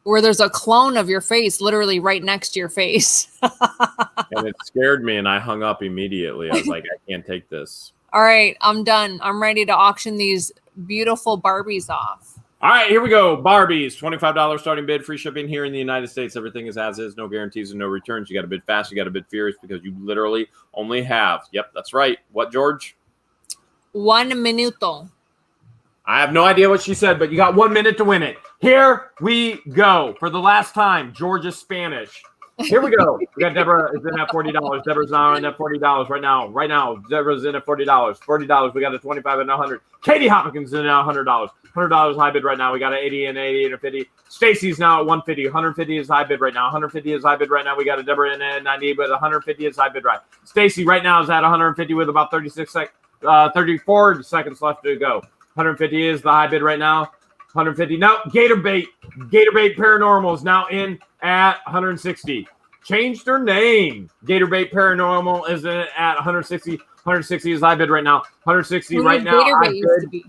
S1: there's a clone of your face literally right next to your face.
S2: And it scared me and I hung up immediately. I was like, I can't take this.
S1: All right, I'm done. I'm ready to auction these beautiful Barbies off.
S2: All right, here we go. Barbies, $25 starting bid, free shipping here in the United States. Everything is as is, no guarantees and no returns. You got to bid fast, you got to bid furious because you literally only have, yep, that's right. What, George?
S1: 1 minuto.
S2: I have no idea what she said, but you got 1 minute to win it. Here we go. For the last time, Georgia Spanish. Here we go. We got Deborah is in at $40. Deborah's now in at $40 right now. Right now, Deborah's in at $40. $40. We got a 25 and a 100. Katie Hopkins in at $100. $100 high bid right now. We got an 80 and 80 and a 50. Stacy's now at 150. 150 is high bid right now. 150 is high bid right now. We got a Deborah in at 90, but 150 is high bid right. Stacy right now is at 150 with about 34 seconds left to go. 150 is the high bid right now. 150. No, Gatorbait Paranormal is now in at 160. Changed her name. Gatorbait Paranormal is in at 160. 160 is high bid right now. 160 right now. Gatorbait used to be.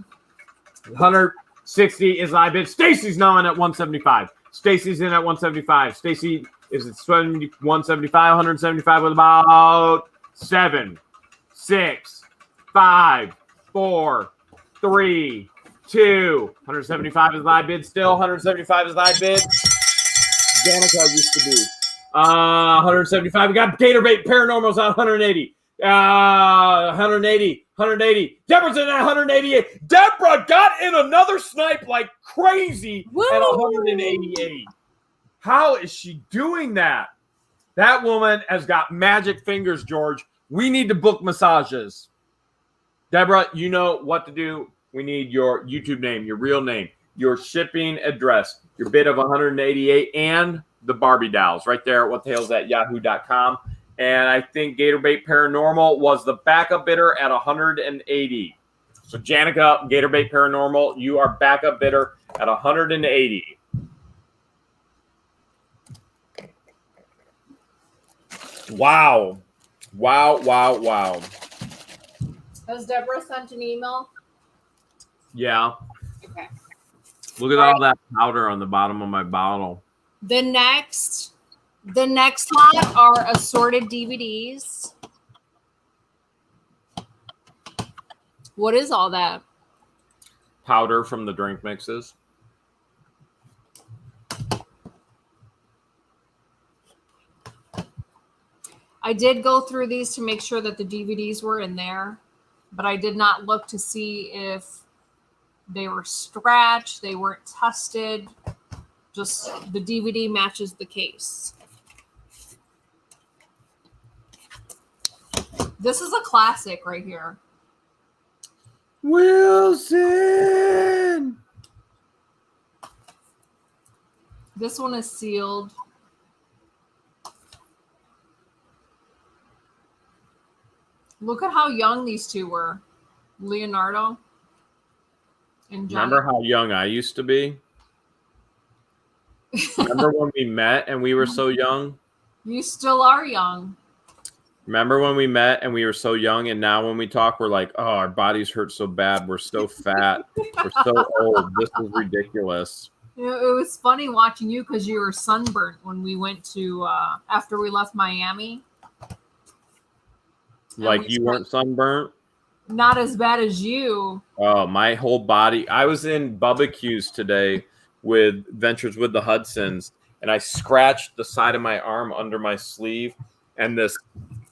S2: 160 is high bid. Stacy's now in at 175. Stacy's in at 175. Stacy is at 175. 175 with about 7, 6, 5, 4, 3, 2. 175 is high bid still. 175 is high bid. Danica used to be. 175. We got Gatorbait Paranormal's at 180. 180. 180. Deborah's in at 188. Deborah got in another snipe like crazy at 188. How is she doing that? That woman has got magic fingers, George. We need to book massages. Deborah, you know what to do. We need your YouTube name, your real name, your shipping address, your bid of 188, and the Barbie dolls right there at whatthehales@yahoo.com. And I think Gatorbait Paranormal was the backup bidder at 180. So Janica, Gatorbait Paranormal, you are backup bidder at 180. Wow.
S1: Has Deborah sent an email?
S2: Yeah.
S1: Okay.
S2: Look at all that powder on the bottom of my bottle.
S1: The next lot are assorted DVDs. What is all that?
S2: Powder from the drink mixes.
S1: I did go through these to make sure that the DVDs were in there, but I did not look to see if they were scratched, they weren't tested. Just the DVD matches the case. This is a classic right here.
S2: Wilson.
S1: This one is sealed. Look at how young these two were. Leonardo and Johnny.
S2: Remember how young I used to be? Remember when we met and we were so young?
S1: You still are young.
S2: Remember when we met and we were so young, and now when we talk, we're like, oh, our bodies hurt so bad. We're so fat. We're so old. This is ridiculous.
S1: It was funny watching you because you were sunburnt when we went to, after we left Miami.
S2: Like you weren't sunburnt?
S1: Not as bad as you.
S2: Oh, my whole body. I was in Bubba Q's today with Ventures with the Hudsons, and I scratched the side of my arm under my sleeve, and this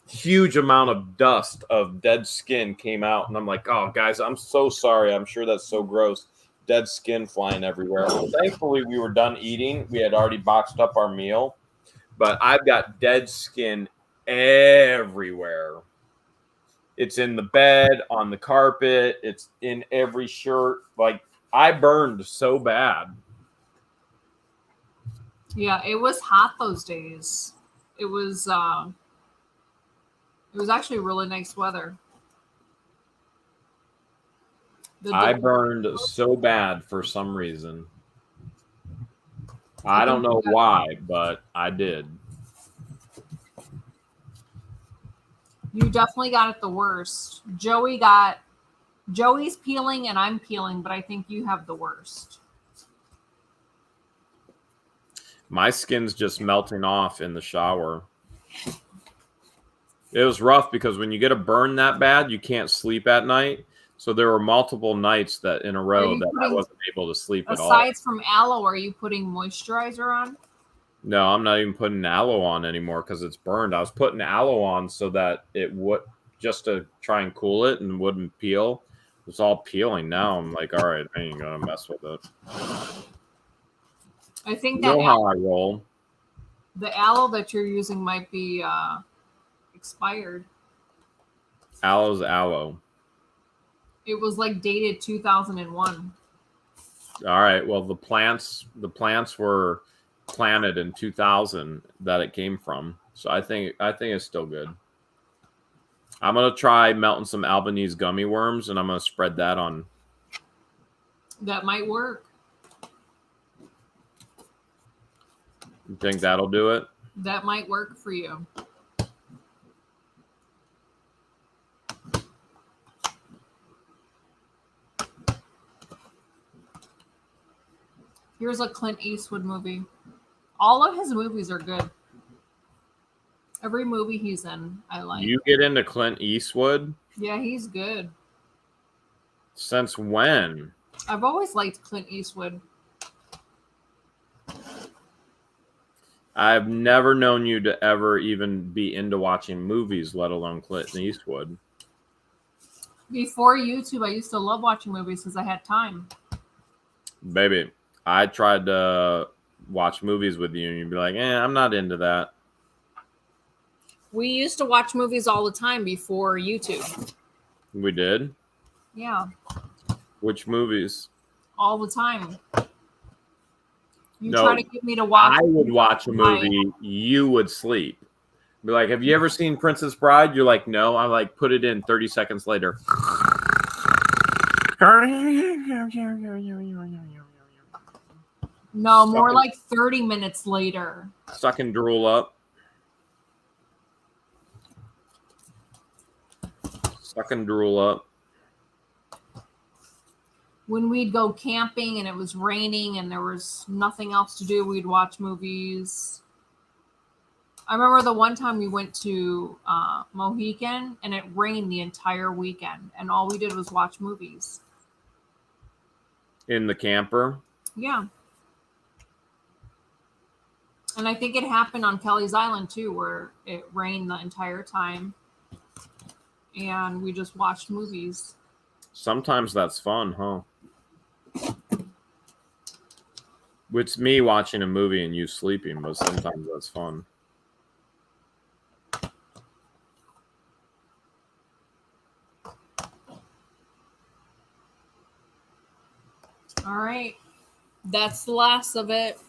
S2: huge amount of dust of dead skin came out. And I'm like, oh, guys, I'm so sorry. I'm sure that's so gross. Dead skin flying everywhere. Well, thankfully, we were done eating. We had already boxed up our meal, but I've got dead skin everywhere. It's in the bed, on the carpet. It's in every shirt. Like, I burned so bad.
S1: Yeah, it was hot those days. It was actually really nice weather.
S2: I burned so bad for some reason. I don't know why, but I did.
S1: You definitely got it the worst. Joey's peeling and I'm peeling, but I think you have the worst.
S2: My skin's just melting off in the shower. It was rough because when you get a burn that bad, you can't sleep at night. So there were multiple nights that in a row that I wasn't able to sleep at all.
S1: Aside from aloe, are you putting moisturizer on?
S2: No, I'm not even putting aloe on anymore because it's burned. I was putting aloe on so that it would, just to try and cool it and wouldn't peel. It's all peeling now. I'm like, all right, I ain't gonna mess with it.
S1: I think
S2: You know how I roll.
S1: The aloe that you're using might be expired.
S2: Aloe's aloe.
S1: It was like dated 2001.
S2: All right. Well, the plants were planted in 2000 that it came from. So I think it's still good. I'm gonna try melting some Albanese gummy worms, and I'm gonna spread that on.
S1: That might work.
S2: You think that'll do it?
S1: That might work for you. Here's a Clint Eastwood movie. All of his movies are good. Every movie he's in, I like.
S2: You get into Clint Eastwood?
S1: Yeah, he's good.
S2: Since when?
S1: I've always liked Clint Eastwood.
S2: I've never known you to ever even be into watching movies, let alone Clint Eastwood.
S1: Before YouTube, I used to love watching movies because I had time.
S2: Baby, I tried to watch movies with you, and you'd be like, I'm not into that.
S1: We used to watch movies all the time before YouTube.
S2: We did?
S1: Yeah.
S2: Which movies?
S1: All the time. You
S2: No,
S1: try to get me to watch.
S2: I would watch a movie, you would sleep. Be like, have you ever seen Princess Bride? You're like, no. I'm like, put it in 30 seconds later.
S1: No, more like 30 minutes later.
S2: Suck and drool up. Suck and drool up.
S1: When we'd go camping and it was raining and there was nothing else to do, we'd watch movies. I remember the one time we went to Mohican and it rained the entire weekend and all we did was watch movies.
S2: In the camper?
S1: Yeah. And I think it happened on Kelly's Island too, where it rained the entire time and we just watched movies.
S2: Sometimes that's fun, huh? It's me watching a movie and you sleeping, but sometimes that's fun.
S1: All right. That's the last of it.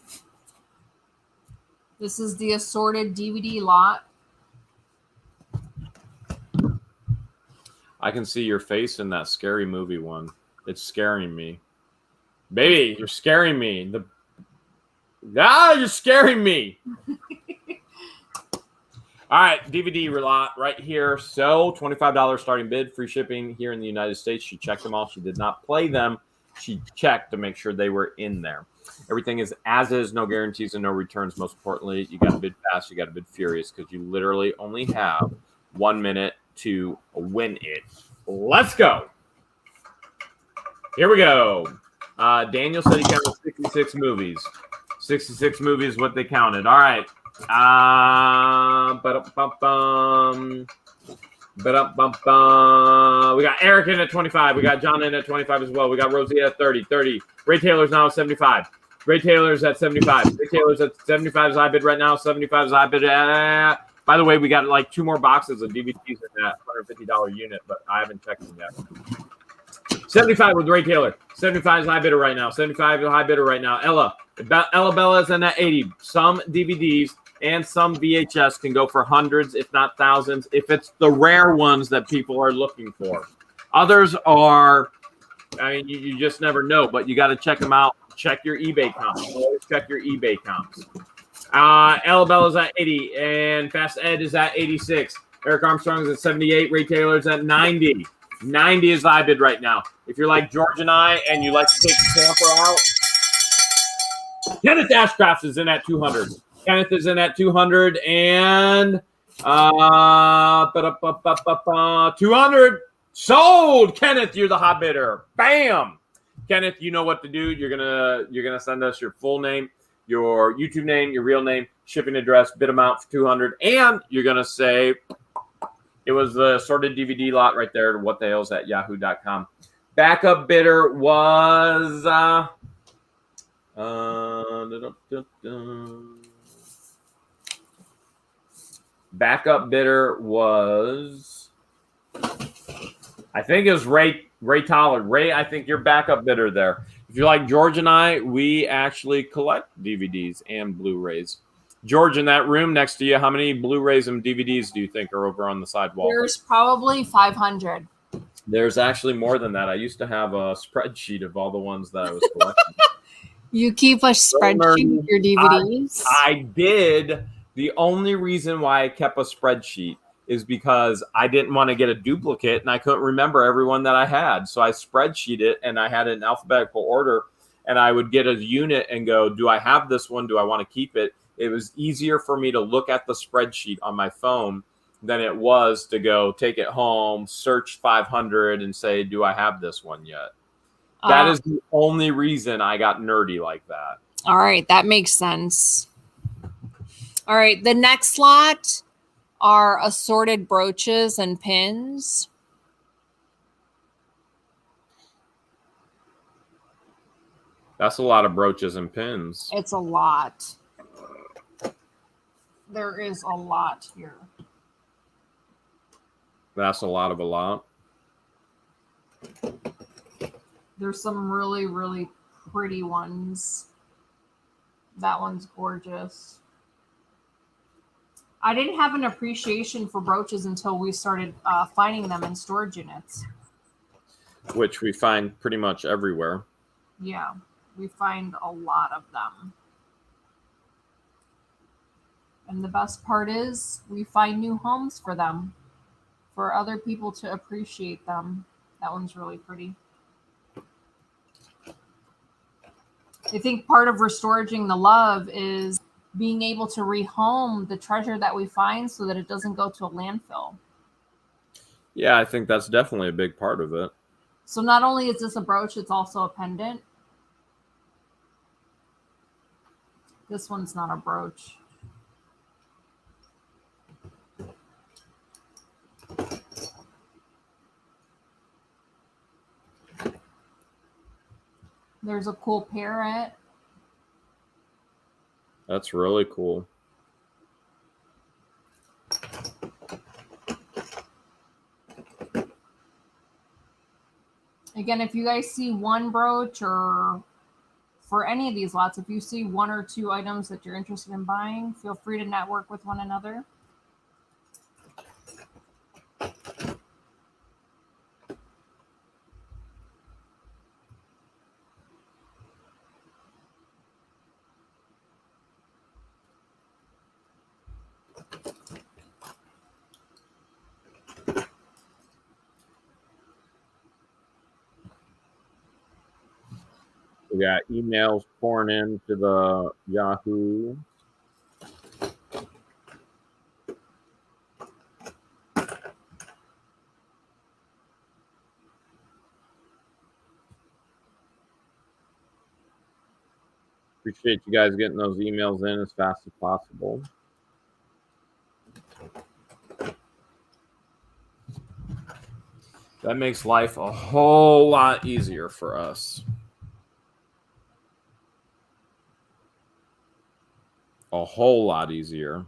S1: This is the assorted DVD lot.
S2: I can see your face in that scary movie one. It's scaring me. Baby, you're scaring me. You're scaring me. All right, DVD lot right here. So $25 starting bid, free shipping here in the United States. She checked them all. She did not play them. She checked to make sure they were in there. Everything is as is, no guarantees and no returns. Most importantly, you got to bid fast. You got to bid furious because you literally only have 1 minute to win it. Let's go. Here we go. Daniel said he counted 66 movies. 66 movies, what they counted. All right. We got Eric in at 25. We got John in at 25 as well. We got Rosie at 30. Ray Taylor's now at 75. Ray Taylor's at 75. Ray Taylor's at 75 is high bid right now. 75 is high bid. By the way, we got like 2 more boxes of DVDs in that $150 unit, but I haven't checked them yet. 75 with Ray Taylor. 75 is high bidder right now. 75 is high bidder right now. Ella Bella's in at 80. Some DVDs and some VHS can go for hundreds, if not thousands, if it's the rare ones that people are looking for. Others are, I mean, you just never know, but you got to check them out. Check your eBay comps. Always check your eBay comps. Ella Bella's at 80, and Fast Ed is at 86. Eric Armstrong's at 78. Ray Taylor's at 90. 90 is high bid right now. If you're like George and I, and you like to take the camper out, Kenneth Ashcraft is in at 200. Kenneth is in at 200 and 200 sold. Kenneth, you're the hot bidder. Bam. Kenneth, you know what to do. You're gonna send us your full name, your YouTube name, your real name, shipping address, bid amount for 200, and you're gonna say it was the sorted DVD lot right there. What the hell's at yahoo.com. Backup bidder was backup bidder was, I think it was Ray Tollard. Ray, I think you're backup bidder there. If you're like George and I, we actually collect DVDs and Blu-rays. George, in that room next to you, how many Blu-rays and DVDs do you think are over on the sidewall?
S1: There's probably 500.
S2: There's actually more than that. I used to have a spreadsheet of all the ones that I was collecting.
S1: You keep a spreadsheet of your DVDs?
S2: I did. The only reason why I kept a spreadsheet is because I didn't want to get a duplicate and I couldn't remember everyone that I had. So I spreadsheet it and I had it in alphabetical order, and I would get a unit and go, do I have this one? Do I want to keep it? It was easier for me to look at the spreadsheet on my phone than it was to go take it home, search 500 and say, do I have this one yet? That is the only reason I got nerdy like that.
S1: All right. That makes sense. All right. The next lot are assorted brooches and pins.
S2: That's a lot of brooches and pins.
S1: It's a lot. There is a lot here.
S2: That's a lot of a lot.
S1: There's some really, really pretty ones. That one's gorgeous. I didn't have an appreciation for brooches until we started finding them in storage units.
S2: Which we find pretty much everywhere.
S1: Yeah, we find a lot of them. And the best part is we find new homes for them, for other people to appreciate them. That one's really pretty. I think part of restoring the love is being able to rehome the treasure that we find so that it doesn't go to a landfill.
S2: Yeah, I think that's definitely a big part of it.
S1: So not only is this a brooch, it's also a pendant. This one's not a brooch. There's a cool parrot.
S2: That's really cool.
S1: Again, if you guys see one brooch, or for any of these lots, if you see one or two items that you're interested in buying, feel free to network with one another.
S2: We got emails pouring into the Yahoo. Appreciate you guys getting those emails in as fast as possible. That makes life a whole lot easier for us. A whole lot easier.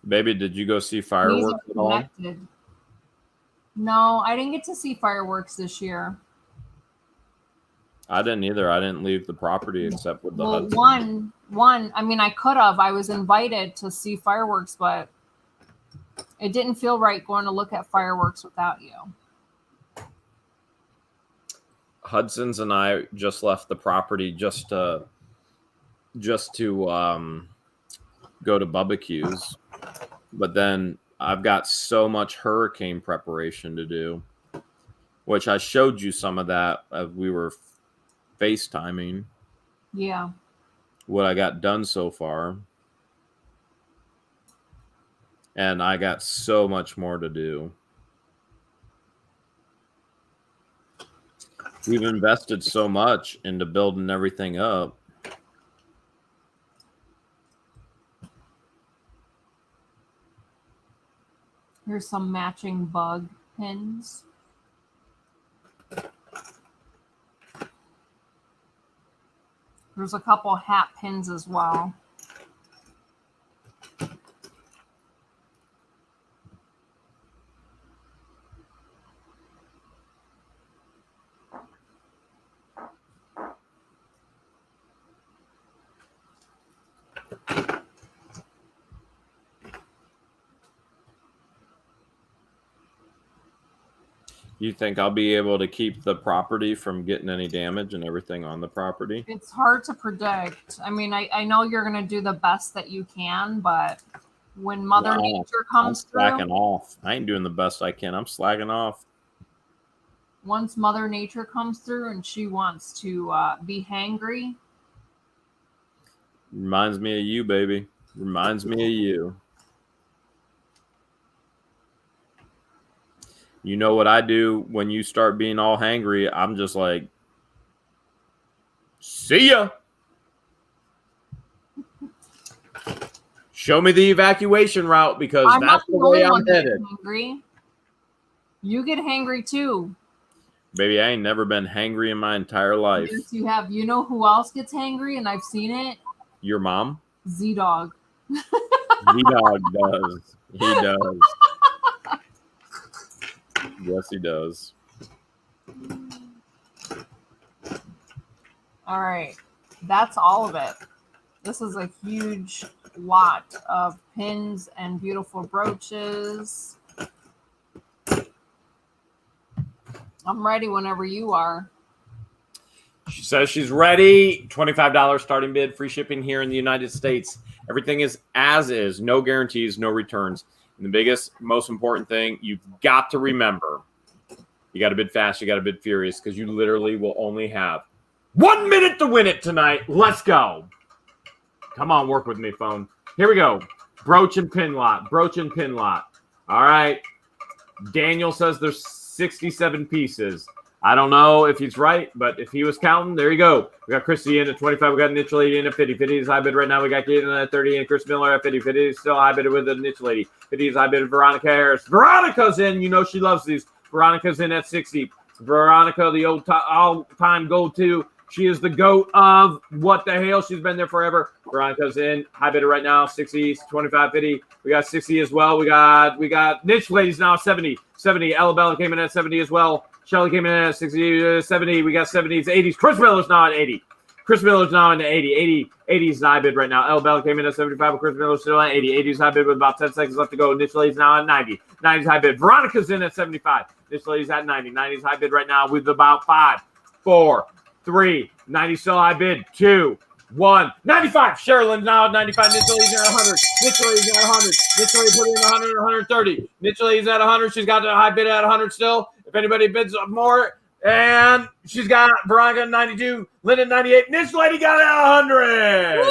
S2: Baby, did you go see fireworks at all?
S1: No, I didn't get to see fireworks this year.
S2: I didn't either. I didn't leave the property except with the Hudson.
S1: One. I mean, I could have. I was invited to see fireworks, but it didn't feel right going to look at fireworks without you.
S2: Hudson's and I just left the property just to go to barbecues, but then I've got so much hurricane preparation to do, which I showed you some of that as we were FaceTiming.
S1: Yeah.
S2: What I got done so far. And I got so much more to do. We've invested so much into building everything up.
S1: Here's some matching bug pins. There's a couple hat pins as well.
S2: You think I'll be able to keep the property from getting any damage and everything on the property?
S1: It's hard to predict. I mean, I know you're going to do the best that you can, but when Mother Nature comes through...
S2: I'm slacking off. I ain't doing the best I can. I'm slacking off.
S1: Once Mother Nature comes through and she wants to be hangry...
S2: Reminds me of you, baby. Reminds me of you. You know what I do when you start being all hangry? I'm just like, see ya. Show me the evacuation route because that's the way I'm headed.
S1: Hangry. You get hangry too.
S2: Baby, I ain't never been hangry in my entire life.
S1: Yes, you have. You know who else gets hangry, and I've seen it?
S2: Your mom?
S1: Z-Dog.
S2: Z-Dog does. He does. Yes, he does.
S1: All right. That's all of it. This is a huge lot of pins and beautiful brooches. I'm ready whenever you are.
S2: She says she's ready. $25 starting bid, free shipping here in the United States. Everything is as is, no guarantees, no returns. And the biggest, most important thing you've got to remember, you got to bid fast, you got to bid furious, because you literally will only have 1 minute to win it tonight. Let's go. Come on, work with me, phone. Here we go. Brooch and pin lot. Brooch and pin lot. All right. Daniel says there's 67 pieces. I don't know if he's right, but if he was counting, there you go. We got Christy in at 25. We got Niche Lady in at 50. 50 is high bid right now. We got Kaden at 30 and Chris Miller at 50. 50 is still high bid with the Niche Lady. 50 is high bid Veronica Harris. Veronica's in. You know she loves these. Veronica's in at 60. Veronica, the all-time go-to. She is the GOAT of what the hell. She's been there forever. Veronica's in. High bidder right now. 60, 25, 50. We got 60 as well. We got Niche Ladies now 70. 70. Alabella came in at 70 as well. Shelly came in at 60, 70. We got 70s, 80s. Chris Miller's now at 80. Chris Miller's now in the 80. 80's high bid right now. Bella came in at 75, but Chris Miller's still at 80. 80's high bid with about 10 seconds left to go. Niche Lady's now at 90. 90's high bid. Veronica's in at 75. Niche Lady's at 90. 90's high bid right now with about 5, 4, 3. 90 still high bid. 2, 1. 95. Sherilyn's now at 95. Niche Lady's at 100. Niche Lady's at 100. Niche Lady put in 100, 130. Niche Lady's at 100. She's got the high bid at 100 still. If anybody bids more, and she's got Veronica at 92, Lynn at 98. Niche Lady got it at 100.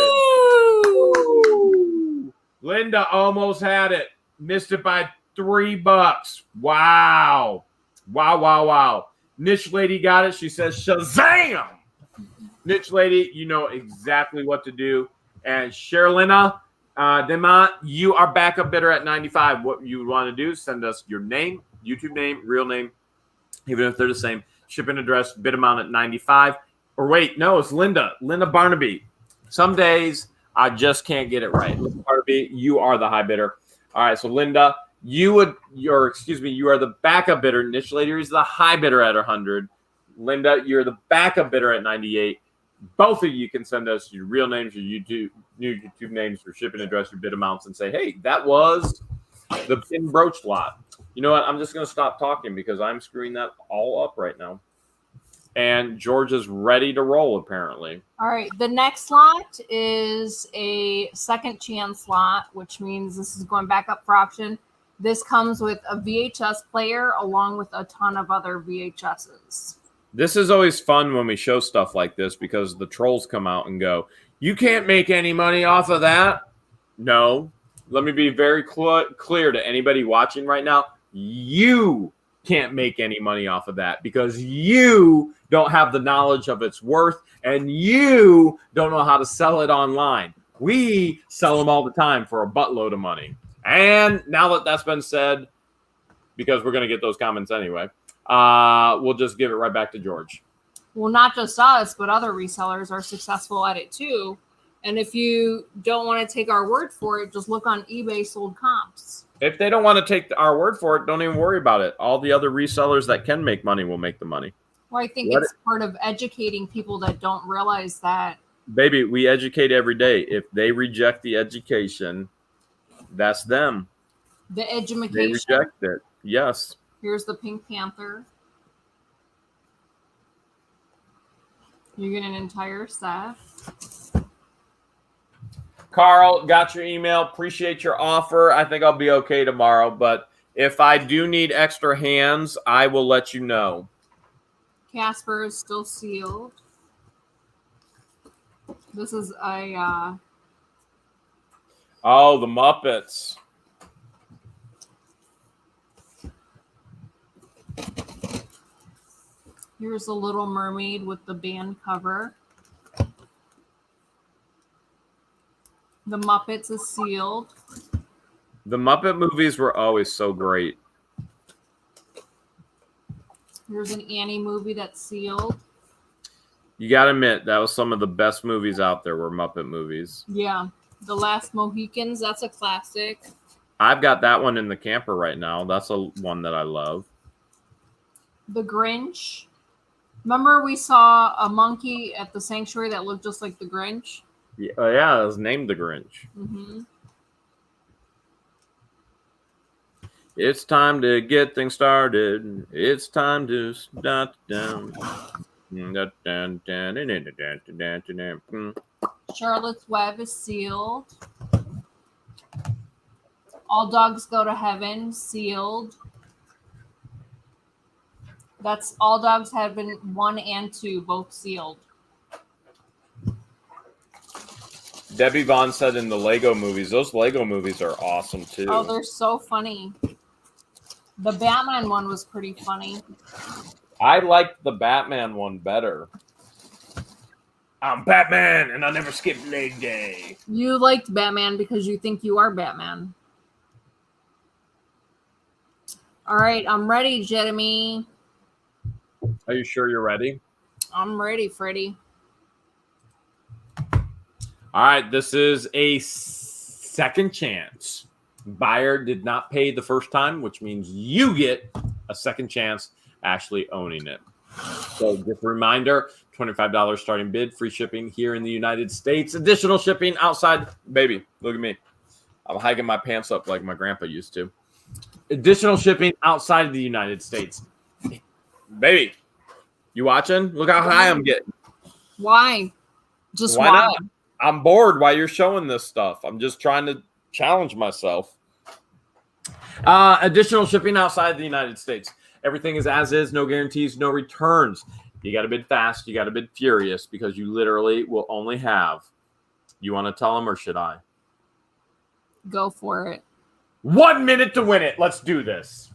S2: Woo! Linda almost had it. Missed it by $3. Wow. Wow. Niche Lady got it. She says, Shazam! Niche Lady, you know exactly what to do. And Sherilyn Demont, you are backup bidder at 95. What you want to do, send us your name, YouTube name, real name, even if they're the same, shipping address, bid amount at 95. Or wait, no, it's Linda Barnaby. Some days I just can't get it right. Linda Barnaby, you are the high bidder. All right, so Linda, you are the backup bidder. Niche Lady is the high bidder at 100. Linda, you're the backup bidder at 98. Both of you can send us your real names, your YouTube names, your shipping address, your bid amounts, and say, hey, that was the pin brooch lot. You know what? I'm just going to stop talking because I'm screwing that all up right now. And George is ready to roll, apparently.
S1: All right. The next lot is a second chance lot, which means this is going back up for auction. This comes with a VHS player along with a ton of other VHSs.
S2: This is always fun when we show stuff like this because the trolls come out and go, you can't make any money off of that. No. Let me be very clear to anybody watching right now. You can't make any money off of that because you don't have the knowledge of its worth and you don't know how to sell it online. We sell them all the time for a buttload of money. And now that that's been said, because we're going to get those comments anyway, we'll just give it right back to George.
S1: Well, not just us, but other resellers are successful at it too. And if you don't want to take our word for it, just look on eBay sold comps.
S2: If they don't want to take our word for it, don't even worry about it. All the other resellers that can make money will make the money.
S1: Well, I think it's part of educating people that don't realize that.
S2: Baby, we educate every day. If they reject the education, that's them.
S1: The education.
S2: They reject it. Yes.
S1: Here's the Pink Panther. You get an entire set.
S2: Carl, got your email. Appreciate your offer. I think I'll be okay tomorrow, but if I do need extra hands, I will let you know.
S1: Casper is still sealed. This is a...
S2: Oh, the Muppets.
S1: Here's a Little Mermaid with the band cover. The Muppets is sealed.
S2: The Muppet movies were always so great.
S1: Here's an Annie movie that's sealed.
S2: You got to admit, that was some of the best movies out there were Muppet movies.
S1: Yeah. The Last Mohicans, that's a classic.
S2: I've got that one in the camper right now. That's one that I love.
S1: The Grinch. Remember we saw a monkey at the sanctuary that looked just like the Grinch?
S2: Yeah, it was named the Grinch.
S1: Mm-hmm.
S2: It's time to get things started. It's time to start down.
S1: Charlotte's Web is sealed. All Dogs Go to Heaven, sealed. That's All Dogs Heaven 1 and 2, both sealed.
S2: Debbie Vaughn said in the Lego movies, those Lego movies are awesome too.
S1: Oh, they're so funny. The Batman one was pretty funny.
S2: I liked the Batman one better. I'm Batman and I never skip leg day.
S1: You liked Batman because you think you are Batman. All right, I'm ready, Jeremy.
S2: Are you sure you're ready?
S1: I'm ready, Freddie.
S2: All right, this is a second chance. Buyer did not pay the first time, which means you get a second chance actually owning it. So just a reminder, $25 starting bid, free shipping here in the United States. Additional shipping outside. Baby, look at me. I'm hiking my pants up like my grandpa used to. Additional shipping outside of the United States. Baby, you watching? Look how high I'm getting.
S1: Why? Just
S2: why not? I'm bored while you're showing this stuff. I'm just trying to challenge myself. Additional shipping outside the United States. Everything is as is, no guarantees, no returns. You got to bid fast. You got to bid furious because you literally will only have. You want to tell them or should I?
S1: Go for it.
S2: 1 minute to win it. Let's do this.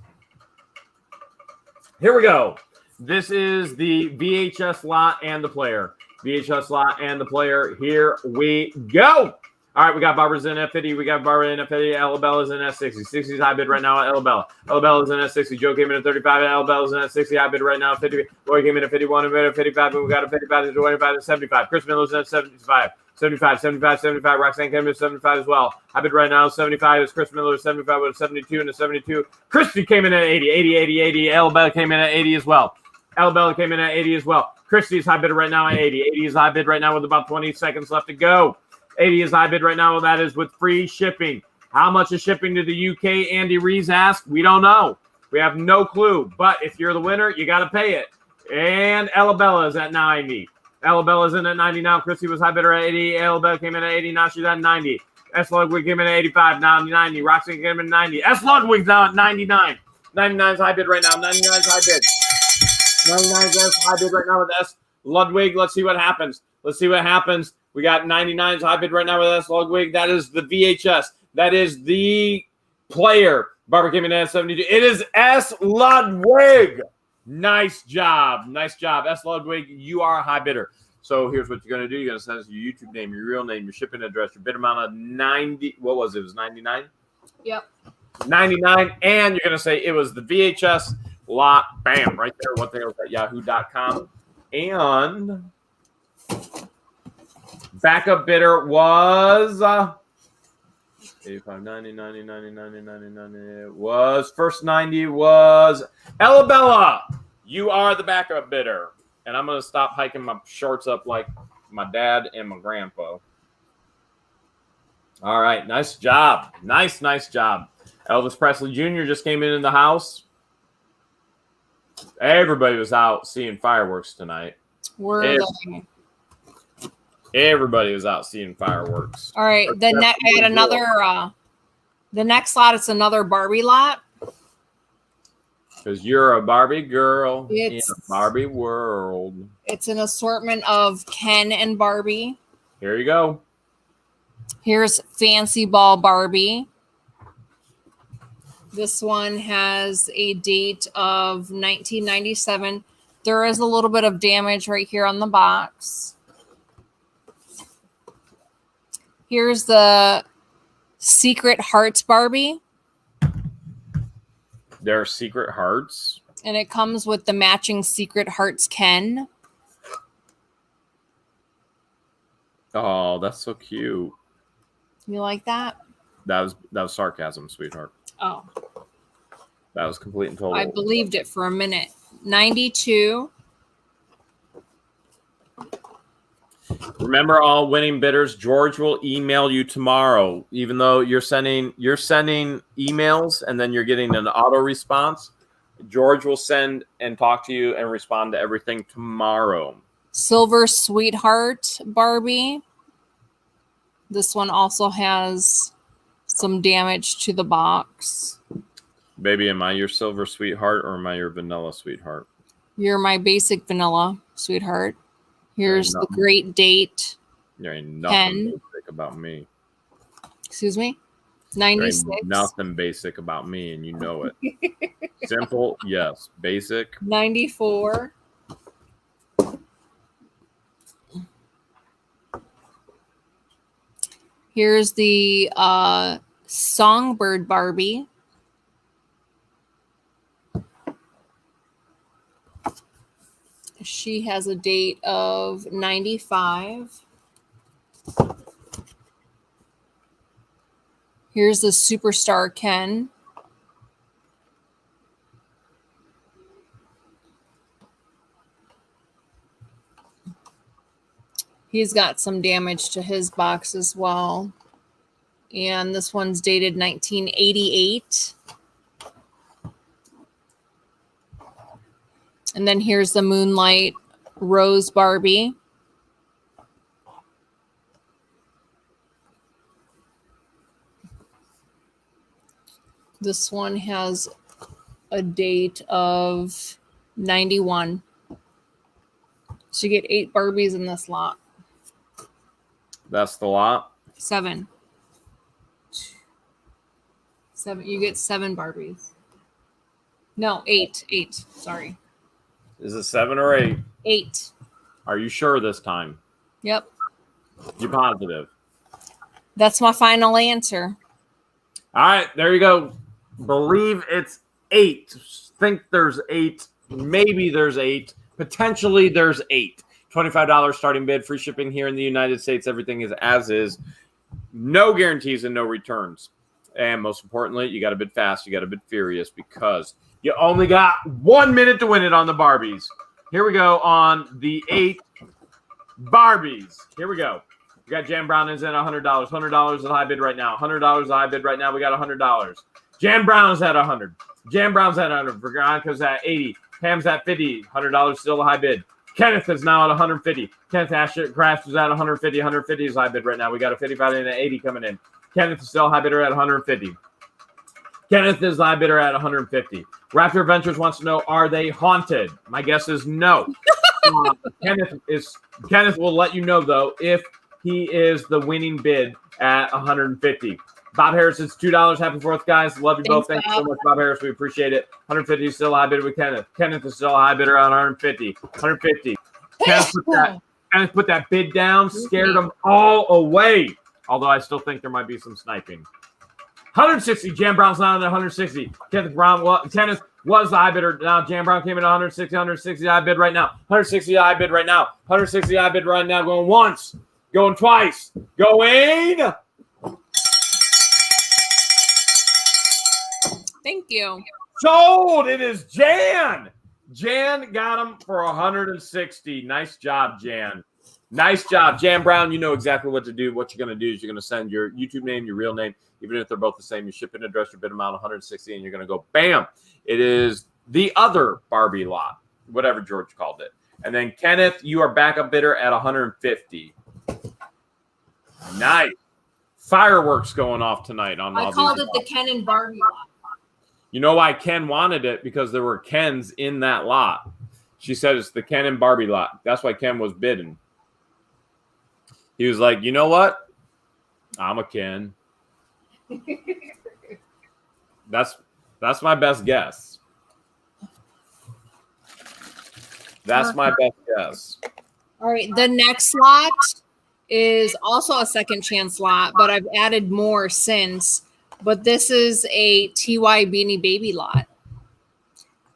S2: Here we go. This is the VHS lot and the player. VHS lot and the player. Here we go. All right, we got Barbara's in F50. We got Barbara in F50. Elabella's in S60. 60's high bid right now at Elabella. Elabella's in S60. Joe came in at 35. Elabella's in S60. High bid right now at 50. Lori came in at 51. And at 55. And we got a 55 to 25 to 75. Chris Miller's in at 75. 75. Roxanne came in at 75 as well. High bid right now 75 is Chris Miller. 75 with a 72 and a 72. Christy came in at 80. 80. Elabella came in at 80 as well. Elabella came in at 80 as well. Christie's high bid right now at 80. 80 is high bid right now with about 20 seconds left to go. 80 is high bid right now. That is with free shipping. How much is shipping to the UK? Andy Rees asked. We don't know. We have no clue. But if you're the winner, you got to pay it. And Elabella is at 90. Elabella's in at 90 now. Christy was high bidder at 80. Elabella came in at 80. Now she's at 90. S. Ludwig came in at 85. Now 90. Roxanne came in at 90. S. Ludwig's now at 99. 99 is high bid right now. 99 is high bid. 99 is high bid right now with S. Ludwig. Let's see what happens. We got 99's high bid right now with S. Ludwig. That is the VHS. That is the player. Barbara came in at 72. It is S. Ludwig. Nice job. Nice job. S. Ludwig, you are a high bidder. So here's what you're going to do. You're going to send us your YouTube name, your real name, your shipping address, your bid amount of 90. What was it? It was 99?
S1: Yep.
S2: 99. And you're going to say it was the VHS lot. Bam. Right there. What they was at yahoo.com. And backup bidder was 85, 90, 90, 90, 90, 90, 90. It was first 90 was Ellabella. You are the backup bidder. And I'm going to stop hiking my shorts up like my dad and my grandpa. All right. Nice job. Nice job. Elvis Presley Jr. just came in the house. Everybody was out seeing fireworks tonight. Everybody was out seeing fireworks.
S1: All right. I had another. The next lot is another Barbie lot.
S2: Because you're a Barbie girl in a Barbie world.
S1: It's an assortment of Ken and Barbie.
S2: Here you go.
S1: Here's Fancy Ball Barbie. This one has a date of 1997. There is a little bit of damage right here on the box. Here's the Secret Hearts Barbie.
S2: They're Secret Hearts.
S1: And it comes with the matching Secret Hearts Ken.
S2: Oh, that's so cute.
S1: You like that?
S2: That was sarcasm, sweetheart.
S1: Oh.
S2: That was complete and total.
S1: I believed it for a minute. 92.
S2: Remember, all winning bidders, George will email you tomorrow. Even though you're sending emails and then you're getting an auto response, George will send and talk to you and respond to everything tomorrow.
S1: Silver Sweetheart Barbie. This one also has some damage to the box.
S2: Baby, am I your silver sweetheart or am I your vanilla sweetheart?
S1: You're my basic vanilla sweetheart. Here's the great date.
S2: There ain't nothing basic about me.
S1: Excuse me? 96.
S2: There ain't nothing basic about me, and you know it. Simple, yes. Basic.
S1: 94. Here's the Songbird Barbie. She has a date of 95. Here's the Superstar Ken. He's got some damage to his box as well. And this one's dated 1988. And then here's the Moonlight Rose Barbie. This one has a date of 91. So you get 8 Barbies in this lot.
S2: That's the lot?
S1: 7. You get 7 Barbies. No, 8. 8. Sorry.
S2: Is it 7 or 8?
S1: 8.
S2: Are you sure this time?
S1: Yep.
S2: You positive?
S1: That's my final answer.
S2: All right, there you go. Believe it's 8. Think there's 8. Maybe there's 8. Potentially there's 8. $25 starting bid, free shipping here in the United States. Everything is as is. No guarantees and no returns. And most importantly, you got to bid fast. You got to bid furious because you only got 1 minute to win it on the Barbies. Here we go on the 8 Barbies. Here we go. We got Jan Brown is at $100. $100 is a high bid right now. $100 is a high bid right now. We got $100. Jan Brown is at 100. Jan Brown's at 100. Veronica's at 80. Pam's at 50. $100 still a high bid. Kenneth is now at 150. Kenneth Asher Craft is at 150. 150 is high bid right now. We got a 55 and an 80 coming in. Kenneth is still a high bidder at 150. Kenneth is high bidder at 150. Raptor Adventures wants to know, are they haunted? My guess is no. Kenneth will let you know, though, if he is the winning bid at 150. Bob Harris, it's $2. Happy 4th, guys. Love you both.
S1: Thanks,
S2: Thank you so much, Bob Harris. We appreciate it. 150 is still a high bidder with Kenneth. Kenneth is still a high bidder on 150. 150. Kenneth put that bid down, scared them all away. Although I still think there might be some sniping. 160. Jam Brown's not on there. 160. Kenneth was the high bidder. Now Jam Brown came in at 160. 160 high bid right now. 160 high bid right now. 160 high bid right now. Going once. Going twice. Going.
S1: Thank you.
S2: Sold. It is Jan. Jan got him for 160. Nice job, Jan. Nice job. Jan Brown, you know exactly what to do. What you're going to do is you're going to send your YouTube name, your real name, even if they're both the same, your shipping address, your bid amount, 160, and you're going to go, bam. It is the other Barbie lot, whatever George called it. And then, Kenneth, you are backup bidder at 150. Nice. Fireworks going off tonight on
S1: I called it the Ken and Barbie lot.
S2: You know why Ken wanted it? Because there were Kens in that lot. She said it's the Ken and Barbie lot. That's why Ken was bidding. He was like, you know what? I'm a Ken. That's my best guess. That's my best guess.
S1: All right. The next lot is also a second chance lot, but I've added more since. But this is a TY Beanie Baby lot.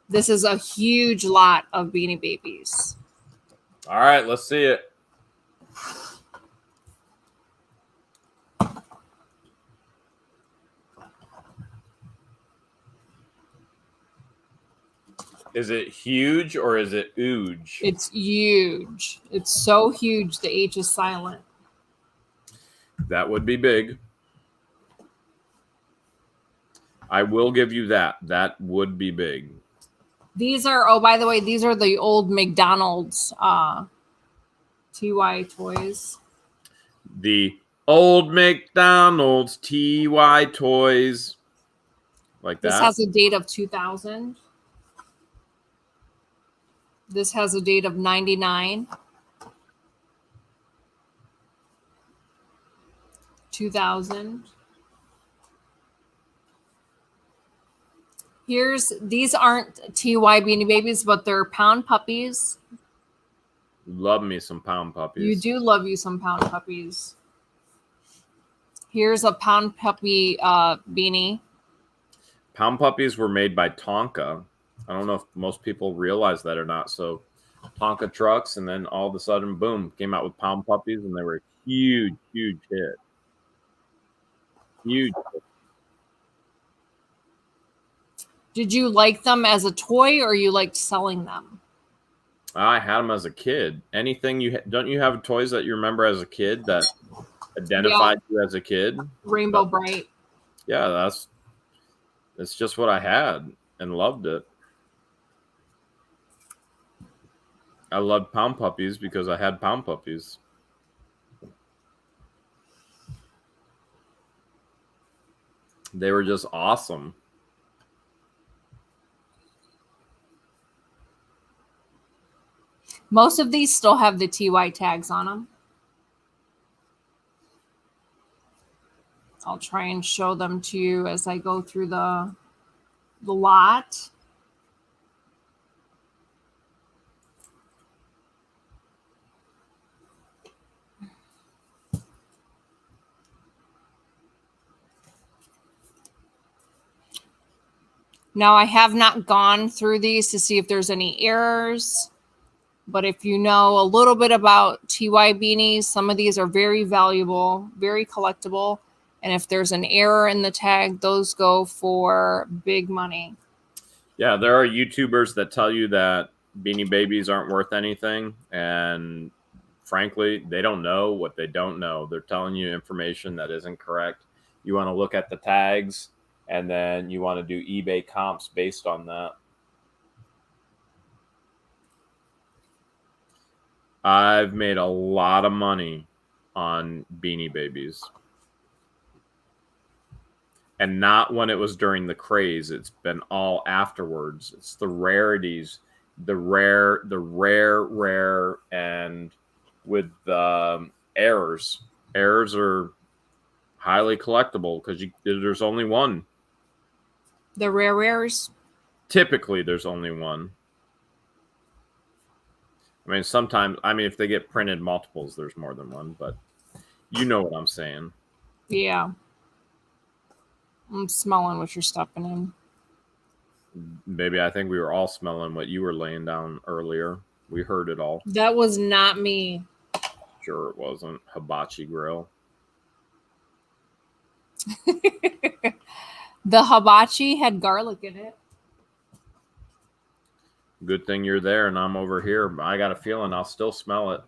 S1: This is a huge lot of Beanie Babies.
S2: All right, let's see it. Is it huge or is it ooge?
S1: It's huge. It's so huge. The H is silent.
S2: That would be big. I will give you that. That would be big.
S1: These are, oh, by the way, these are the old McDonald's TY toys.
S2: The old McDonald's TY toys. Like that.
S1: This has a date of 2000. This has a date of 99. 2000. These aren't TY Beanie Babies, but they're Pound Puppies.
S2: Love me some Pound Puppies.
S1: You do love you some Pound Puppies. Here's a Pound Puppy beanie.
S2: Pound Puppies were made by Tonka. I don't know if most people realize that or not. So Tonka trucks, and then all of a sudden, boom, came out with Pound Puppies, and they were a huge, huge hit. Huge hit.
S1: Did you like them as a toy, or you liked selling them?
S2: I had them as a kid. Anything don't you have toys that you remember as a kid that identified you as a kid?
S1: Rainbow Bright.
S2: Yeah, that's just what I had and loved it. I loved Pound Puppies because I had Pound Puppies. They were just awesome.
S1: Most of these still have the TY tags on them. I'll try and show them to you as I go through the lot. Now, I have not gone through these to see if there's any errors. But if you know a little bit about TY beanies, some of these are very valuable, very collectible. And if there's an error in the tag, those go for big money.
S2: Yeah, there are YouTubers that tell you that Beanie Babies aren't worth anything. And frankly, they don't know what they don't know. They're telling you information that isn't correct. You want to look at the tags, and then you want to do eBay comps based on that. I've made a lot of money on Beanie Babies. And not when it was during the craze. It's been all afterwards. It's the rarities, the rare, and with errors. Errors are Highly collectible because there's only one.
S1: The rares.
S2: Typically, there's only one. I mean, sometimes, if they get printed multiples, there's more than one, but you know what I'm saying.
S1: Yeah. I'm smelling what you're stuffing in.
S2: Baby, I think we were all smelling what you were laying down earlier. We heard it all.
S1: That was not me.
S2: Sure it wasn't. Hibachi grill.
S1: The hibachi had garlic in it.
S2: Good thing you're there and I'm over here. I got a feeling I'll still smell it.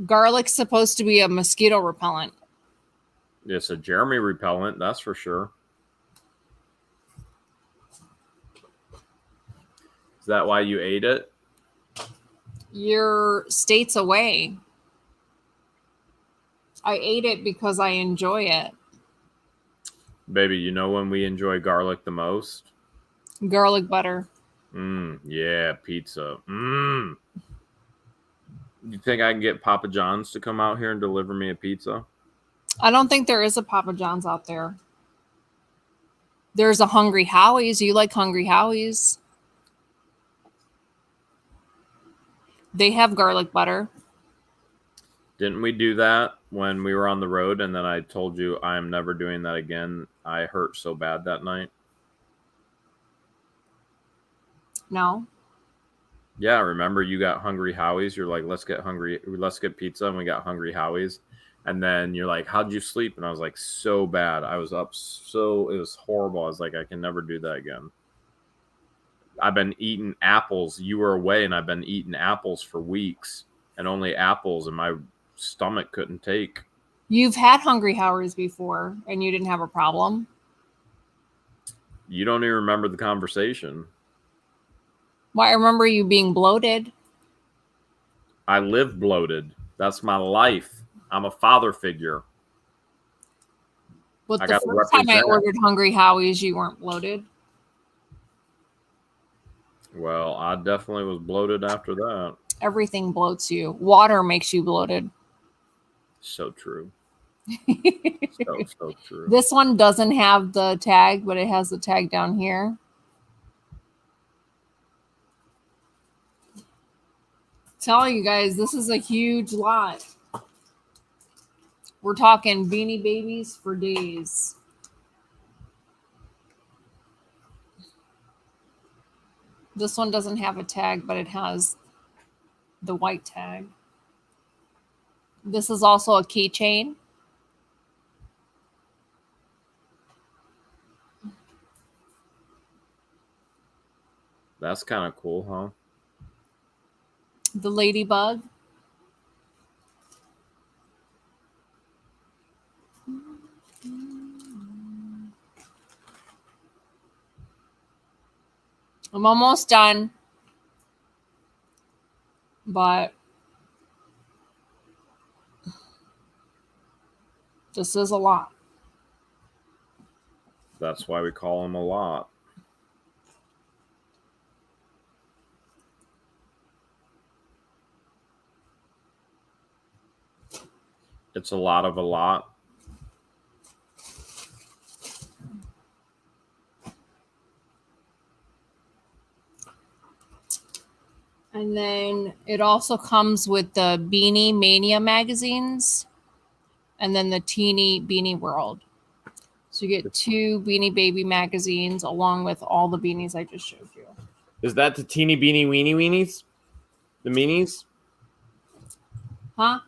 S1: Garlic's supposed to be a mosquito repellent.
S2: It's a Jeremy repellent, that's for sure. Is that why you ate it?
S1: You're states away. I ate it because I enjoy it.
S2: Baby, you know when we enjoy garlic the most?
S1: Garlic butter.
S2: Yeah, pizza. You think I can get Papa John's to come out here and deliver me a pizza?
S1: I don't think there is a Papa John's out there. There's a Hungry Howie's. You like Hungry Howie's? They have garlic butter.
S2: Didn't we do that when we were on the road and then I told you I am never doing that again? I hurt so bad that night.
S1: No.
S2: Yeah, remember you got Hungry Howie's. You're like, let's get pizza, and we got Hungry Howie's. And then you're like, how'd you sleep? And I was like, so bad. I was up it was horrible. I was like, I can never do that again. I've been eating apples. You were away, and I've been eating apples for weeks, and only apples, and my stomach couldn't take.
S1: You've had Hungry Howie's before, and you didn't have a problem?
S2: You don't even remember the conversation.
S1: Well, I remember you being bloated.
S2: I live bloated. That's my life. I'm a father figure.
S1: But the first time I ordered Hungry Howie's, you weren't bloated.
S2: Well, I definitely was bloated after that.
S1: Everything bloats you. Water makes you bloated.
S2: So true. So true.
S1: This one doesn't have the tag, but it has the tag down here. Telling you guys, this is a huge lot. We're talking Beanie Babies for days. This one doesn't have a tag, but it has the white tag. This is also a keychain.
S2: That's kind of cool, huh?
S1: The ladybug. I'm almost done, but this is a lot.
S2: That's why we call them a lot. It's a lot of a lot.
S1: And then it also comes with the Beanie Mania magazines and then the Teeny Beanie World. So you get 2 Beanie Baby magazines along with all the beanies I just showed you.
S2: Is that the Teeny Beanie Weenie Weenies? The meanies?
S1: Huh?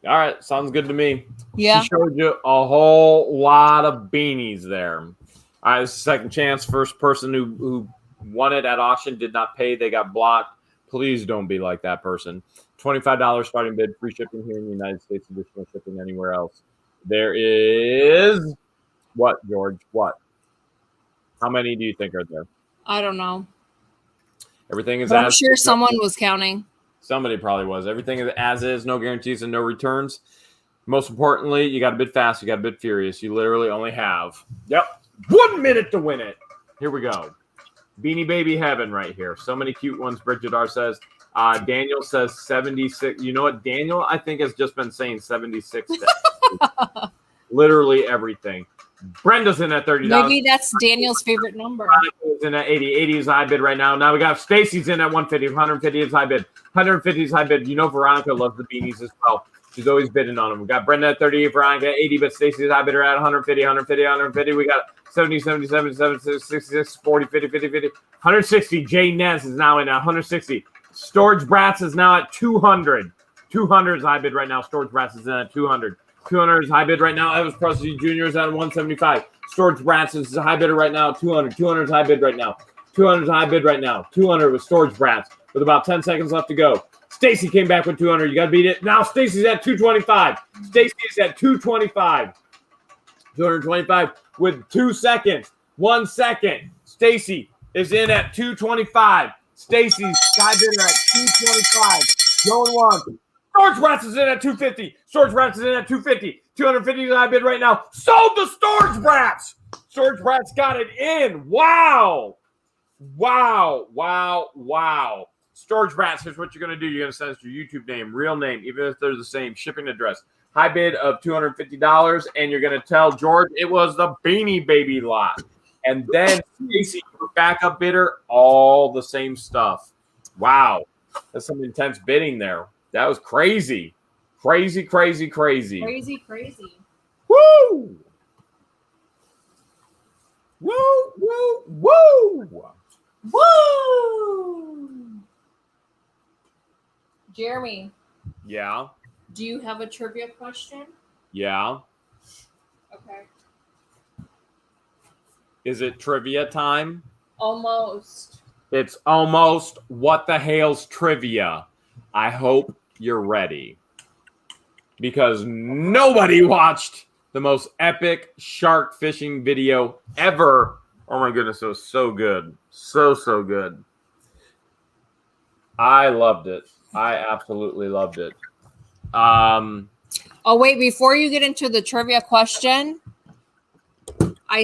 S2: All right, sounds good to me.
S1: Yeah.
S2: She showed you a whole lot of beanies there. All right, this is second chance. First person who won it at auction did not pay. They got blocked. Please don't be like that person. $25 starting bid, free shipping here in the United States, additional shipping anywhere else. There is what, George? What? How many do you think are there?
S1: I don't know.
S2: Everything is.
S1: But I'm sure someone was counting.
S2: Somebody probably was. Everything is as is, no guarantees and no returns. Most importantly, you got to bid fast, you got to bid furious. You literally only have 1 minute to win it. Here we go. Beanie Baby heaven right here. So many cute ones. Bridget R says, Daniel says 76. You know what? Daniel, I think, has just been saying 76 days. Literally everything. Brenda's in at $30.
S1: Maybe that's Daniel's favorite number.
S2: Veronica's in at 80. 80 is high bid right now. Now we got Stacy's in at 150. 150 is high bid. 150 is high bid. You know Veronica loves the beanies as well. She's always bidding on them. We got Brenda at 30, Veronica at 80, but Stacy's high bidder at 150, 150, 150. We got 70, 77, 76, 66, 40, 50, 50, 50. 160. Jay Nez is now in at 160. Storage Brats is now at 200. 200 is high bid right now. Storage Brats is in at 200. 200 is high bid right now. Elvis Presley Jr. is at 175. Storage Brats is a high bidder right now. 200. 200 is high bid right now. 200 is high bid right now. 200 with Storage Brats with about 10 seconds left to go. Stacy came back with 200. You got to beat it. Now Stacy's at 225. Stacy's at 225. 225 with 2 seconds. 1 second. Stacy is in at 225. Stacy's high bidder at 225. Going one. Storage Brats is in at 250. Storage Brats is in at 250. 250 is high bid right now. Sold the Storage Brats. Storage Brats got it in. Wow. Wow. Wow. Wow. Storage Brats, here's what you're going to do. You're going to send us your YouTube name, real name, even if they're the same, shipping address. High bid of $250, and you're going to tell George it was the Beanie Baby lot. And then Stacy, your backup bidder, all the same stuff. Wow. That's some intense bidding there. That was crazy. Crazy, crazy, crazy.
S1: Crazy, crazy.
S2: Woo! Woo, woo, woo!
S1: Woo! Jeremy.
S2: Yeah.
S1: Do you have a trivia question?
S2: Yeah.
S1: Okay.
S2: Is it trivia time?
S1: Almost.
S2: It's almost What the Hale's trivia. I hope you're ready. Because nobody watched the most epic shark fishing video ever. Oh my goodness, it was so good. So good. I loved it. I absolutely loved it.
S1: Oh, wait, before you get into the trivia question, I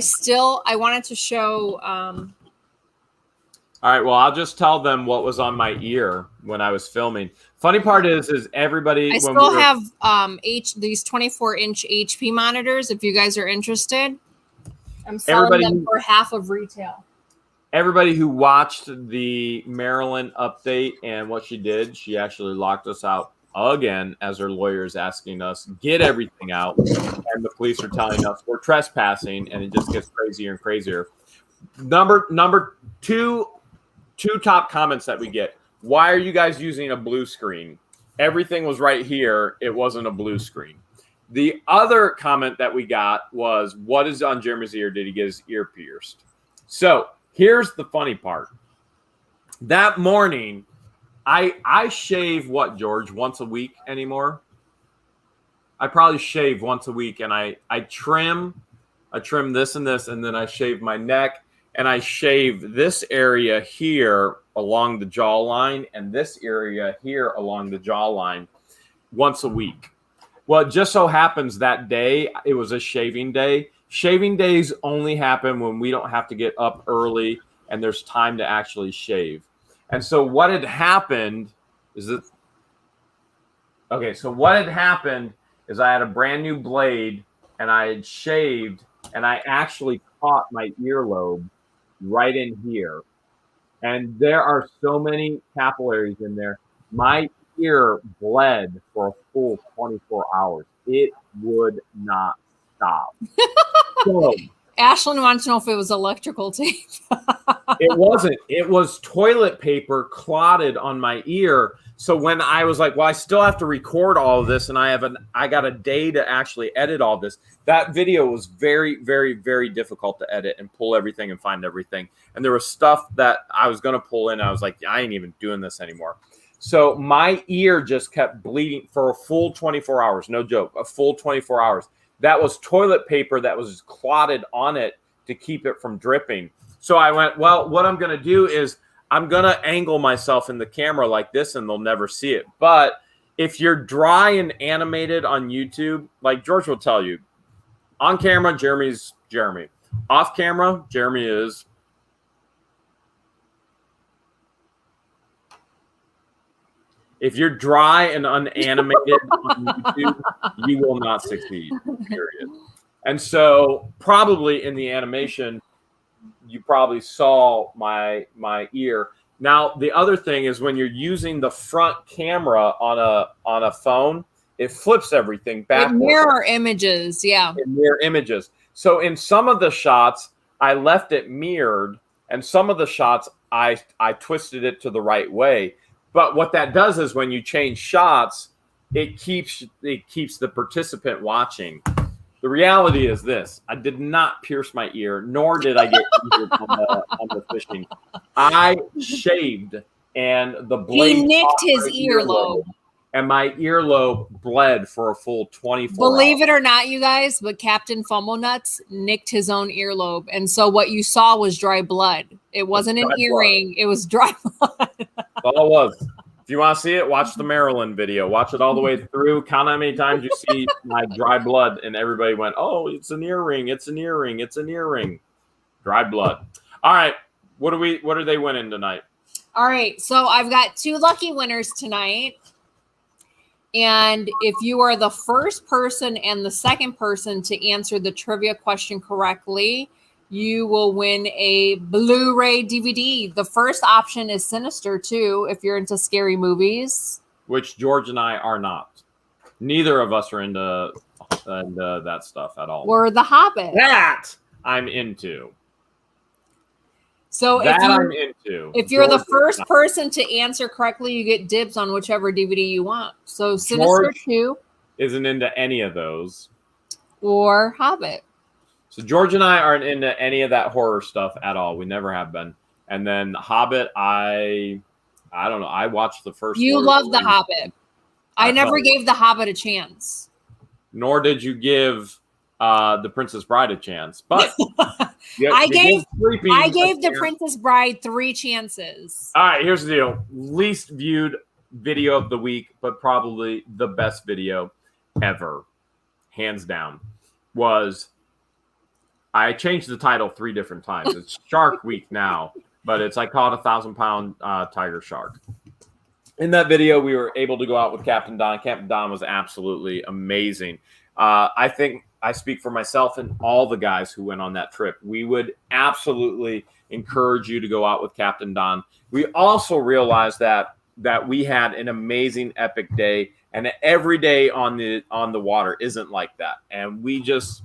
S1: wanted to show.
S2: All right, well, I'll just tell them what was on my ear when I was filming. Funny part is everybody.
S1: I still have these 24-inch HP monitors. If you guys are interested, I'm selling them for half of retail.
S2: Everybody who watched the Maryland update and what she did, she actually locked us out again as her lawyer is asking us get everything out, and the police are telling us we're trespassing, and it just gets crazier and crazier. Number two top comments that we get: why are you guys using a blue screen? Everything was right here. It wasn't a blue screen. The other comment that we got was, what is on Jeremy's ear? Did he get his ear pierced? So here's the funny part. That morning, I shave what, George, once a week anymore? I probably shave once a week, and I trim this and this, and then I shave my neck, and I shave this area here along the jawline and this area here along the jawline once a week. Well, it just so happens that day, it was a shaving day. Shaving days only happen when we don't have to get up early and there's time to actually shave. And so what had happened is I had a brand new blade and I had shaved and I actually caught my earlobe right in here. And there are so many capillaries in there. My ear bled for a full 24 hours. It would not stop. So,
S1: Ashlyn wants to know if it was electrical tape.
S2: It wasn't. It was toilet paper clotted on my ear. So when I was like, well, I still have to record all of this, and I got a day to actually edit all this. That video was very, very, very difficult to edit and pull everything and find everything. And there was stuff that I was going to pull in. I was like, I ain't even doing this anymore. So my ear just kept bleeding for a full 24 hours. No joke, a full 24 hours. That was toilet paper that was clotted on it to keep it from dripping. So I went, well, what I'm going to do is I'm going to angle myself in the camera like this and they'll never see it. But if you're dry and animated on YouTube, like George will tell you, on camera, Jeremy's Jeremy. Off camera, Jeremy is If you're dry and unanimated on YouTube, you will not succeed, period. And so probably in the animation, you probably saw my ear. Now, the other thing is when you're using the front camera on a phone, it flips everything back.
S1: Mirror images, yeah.
S2: Mirror images. So in some of the shots, I left it mirrored, and some of the shots I twisted it to the right way. But what that does is when you change shots, it keeps the participant watching. The reality is this: I did not pierce my ear, nor did I get injured on the fishing. I shaved, and the blade
S1: he nicked his earlobe.
S2: And my earlobe bled for a full 24
S1: Believe
S2: hours.
S1: it or not, you guys, but Captain Fumblenuts nicked his own earlobe. And so what you saw was dry blood. It wasn't an earring. It was dry blood.
S2: That's all it was. If you want to see it, watch the Maryland video. Watch it all the way through. Count how many times you see my dry blood. And everybody went, oh, it's an earring. It's an earring. It's an earring. Dry blood. All right. What are they winning tonight?
S1: All right. So I've got 2 lucky winners tonight. And if you are the first person and the second person to answer the trivia question correctly, you will win a Blu-ray DVD. The first option is Sinister 2, if you're into scary movies.
S2: Which George and I are not. Neither of us are into that stuff at all.
S1: Or The Hobbit.
S2: That I'm into.
S1: So
S2: I'm into.
S1: If you're the first person to answer correctly, you get dibs on whichever DVD you want. So Sinister
S2: George
S1: 2
S2: isn't into any of those.
S1: Or Hobbit.
S2: So George and I aren't into any of that horror stuff at all. We never have been. And then Hobbit, I don't know. I watched the first.
S1: You love The Hobbit. I never gave The Hobbit a chance.
S2: Nor did you give The Princess Bride a chance. But
S1: I gave The Princess Bride 3 chances.
S2: All right, here's the deal. Least viewed video of the week, but probably the best video ever, hands down, was I changed the title 3 different times. It's Shark Week now, but I call it 1,000-pound tiger shark. In that video, we were able to go out with Captain Don. Captain Don was absolutely amazing. I think I speak for myself and all the guys who went on that trip. We would absolutely encourage you to go out with Captain Don. We also realized that we had an amazing, epic day, and every day on the water isn't like that. And we just,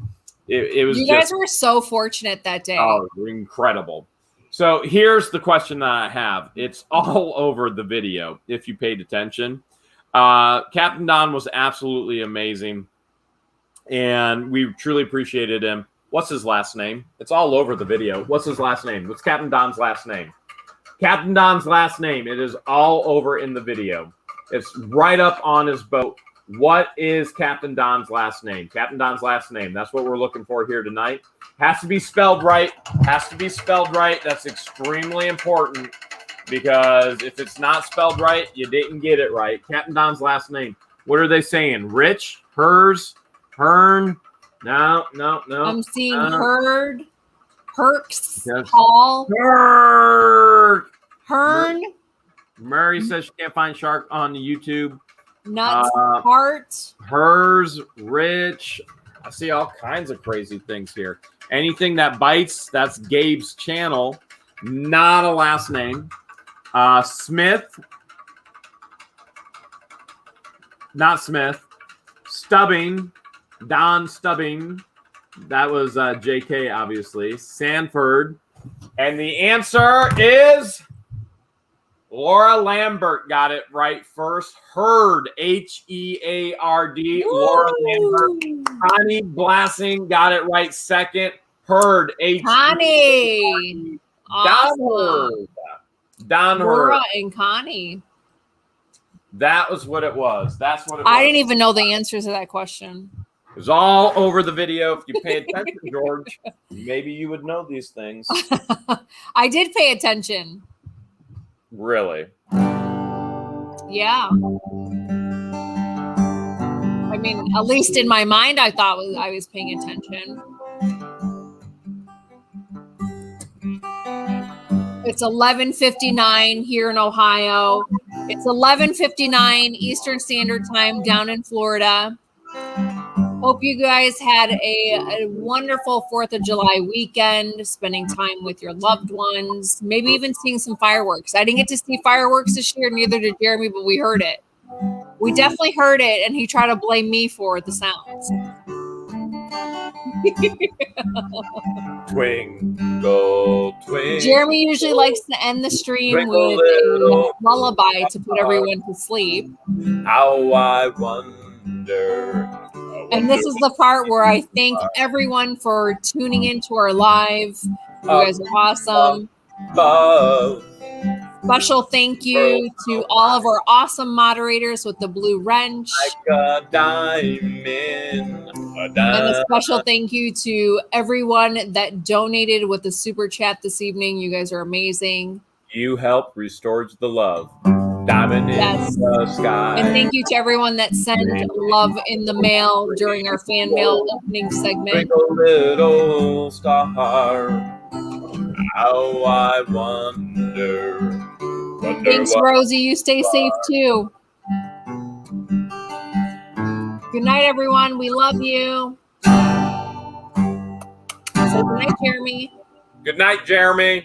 S2: it was. You guys
S1: were so fortunate that day.
S2: Oh, incredible. So here's the question that I have. It's all over the video if you paid attention. Captain Don was absolutely amazing, and we truly appreciated him. What's his last name? It's all over the video. What's his last name? What's Captain Don's last name? Captain Don's last name. It is all over in the video. It's right up on his boat. What is Captain Don's last name? Captain Don's last name. That's what we're looking for here tonight. Has to be spelled right. Has to be spelled right. That's extremely important, because if it's not spelled right, you didn't get it right. Captain Don's last name. What are they saying? Rich? Hers? Hern? No.
S1: I'm seeing Herd, Herks,
S2: Yes.
S1: Paul,
S2: Hearn. Murray says she can't find shark on YouTube.
S1: Nuts, Heart.
S2: Hers, Rich. I see all kinds of crazy things here. Anything that bites, that's Gabe's channel. Not a last name. Smith. Not Smith. Stubbing. Don Stubbing. That was JK, obviously. Sanford. And the answer is Laura Lambert got it right first. Heard, H-E-A-R-D. Laura Lambert. Connie Blassing got it right second. Heard,
S1: Connie.
S2: Awesome. Don Heard.
S1: Laura and Connie.
S2: That was what it was. That's what it was.
S1: I didn't even know the answers to that question.
S2: It was all over the video. If you pay attention, George, maybe you would know these things.
S1: I did pay attention.
S2: Really?
S1: Yeah. I mean, at least in my mind, I thought I was paying attention. It's 11:59 here in Ohio. It's 11:59 Eastern Standard Time down in Florida. Hope you guys had a wonderful 4th of July weekend, spending time with your loved ones, maybe even seeing some fireworks. I didn't get to see fireworks this year, neither did Jeremy, but we heard it. We definitely heard it, and he tried to blame me for the sounds.
S2: Twinkle, twinkle.
S1: Jeremy usually likes to end the stream with a lullaby to put everyone to sleep.
S2: How I wonder.
S1: And this is the part where I thank everyone for tuning into our live. You guys are awesome. Special thank you to all of our awesome moderators with the blue wrench.
S2: Like a diamond.
S1: And a special thank you to everyone that donated with the super chat this evening. You guys are amazing.
S2: You helped restore the love. Diamond in the sky.
S1: And thank you to everyone that sent love in the mail during our fan mail opening segment.
S2: Twinkle little star, how I wonder.
S1: Thanks, Rosie. You stay safe too. Good night, everyone. We love you. So good night, Jeremy.
S2: Good night, Jeremy.